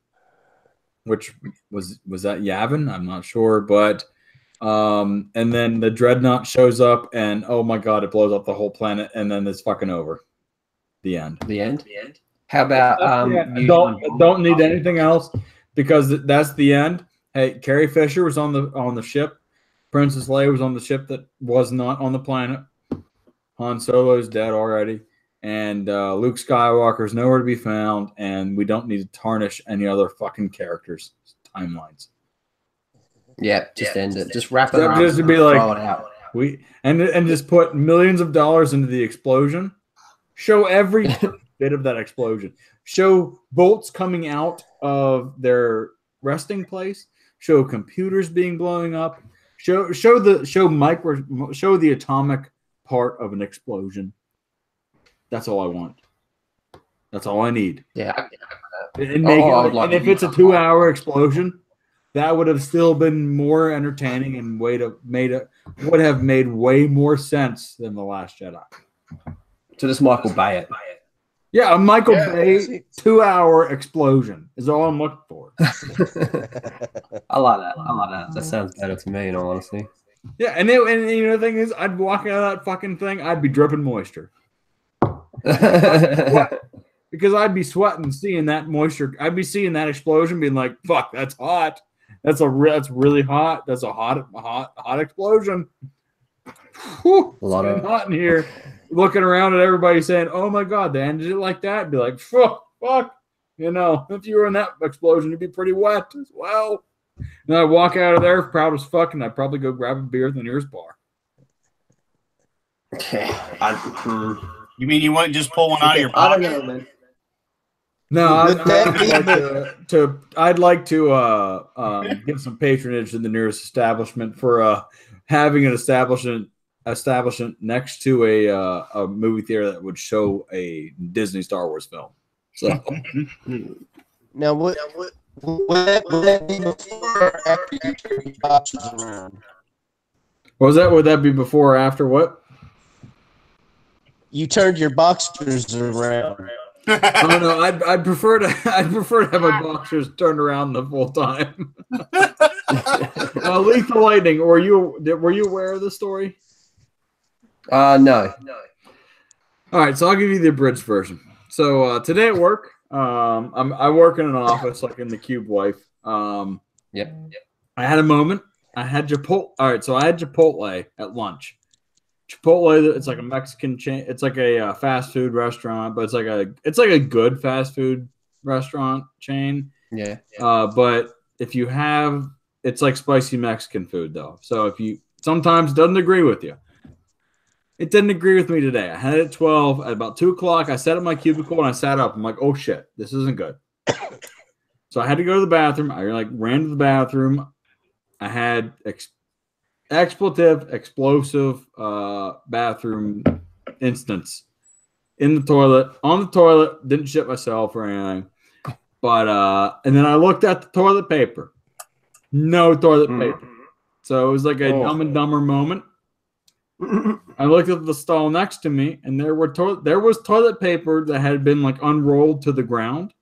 which was that Yavin? I'm not sure, but and then the dreadnought shows up, and oh my god, it blows up the whole planet, and then it's fucking over. The end. The end. How about don't need anything else, because that's the end. Hey, Carrie Fisher was on the ship. Princess Leia was on the ship that was not on the planet. Han Solo's dead already, and Luke Skywalker's nowhere to be found, and we don't need to tarnish any other fucking characters' timelines. Yeah, just end it. Just wrap it up. Just to be like, throw it out. And just put millions of dollars into the explosion. Show every bit of that explosion. Show bolts coming out of their resting place. Show computers being blowing up. Show the atomic part of an explosion. That's all I want. That's all I need. Yeah. And if it's a 2-hour explosion, that would have still been more entertaining and would have made way more sense than The Last Jedi. So just Michael Bay it. Yeah, a Michael Bay 2-hour explosion is all I'm looking for. I like that. That sounds better to me, in all honesty. Yeah, and the thing is, I'd walk out of that fucking thing, I'd be dripping moisture. Because I'd be sweating seeing that moisture. I'd be seeing that explosion being like, fuck, that's hot. That's really hot. That's a hot explosion. Whew, a lot of hot in here. Looking around at everybody saying, oh my god, they ended it like that. I'd be like, fuck. If you were in that explosion, you'd be pretty wet as well. And I'd walk out of there proud as fuck, and I'd probably go grab a beer at the nearest bar. Okay. You mean you wouldn't just pull one out of your pocket? I don't know, man. No, I'd like to give some patronage to the nearest establishment for having an establishment next to a movie theater that would show a Disney Star Wars film. So now, would that be before or after you turn your boxes around? What was that? Would that be before or after what? You turned your boxers around. Oh no, I'd prefer to have my boxers turned around the full time. Lethal Lightning. Were you aware of the story? No. All right, so I'll give you the abridged version. So today at work, I work in an office like in the Cube Life. Yep. I had a moment. I had Chipotle. All right, so I had Chipotle at lunch. Chipotle, it's like a Mexican chain. It's like a fast food restaurant, but it's like a good fast food restaurant chain. Yeah. But if you have, it's like spicy Mexican food though. So if you sometimes doesn't agree with you. It didn't agree with me today. I had it at 12. At about 2 o'clock, I sat at my cubicle and I sat up. I'm like, oh shit, this isn't good. So I had to go to the bathroom. I ran to the bathroom. I had explosive bathroom instance in the toilet, on the toilet. Didn't shit myself or anything. But and then I looked at the toilet paper. No toilet paper. So it was like a Dumb and Dumber moment. I looked at the stall next to me, and there was toilet paper that had been like unrolled to the ground.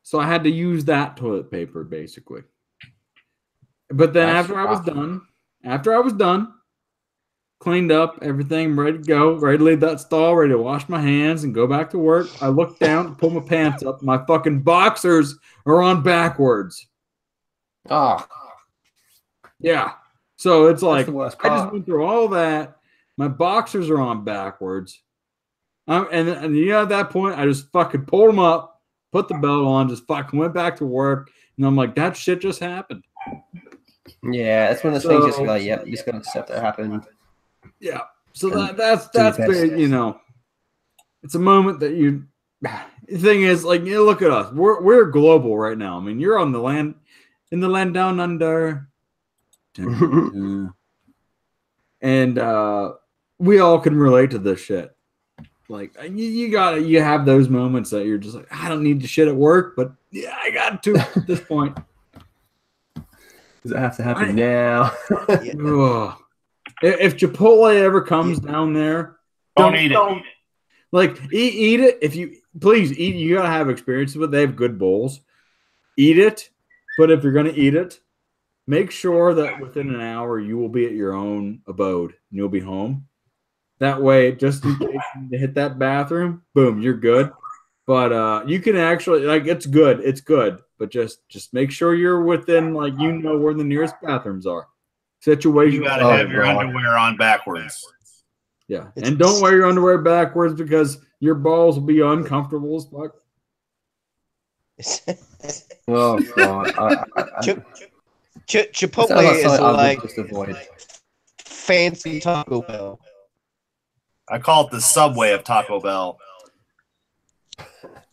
So I had to use that toilet paper basically. But then after I was done, cleaned up everything, ready to go, ready to leave that stall, ready to wash my hands and go back to work. I looked down, pull my pants up. My fucking boxers are on backwards. Oh. Yeah. So it's like, the worst I part. just went through all that. My boxers are on backwards. And at that point, I just fucking pulled them up, put the belt on, just fucking went back to work. And I'm like, that shit just happened. Yeah, that's one of those things just like, yep, you just gotta accept that happened. Yeah. So that's big, it's a moment that you. The thing is, like, look at us. We're global right now. I mean, you're on the land, in the land down under. And we all can relate to this shit. Like you have those moments that you're just like, I don't need to shit at work, but Yeah, I got to at this point. Does it have to happen now? Ugh. If Chipotle ever comes down there, Don't eat it. Like eat it. If you please eat, you gotta have experience with it. They have good bowls. Eat it, but if you're gonna eat it, make sure that within an hour you will be at your own abode and you'll be home. That way, just in case you hit that bathroom, boom, you're good. But you can actually like it's good, but just make sure you're within like where the nearest bathrooms are. Situation. You gotta have your underwear on backwards. Yeah, and don't wear your underwear backwards because your balls will be uncomfortable as fuck. Oh god! Chipotle is like fancy Taco Bell. I call it the Subway of Taco Bell.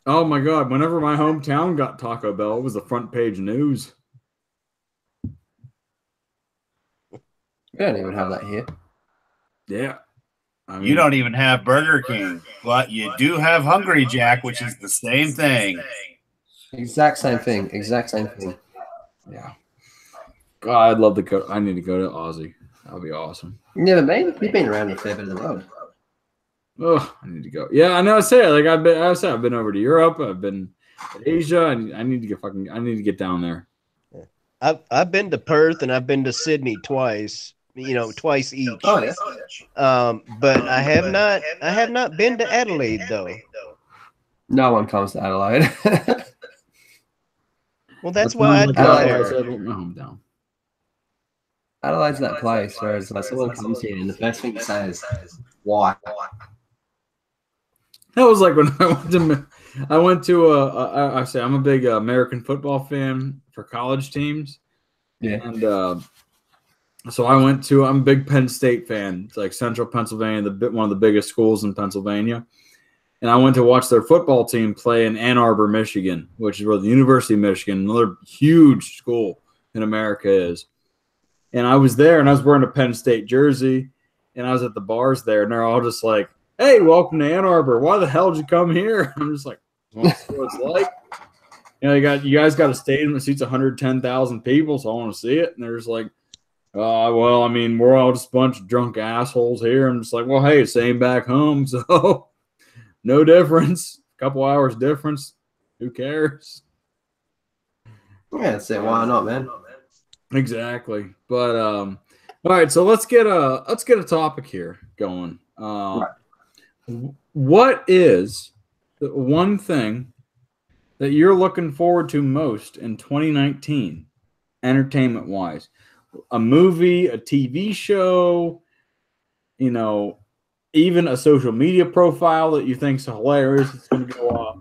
Oh my god! Whenever my hometown got Taco Bell, it was the front page news. We don't even have that here. Yeah. I mean, You don't even have Burger King, but you do have Hungry Jack, which is the same thing. Exact same thing. Exact same thing. Yeah. God, I'd love to go. I need to go to Aussie. That would be awesome. You never been? You've been around a fair bit of the world. Oh, I need to go. Yeah, I know. I say like I've been over to Europe. I've been to Asia. I need to get I need to get down there. I've been to Perth and I've been to Sydney twice. Twice each. Oh yeah. But I have not been to Adelaide though. No one comes to Adelaide. Well, that's why I'd go there. Adelaide's that place where it's like someone comes here and the first thing to say is, "Why?" That was like when I went to I say I'm a big American football fan for college teams. Yeah. And so I'm a big Penn State fan. It's like Central Pennsylvania, one of the biggest schools in Pennsylvania. And I went to watch their football team play in Ann Arbor, Michigan, which is where the University of Michigan, another huge school in America is. And I was there and I was wearing a Penn State jersey and I was at the bars there and they're all just like, "Hey, welcome to Ann Arbor. Why the hell did you come here?" I'm just like, "That's what it's like." You guys got a stadium that seats 110,000 people, so I want to see it. And they're just like, well, I mean, we're all just a bunch of drunk assholes here. I'm just like, well, hey, same back home, so no difference. A couple hours difference. Who cares? Yeah, that's it. Why not, man? Exactly. But all right, so let's get a topic here going. What is the one thing that you're looking forward to most in 2019, entertainment-wise? A movie, a TV show, even a social media profile that you think's hilarious. It's going to go off.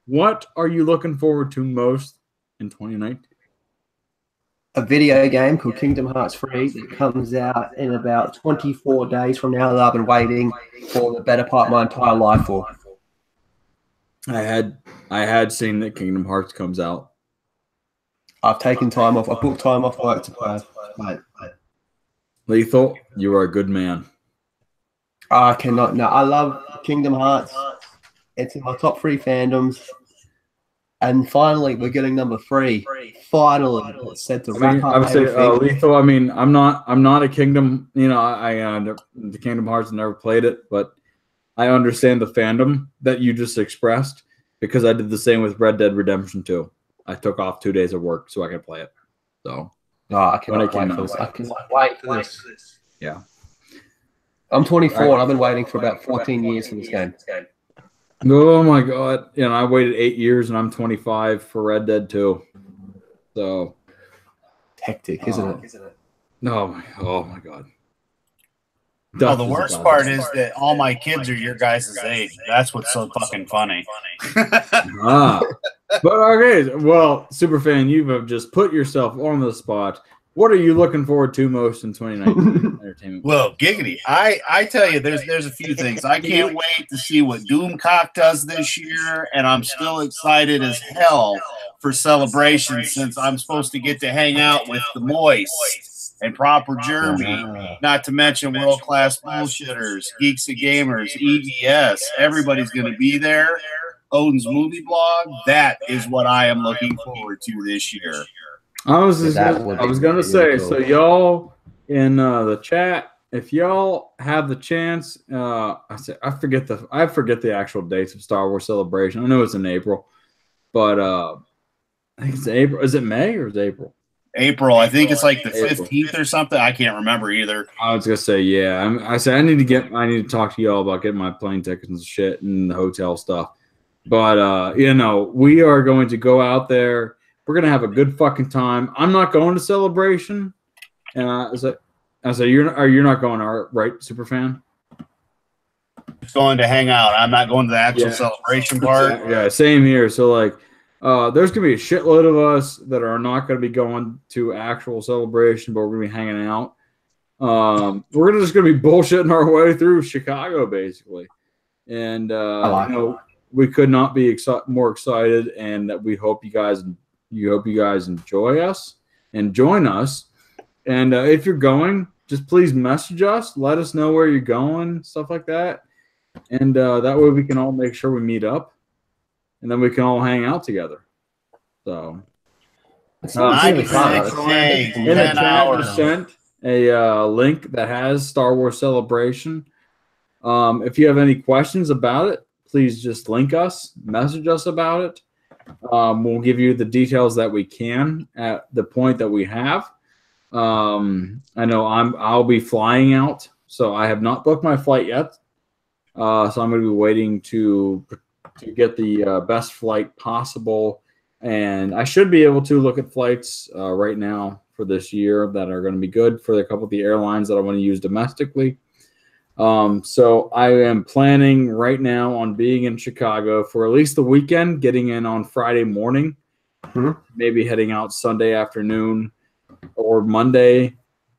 What are you looking forward to most in 2019? A video game called Kingdom Hearts 3 that comes out in about 24 days from now that I've been waiting for the better part of my entire life for. I had seen that Kingdom Hearts comes out. I've taken time off. I booked time off work to play. Lethal, you are a good man. I cannot. No, I love Kingdom Hearts. It's in my top 3 fandoms. And finally, we're getting number 3. Finally, it's said to wrap up everything. Lethal. I mean, I'm not a Kingdom. The Kingdom Hearts never played it, but I understand the fandom that you just expressed because I did the same with Red Dead Redemption 2. I took off 2 days of work so I could play it. So, I cannot wait for this. I cannot wait for this. Yeah. I'm 24 and I've been waiting for about 14 years for this game. Oh my god! I waited 8 years and I'm 25 for Red Dead 2. So hectic, isn't it? Oh my god! Well, the worst part is that all my kids are your guys' age. That's what's so fucking funny. But okay, well, Superfan, you have just put yourself on the spot. What are you looking forward to most in 2019 entertainment? Well, giggity. I tell you, there's a few things. I can't wait to see what Doomcock does this year, and I'm still excited as hell for Celebration since I'm supposed to get to hang out with the Moist and Proper Jeremy, not to mention world-class bullshitters, Geeks and Gamers, EVS. Everybody's going to be there. Odin's movie blog. That is what I am looking forward to this year. I was gonna say, so y'all in the chat, if y'all have the chance, I forget the actual dates of Star Wars Celebration. I know it's in April, but I think it's April. Is it May or is it April? April. I think it's like the 15th or something. I can't remember either. I was gonna say, yeah. I need to talk to y'all about getting my plane tickets and shit and the hotel stuff. But we are going to go out there. We're gonna have a good fucking time. I'm not going to Celebration, and I say you're not going, right, Superfan? It's going to hang out. I'm not going to the actual celebration part. Yeah, same here. So like. There's going to be a shitload of us that are not going to be going to actual Celebration, but we're going to be hanging out. We're just going to be bullshitting our way through Chicago, basically. And, we could not be more excited, and that we hope you guys enjoy us and join us. And if you're going, just please message us. Let us know where you're going, stuff like that. And that way we can all make sure we meet up. And then we can all hang out together. So, in the chat, just sent a link that has Star Wars Celebration. If you have any questions about it, please just link us, message us about it. We'll give you the details that we can at the point that we have. I know I'll be flying out, so I have not booked my flight yet. So I'm going to be waiting to get the best flight possible, and I should be able to look at flights right now for this year that are going to be good for a couple of the airlines that I want to use domestically. So I am planning right now on being in Chicago for at least the weekend, getting in on Friday morning, maybe heading out Sunday afternoon or Monday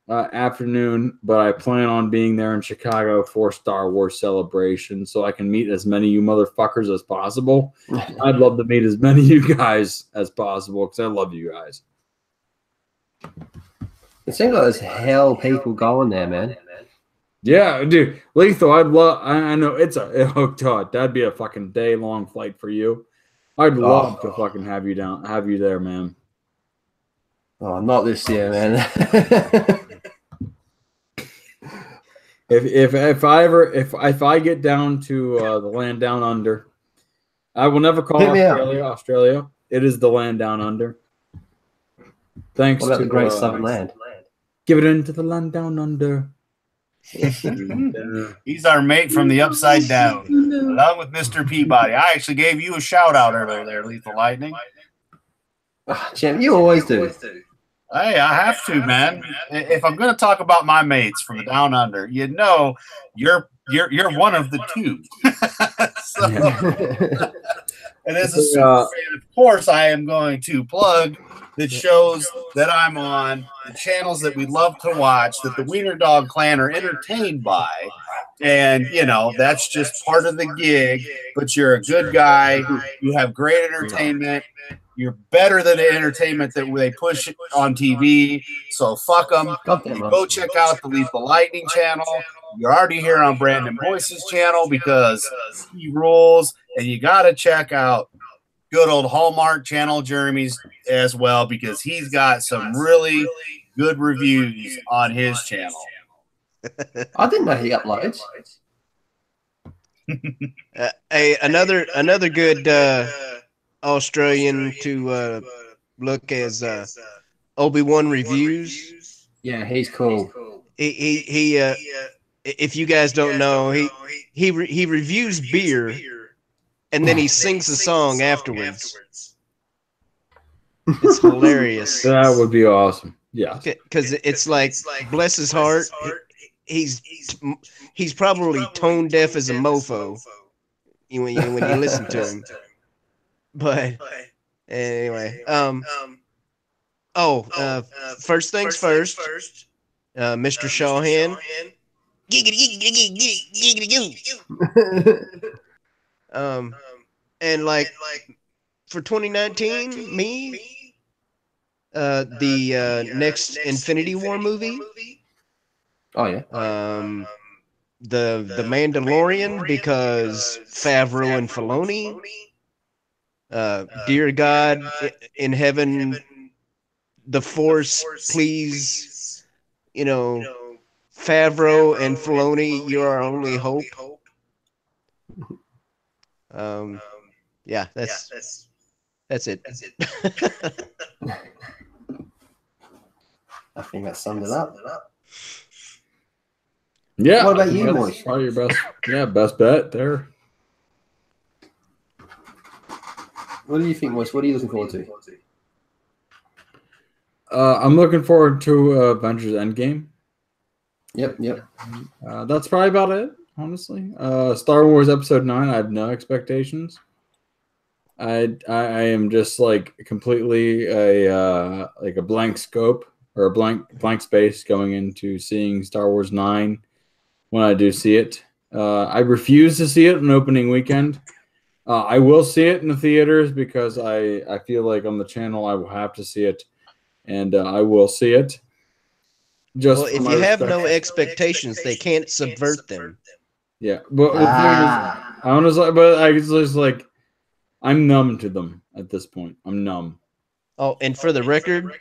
afternoon, but I plan on being there in Chicago for Star Wars Celebration so I can meet as many of you motherfuckers as possible. I'd love to meet as many of you guys as possible because I love you guys. It seems like there's hell people going there, man. Yeah, dude. Lethal, I know that'd be a fucking day-long flight for you. I'd love to fucking have you there, man. Oh, not this year, man. If I get down to the land down under, I will never call Australia. It is the land down under. Thanks what about to the great southern land. Give it into the land down under. He's our mate from the upside down, along with Mr. Peabody. I actually gave you a shout out earlier there, Lethal Lightning. Jim, you always do. Hey, I have to, man. If I'm going to talk about my mates from the down under, you're one of the two. And as a super fan, of course, I am going to plug the shows that I'm on, the channels that we love to watch, that the Wiener Dog Clan are entertained by. And, that's just part of the gig. But you're a good guy. You have great entertainment. You're better than the entertainment that they push on TV. So fuck them. Go check out the Lethal Lightning channel. You're already here on Brandon Boyce's channel because he rules. And you got to check out good old Hallmark channel Jeremy's as well because he's got some really good reviews on his channel. I didn't know he uploads. Another good Australian to look as Obi-Wan Reviews. Yeah, he's cool. He if you guys don't know, he reviews beer and then he sings a song afterwards. It's hilarious. That would be awesome. Yeah, because it's like bless his heart. He's probably tone deaf as a mofo when you listen to him. But anyway, first things first, Mr. Shawhan. And like for 2019, me, the next Infinity War movie. Oh yeah. The Mandalorian because Favreau and Filoni. Dear God in heaven, the Force, please, Favreau and Filoni, you're our only hope. Yeah, that's it. I think that summed it up. Yeah. What about you, Moist? Probably your best bet there. What do you think, Moist? What are you looking forward to? I'm looking forward to Avengers Endgame. Yep. That's probably about it, honestly. Star Wars Episode 9, I have no expectations. I am just like completely a blank scope or a blank space going into seeing Star Wars 9 when I do see it. I refuse to see it on opening weekend. I will see it in the theaters because I feel like on the channel I will have to see it, and I will see it. Well, if you have no expectations, they can't subvert them. Yeah, but the thing is, honestly, it's just like I'm numb to them at this point. I'm numb. Oh, and for the record,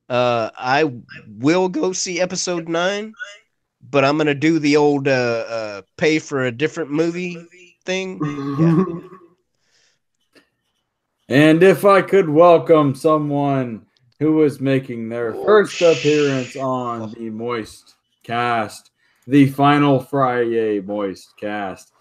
I will go see Episode 9, but I'm gonna do the old pay for a different movie thing. Yeah. And if I could welcome someone who is making their first appearance on the Moist Cast, the final FriYAY Moist Cast,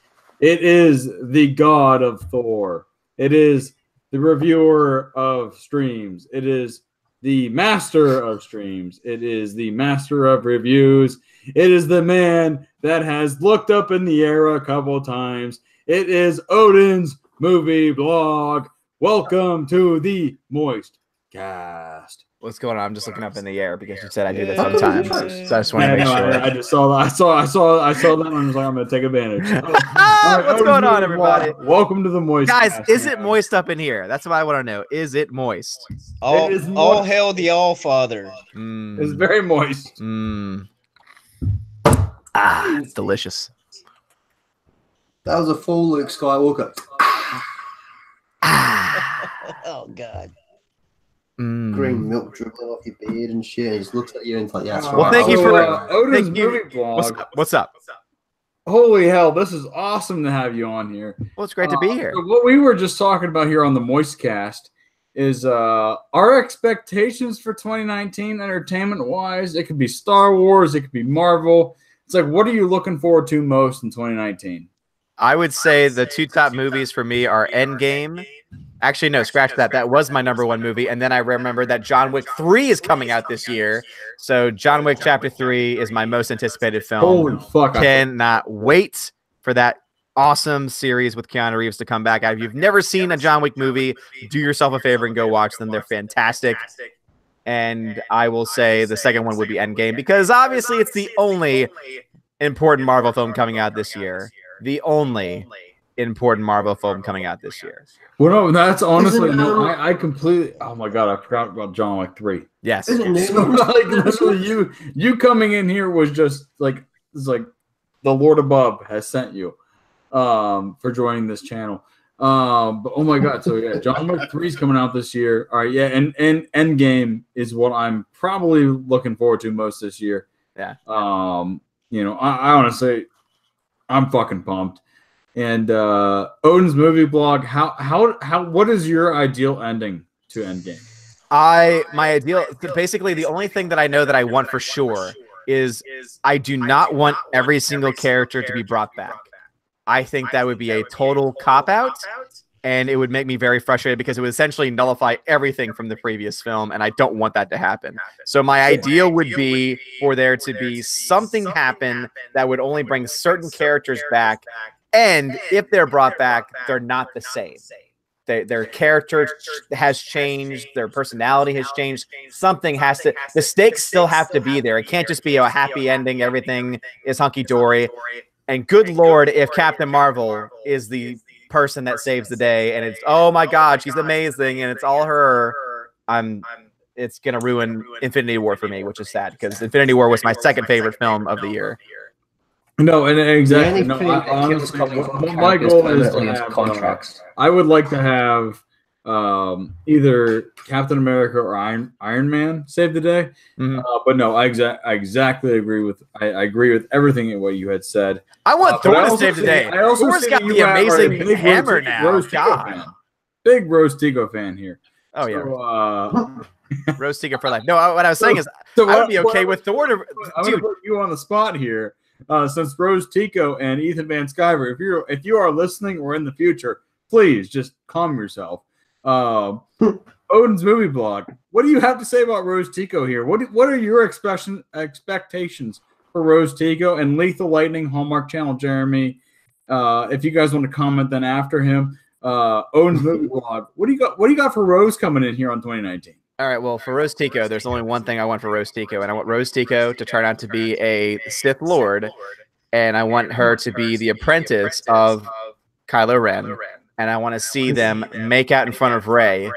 it is the God of Thor. It is the reviewer of streams. It is the master of streams. It is the master of reviews. It is the man that has looked up in the air a couple times. It is Odin's movie blog. Welcome to the Moist Cast. What's going on? I'm just looking up in the air because you said I do that sometimes. So I just want to make sure. I just saw that. I saw that and I was like, I'm going to take advantage. What's going on, everybody? Welcome to the Moist Guys, Cast, is it moist up in here? That's what I want to know. Is it moist? All hail the All-Father. It's very moist. It's delicious. That was a full Luke Skywalker. Oh God. Green milk dripping off your beard and shit. He just looks at you and like, yeah, that's Well, right. thank you for Odin's movie blog. What's up? Holy hell, this is awesome to have you on here. Well, it's great to be here. So what we were just talking about here on the Moist Cast is our expectations for 2019 entertainment-wise. It could be Star Wars. It could be Marvel. It's like, what are you looking forward to most in 2019? I would say the two top movies for me are Endgame. Actually, no, scratch that. That was my #1 movie. And then I remember that John Wick 3 is coming out this year. So John Wick Chapter 3 is my most anticipated film. Holy fuck. Cannot wait for that awesome series with Keanu Reeves to come back out. If you've never seen a John Wick movie, do yourself a favor and go watch them. They're fantastic. And I will say the second one would be Endgame because obviously it's the only important Marvel film coming out this year. The only important Marvel film coming out this year. Well, no, that's honestly I completely. Oh my god, I forgot about John Wick 3. Yes. So, like literally, you coming in here was just like it's like the Lord above has sent you, for joining this channel. But oh my god, so yeah, John Wick 3 is coming out this year. All right, yeah, and Endgame is what I'm probably looking forward to most this year. Yeah. I honestly, I'm fucking pumped. And Odin's movie blog, what is your ideal ending to Endgame? My ideal, basically the only thing that I know that I want for sure is I do not want every single character to be brought back. I think that would be a total cop-out, and it would make me very frustrated because it would essentially nullify everything from the previous film, and I don't want that to happen. So my ideal would be for there to be something happen that would only bring certain characters back, and if they're brought back, they're not the same. Their character has changed, their personality has changed. Something has to, the stakes still have to be there. It can't just be a happy ending, everything is hunky-dory. And good Lord, if Captain Marvel is the person that saves the day and it's, oh my God, she's amazing and it's all her, it's going to ruin Infinity War for me, which is sad because Infinity War was my second favorite film of the year. No, and exactly. No, honestly, my goal is to have contracts. I would like to have either Captain America or Iron Man saved the day. But no, I exactly agree with I agree with everything what you had said. I want Thor to save the day. Thor's got the amazing hammer now. God. Big Rose Tico fan here. Oh yeah. So, Rose Tico for life. No, what I was saying is I would be okay with Thor to. I'm gonna put you on the spot here, since Rose Tico and Ethan Van Sciver, if you are listening or in the future, please just calm yourself. Odin's movie blog. What do you have to say about Rose Tico here? What are your expectations for Rose Tico and Lethal Lightning, Hallmark Channel, Jeremy? If you guys want to comment, then after him, Odin's movie blog. What do you got for Rose coming in here on 2019? All right, well, for Rose Tico, there's only one thing I want for Rose Tico, and I want Rose Tico to turn out to be a Sith Lord, and I want her to be the apprentice of Kylo Ren, and I want to see them make out in front of Rey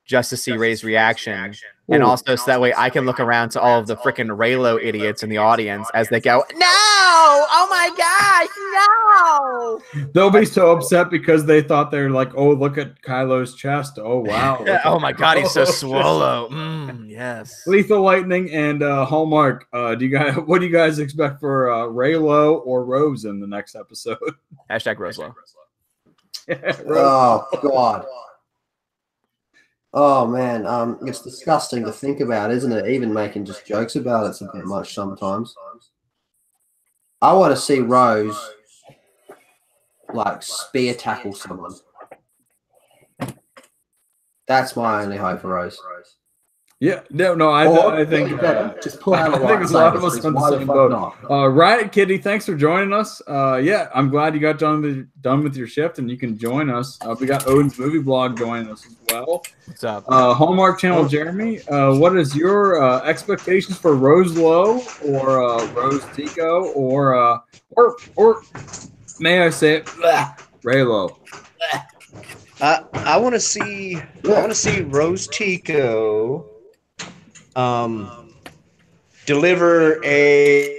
just to see Rey's reaction, and also so that way I can look around to all of the freaking Reylo idiots in the audience as they go, no! Oh my gosh, no! They'll be so upset because they thought they're like, oh, look at Kylo's chest. Oh, wow. Oh my God, he's so swallow. Yes. Lethal Lightning and Hallmark. What do you guys expect for Reylo or Rose in the next episode? Hashtag Roselo. Oh God. Oh man, it's disgusting to think about, isn't it? Even making just jokes about it's a bit much sometimes. I want to see Rose like spear tackle someone. That's my only hope for Rose. Yeah, no, I think just pull out. I think a lot of us on the same boat. Riot Kitty, thanks for joining us. Yeah, I'm glad you got done with your shift and you can join us. We got Odin's movie blog joining us as well. What's up? Hallmark Channel, Jeremy. What is your expectations for Rose Lowe or Rose Tico or may I say it, Reylo? I want to see Rose Tico deliver a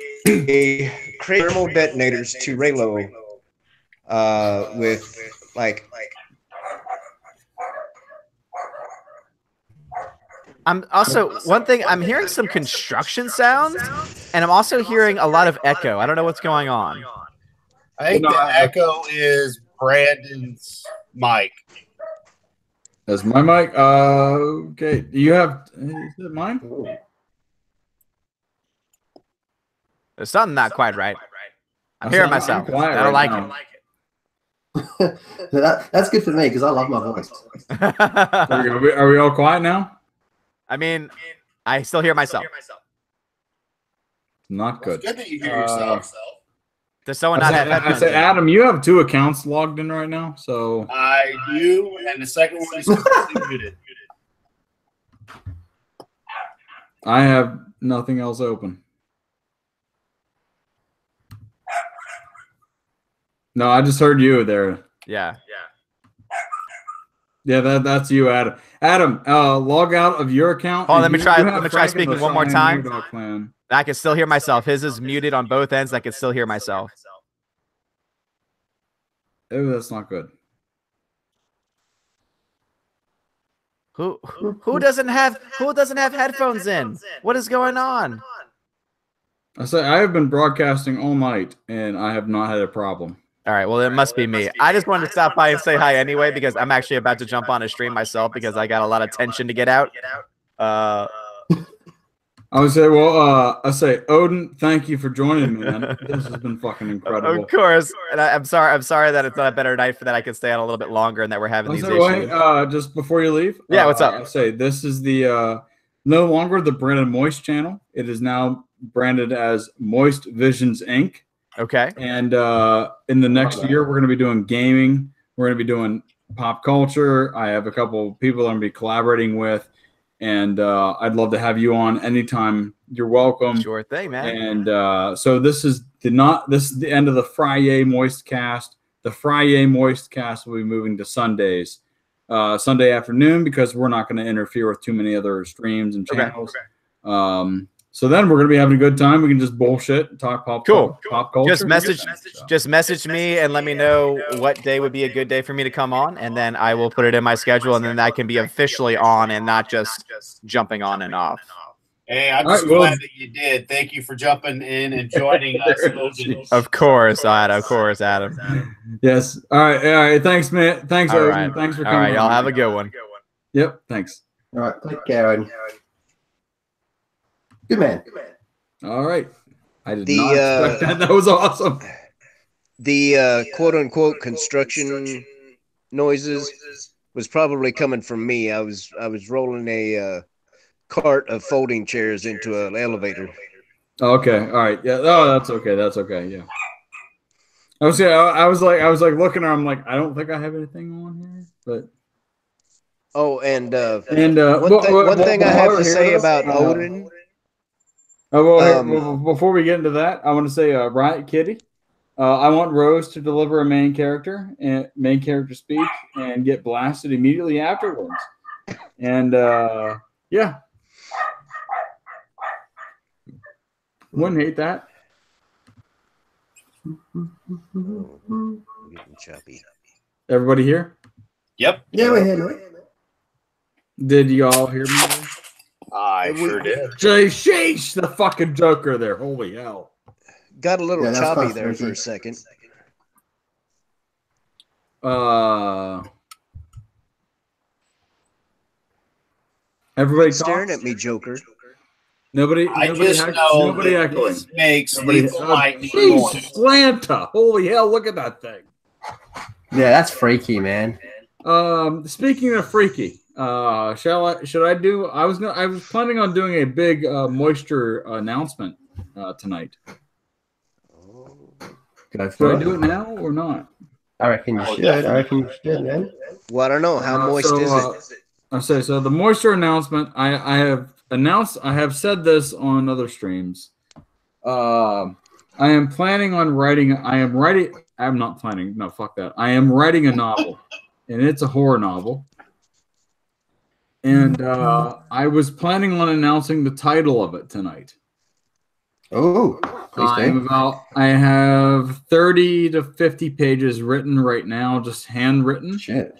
thermal detonators to Reylo with like. I'm also one thing. I'm hearing some construction sounds, and I'm also hearing a lot of echo. I don't know what's going on. I think the echo is Brandon's mic. That's my mic. Okay. Do you have? Is it mine? There's something not quite right. I'm hearing myself. I don't like it. That's good for me because I love my voice. Are we all quiet now? I mean, I still hear myself. Not good. It's good that you hear yourself. Does someone not have headphones? Adam, you have 2 accounts logged in right now, so I do, and the second one is completely muted. I have nothing else open. No, I just heard you there. Yeah. Yeah, that's you, Adam. Adam, log out of your account. Oh, let me try speaking one more time. I can still hear myself. His is muted on both ends. I can still hear myself. Oh, that's not good. Who doesn't have headphones in? What is going on? I have been broadcasting all night and I have not had a problem. All right, well, it must be me. I just wanted to stop by and say hi anyway because I'm actually about to jump on a stream myself because I got a lot of tension to get out. I would say, well, I say, Odin, thank you for joining me, man. This has been fucking incredible. Of course, and I'm sorry that it's not a better night for that I can stay on a little bit longer and that we're having these issues. Just before you leave, yeah, what's up? I say this is the no longer the Brandon Moist channel. It is now branded as Moist Visions Inc. Okay. And in the next year, we're going to be doing gaming. We're going to be doing pop culture. I have a couple people I'm going to be collaborating with. And I'd love to have you on anytime. You're welcome. Sure thing, man. And so this is the end of the FriYAY Moist Cast. The FriYAY Moist Cast will be moving to Sundays, Sunday afternoon, because we're not going to interfere with too many other streams and channels. Okay. So then we're gonna be having a good time. We can just bullshit, and talk pop culture. Just message me and let me know what day would be a good day for me to come on, and then I will put it in my schedule, and then I can be officially on and not just jumping on and off. Hey, I'm just glad that you did. Thank you for jumping in and joining us. Of course, Adam. Yes. All right. Thanks, man. Thanks, all Logan. right. Thanks for all coming. All right, y'all have a good one. Yep. Thanks. All right. Take care, Aaron. Good man. All right. I did not expect that. That was awesome. The quote-unquote construction noises was probably coming from me. I was rolling a cart of folding chairs into an elevator. Okay. All right. Yeah. Oh, that's okay. That's okay. Yeah. I was like looking at. I'm like, I don't think I have anything on here, but. Oh, and one thing I have to say about Odin. Before we get into that, I want to say, Riot Kitty, I want Rose to deliver a main character speech and get blasted immediately afterwards. And yeah, wouldn't hate that. Getting choppy. Everybody here? Yep. Yeah, we're here. Did y'all hear me? I sure did. Sheesh, the fucking Joker there. Holy hell. Got a little choppy there for a second. Everybody staring at me, Joker. Nobody echoing. This makes lethal lightning noise. Slanta. Holy hell, look at that thing. Yeah, that's freaky, man. Speaking of freaky, should I do? I was planning on doing a big moisture announcement tonight. Should I do it now or not? I reckon you should. Man. Well, I don't know. How moist is it? I say so. The moisture announcement. I have announced. I have said this on other streams. I am planning on writing. I'm not planning. No, fuck that. I am writing a novel, and it's a horror novel. And I was planning on announcing the title of it tonight. Oh, I have 30 to 50 pages written right now, just handwritten. Shit.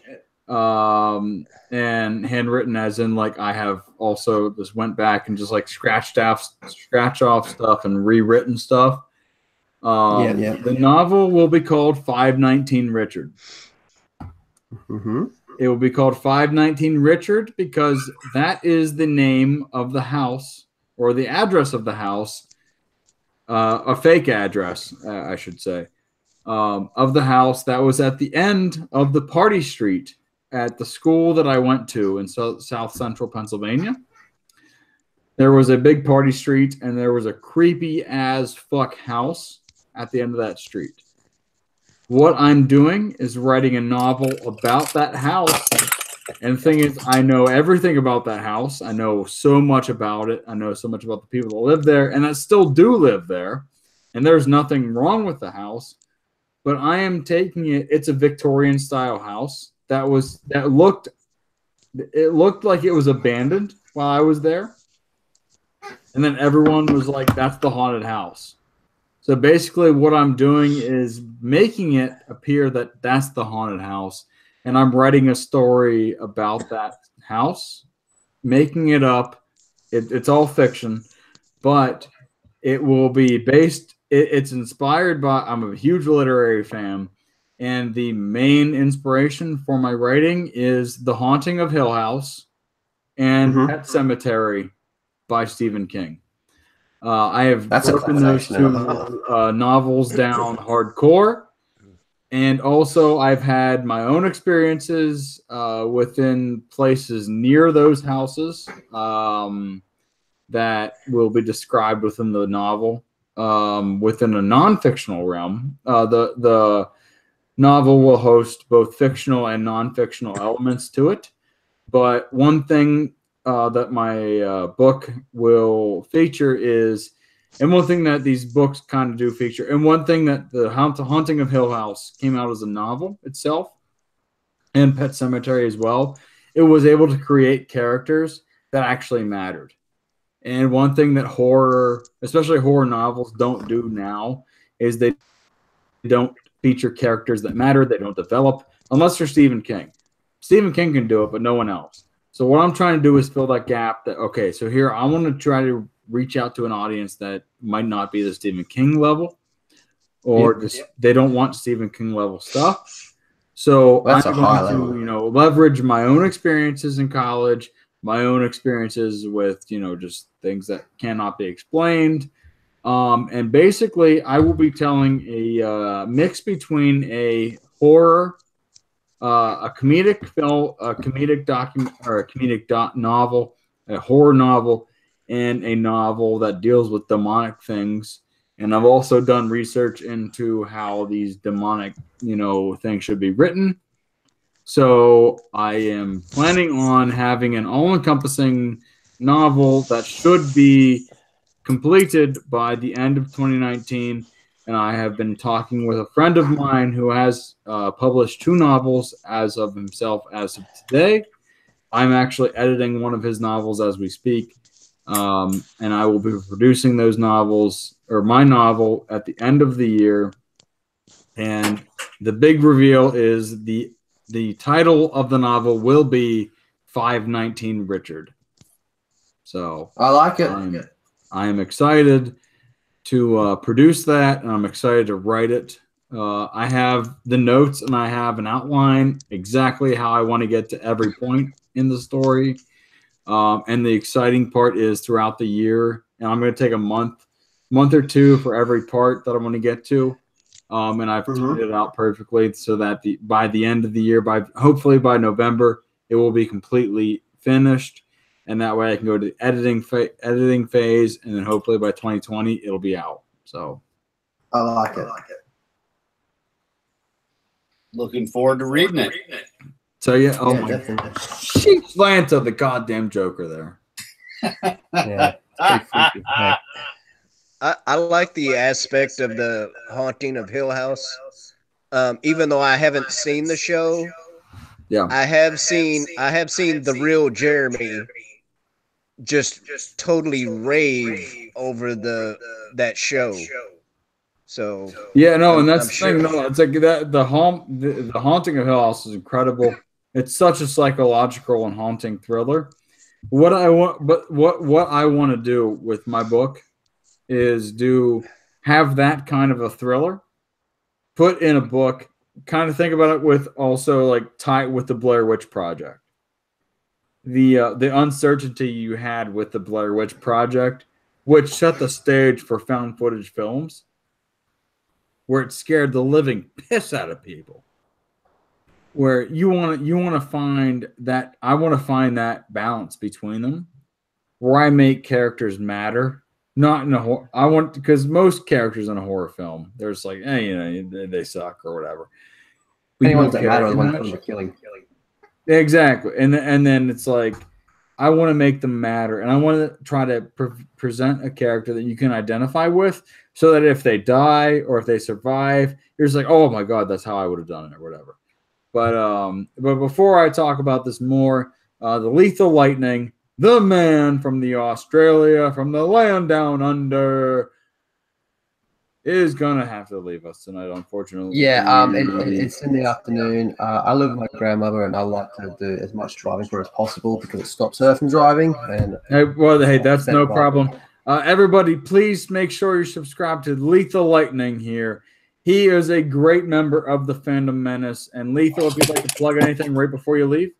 And handwritten as in like I have also just went back and just like scratch off stuff and rewritten stuff. The novel will be called 519 Richard. Mm-hmm. It will be called 519 Richard because that is the name of the house or the address of the house, a fake address, I should say, of the house that was at the end of the party street at the school that I went to in South Central Pennsylvania. There was a big party street and there was a creepy as fuck house at the end of that street. What I'm doing is writing a novel about that house. And the thing is, I know everything about that house. I know so much about it. I know so much about the people that live there and that still do live there. And there's nothing wrong with the house. But I am taking it's a Victorian style house that looked like it was abandoned while I was there. And then everyone was like, that's the haunted house. So basically what I'm doing is making it appear that that's the haunted house. And I'm writing a story about that house, making it up. It's all fiction, but it will be based. It's inspired by, I'm a huge literary fan. And the main inspiration for my writing is The Haunting of Hill House and Pet Sematary by Stephen King. I have broken those two novels down hardcore. And also I've had my own experiences within places near those houses that will be described within the novel within a non-fictional realm. The novel will host both fictional and non-fictional elements to it. But one thing that my book will feature is, and one thing that these books kind of do feature, and one thing that the Haunting of Hill House came out as a novel itself, and Pet Sematary as well, it was able to create characters that actually mattered. And one thing that horror, especially horror novels, don't do now is they don't feature characters that matter. They don't develop unless they're Stephen King. Stephen King can do it, but no one else. So what I'm trying to do is fill that gap. That okay, so here I want to try to reach out to an audience that might not be the Stephen King level, or just they don't want Stephen King level stuff. So That's I'm a high going level. to, leverage my own experiences in college, my own experiences with, just things that cannot be explained. And basically, I will be telling a mix between a horror, a comedic film, a comedic document, or a comedic novel, a horror novel, and a novel that deals with demonic things. And I've also done research into how these demonic, things should be written. So I am planning on having an all-encompassing novel that should be completed by the end of 2019. And I have been talking with a friend of mine who has published 2 novels as of himself as of today. I'm actually editing one of his novels as we speak. And I will be producing those novels, or my novel, at the end of the year. And the big reveal is the title of the novel will be 519 Richard. So I like it. I am excited to produce that, and I'm excited to write it. I have the notes, and I have an outline exactly how I want to get to every point in the story. And the exciting part is throughout the year, and I'm going to take a month or two for every part that I want to get to. And I've tuned it out perfectly so that by the end of the year, hopefully by November, it will be completely finished. And that way I can go to the editing phase, and then hopefully by 2020, it'll be out. So I like it. Looking forward to reading it. So yeah, definitely. She slant of the goddamn Joker there. Yeah, it's pretty freaky. Yeah. I like the aspect of the haunting of Hill House. Even though I haven't seen the show, I have seen the real Jeremy just totally rave over that show. So yeah, no, and that's the thing. No, it's like that. The haunting of Hill House is incredible. It's such a psychological and haunting thriller. What I want to do with my book is have that kind of a thriller put in a book. Kind of think about it with also like tie it with the Blair Witch Project. The uncertainty you had with the Blair Witch Project, which set the stage for found footage films, where it scared the living piss out of people. Where you want to find that, I want to find that balance between them, where I make characters matter. Not in a horror. I want, because most characters in a horror film, there's like, they suck or whatever. Anyone that matter when it comes to killing. Exactly, and then it's like, I want to make them matter, and I want to try to present a character that you can identify with, so that if they die or if they survive, you're just like, oh my god, that's how I would have done it or whatever. But before I talk about this more, the Lethal Lightning, the man from the land down under, is gonna have to leave us tonight, unfortunately. Yeah, it's in the afternoon. I live with my grandmother, and I like to do as much driving for as possible because it stops her from driving. And hey, that's no problem. Everybody, please make sure you subscribe to Lethal Lightning here. He is a great member of the Fandom Menace. And Lethal, if you'd like to plug anything right before you leave.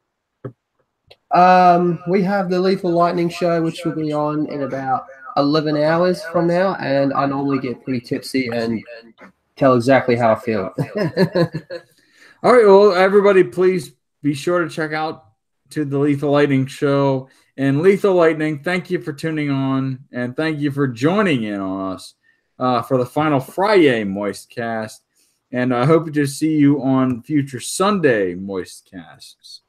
We have the Lethal Lightning show, which will be on in about 11 hours from now, and I normally get pretty tipsy and tell exactly how I feel. All right, well, everybody, please be sure to check out to the Lethal Lightning show. And Lethal Lightning, thank you for tuning on, and thank you for joining in on us for the final FriYAY Moist Cast. And I hope to see you on future Sunday Moist Casts.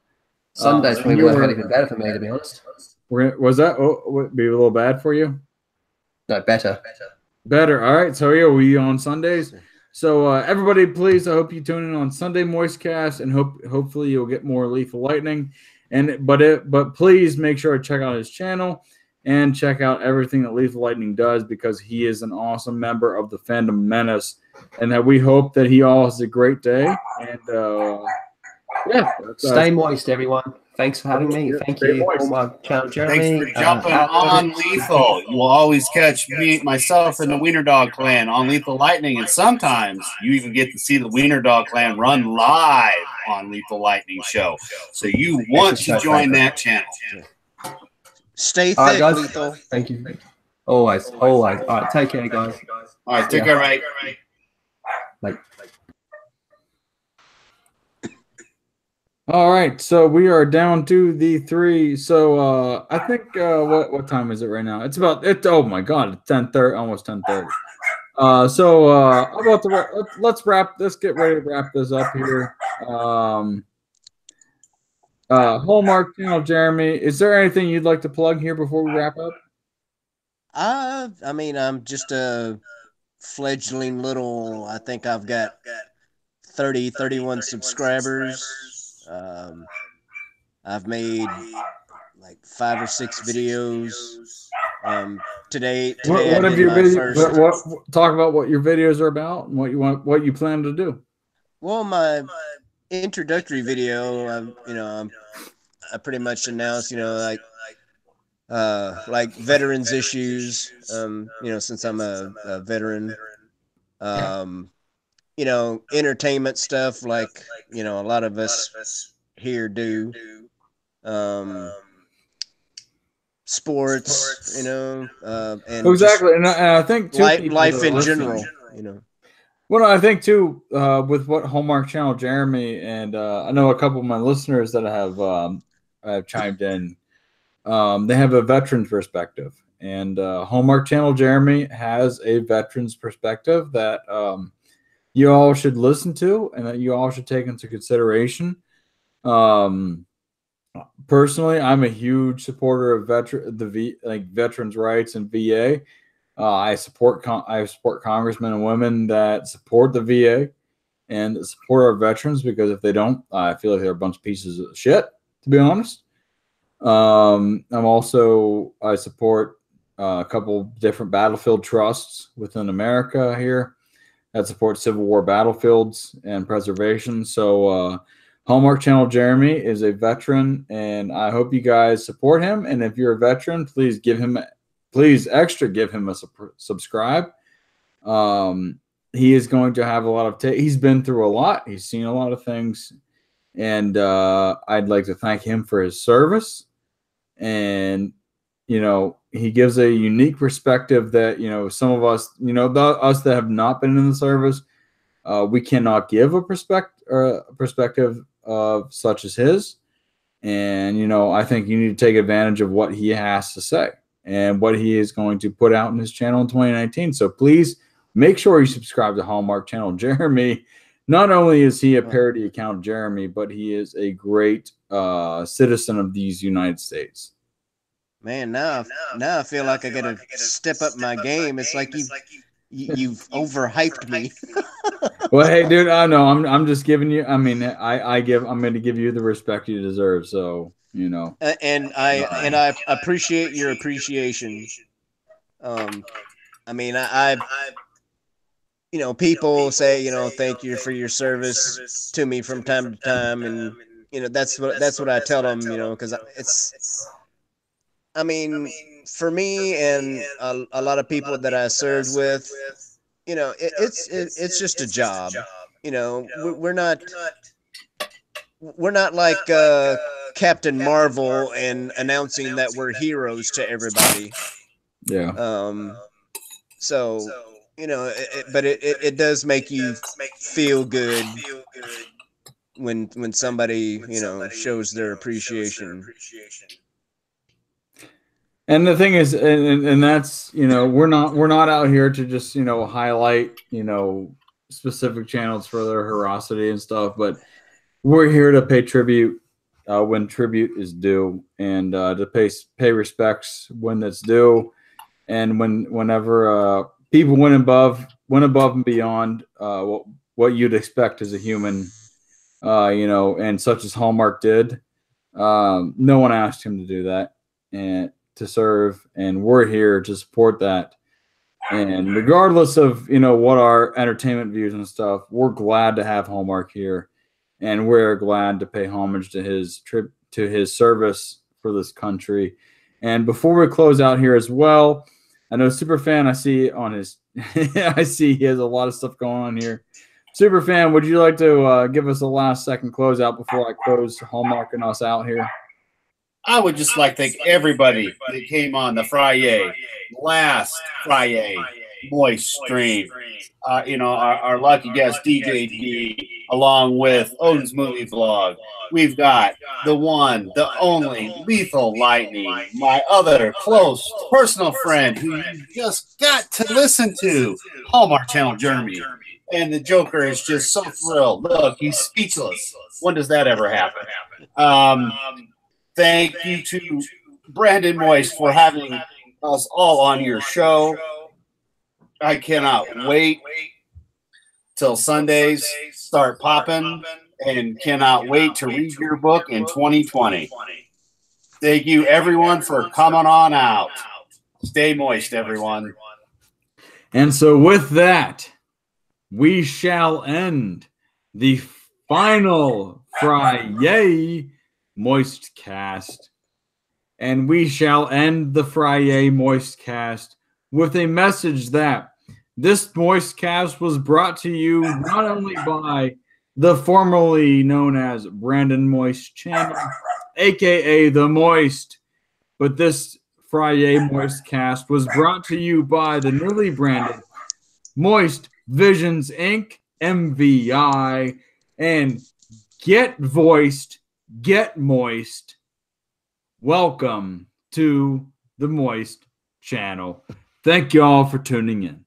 Sunday's probably worked out even better for me, to be honest. Was that would be a little bad for you? No, better. Better. All right. So yeah, we on Sundays. So everybody, please, I hope you tune in on Sunday Moist Cast, and hopefully you'll get more Lethal Lightning. But please make sure to check out his channel. and check out everything that Lethal Lightning does, because he is an awesome member of the Fandom Menace, and that we hope that he all has a great day. And yeah, Stay moist, everyone. Thanks for having me. Thank you. moist. Oh my channel, Jeremy. Thanks for jumping on Lethal. You will always catch me, myself, and the Wiener Dog Clan on Lethal Lightning, and sometimes you even get to see the Wiener Dog Clan run live on Lethal Lightning Show. So you want to join that channel. Stay All right, thick, guys. Lethal. Thank you. Always. All right, take care, guys. All right, take care, mate. Like. All right, so we are down to the 3. So I think what time is it right now? It's oh my god, it's 10:30, almost 10:30. Let's get ready to wrap this up here. Hallmark Channel, Jeremy, is there anything you'd like to plug here before we wrap up? I mean, I'm just a fledgling little, I think I've got 31 subscribers. I've made like 5 or 6 videos. Today What have your videos? Talk about what your videos are about and what you plan to do. Well, my introductory video, I pretty much announced, like veterans issues. Since I'm a veteran, entertainment stuff like a lot of us here do. Sports, and exactly, and I think too, life in general, Well, I think too, with what Hallmark Channel, Jeremy, and I know a couple of my listeners that have chimed in. They have a veteran's perspective, and Hallmark Channel, Jeremy, has a veteran's perspective that you all should listen to, and that you all should take into consideration. Personally, I'm a huge supporter of veterans' rights and VA. I support congressmen and women that support the VA and support our veterans, because if they don't, I feel like they're a bunch of pieces of shit, to be honest. I support a couple different battlefield trusts within America here that support Civil War battlefields and preservation. So Hallmark Channel, Jeremy, is a veteran, and I hope you guys support him. And if you're a veteran, please give him a subscribe. He is going to have a lot of he's been through a lot. He's seen a lot of things, and I'd like to thank him for his service. And he gives a unique perspective that some of us, us that have not been in the service, we cannot give a perspective of such as his. And I think you need to take advantage of what he has to say and what he is going to put out in his channel in 2019. So please make sure you subscribe to Hallmark Channel, Jeremy. Not only is he a parody account, Jeremy, but he is a great citizen of these United States. Man, now I feel like I gotta step up my game. It's like you've overhyped me. Well, hey, dude, I know I'm just giving you. I mean, I'm going to give you the respect you deserve. So and I appreciate your appreciation. I mean, I people say thank you for your service to me from time to time, and that's what I tell them, because I mean, for me and a lot of people that I served with, it's just a job. We're not like Captain Marvel and announcing that we're heroes to everybody. Yeah. So but it does make you feel good when somebody shows their appreciation. And the thing is, and that's we're not out here to just highlight specific channels for their ferocity and stuff, but we're here to pay tribute when tribute is due, and to pay respects when that's due, and whenever people went above and beyond what you'd expect as a human, and such as Hallmark did. No one asked him to do that. And to serve, and we're here to support that. And regardless of, you know, what our entertainment views and stuff, we're glad to have Hallmark here, and we're glad to pay homage to his service for this country. And before we close out here as well, I know Superfan, I see on his I see he has a lot of stuff going on here. Superfan, would you like to give us a last second closeout before I close Hallmark and us out here? I would just like to thank everybody that came on the FriYAY, last FriYAY Moist stream. You know, our lucky guest, DJ D, along with Odin's Movie Vlog. We've got the one, the only Lethal Lightning, my other close personal friend who you just got to listen to, Hallmark Channel Jeremy. And the Joker is just so thrilled. Look, he's speechless. When does that ever happen? Thank you to Brandon Moist for having us all on your show. I cannot wait till Sundays start popping, and cannot wait to read your book in 2020. Thank you, everyone, for coming on out. Stay moist, everyone. And so with that, we shall end the final FriYAY Moist Cast. And we shall end the FriYAY Moist Cast with a message that this Moist Cast was brought to you not only by the formerly known as Brandon Moist channel, aka The Moist, but this FriYAY Moist Cast was brought to you by the newly branded Moist Visions Inc. MVI, and get voiced, get moist. Welcome to the Moist channel. Thank you all for tuning in.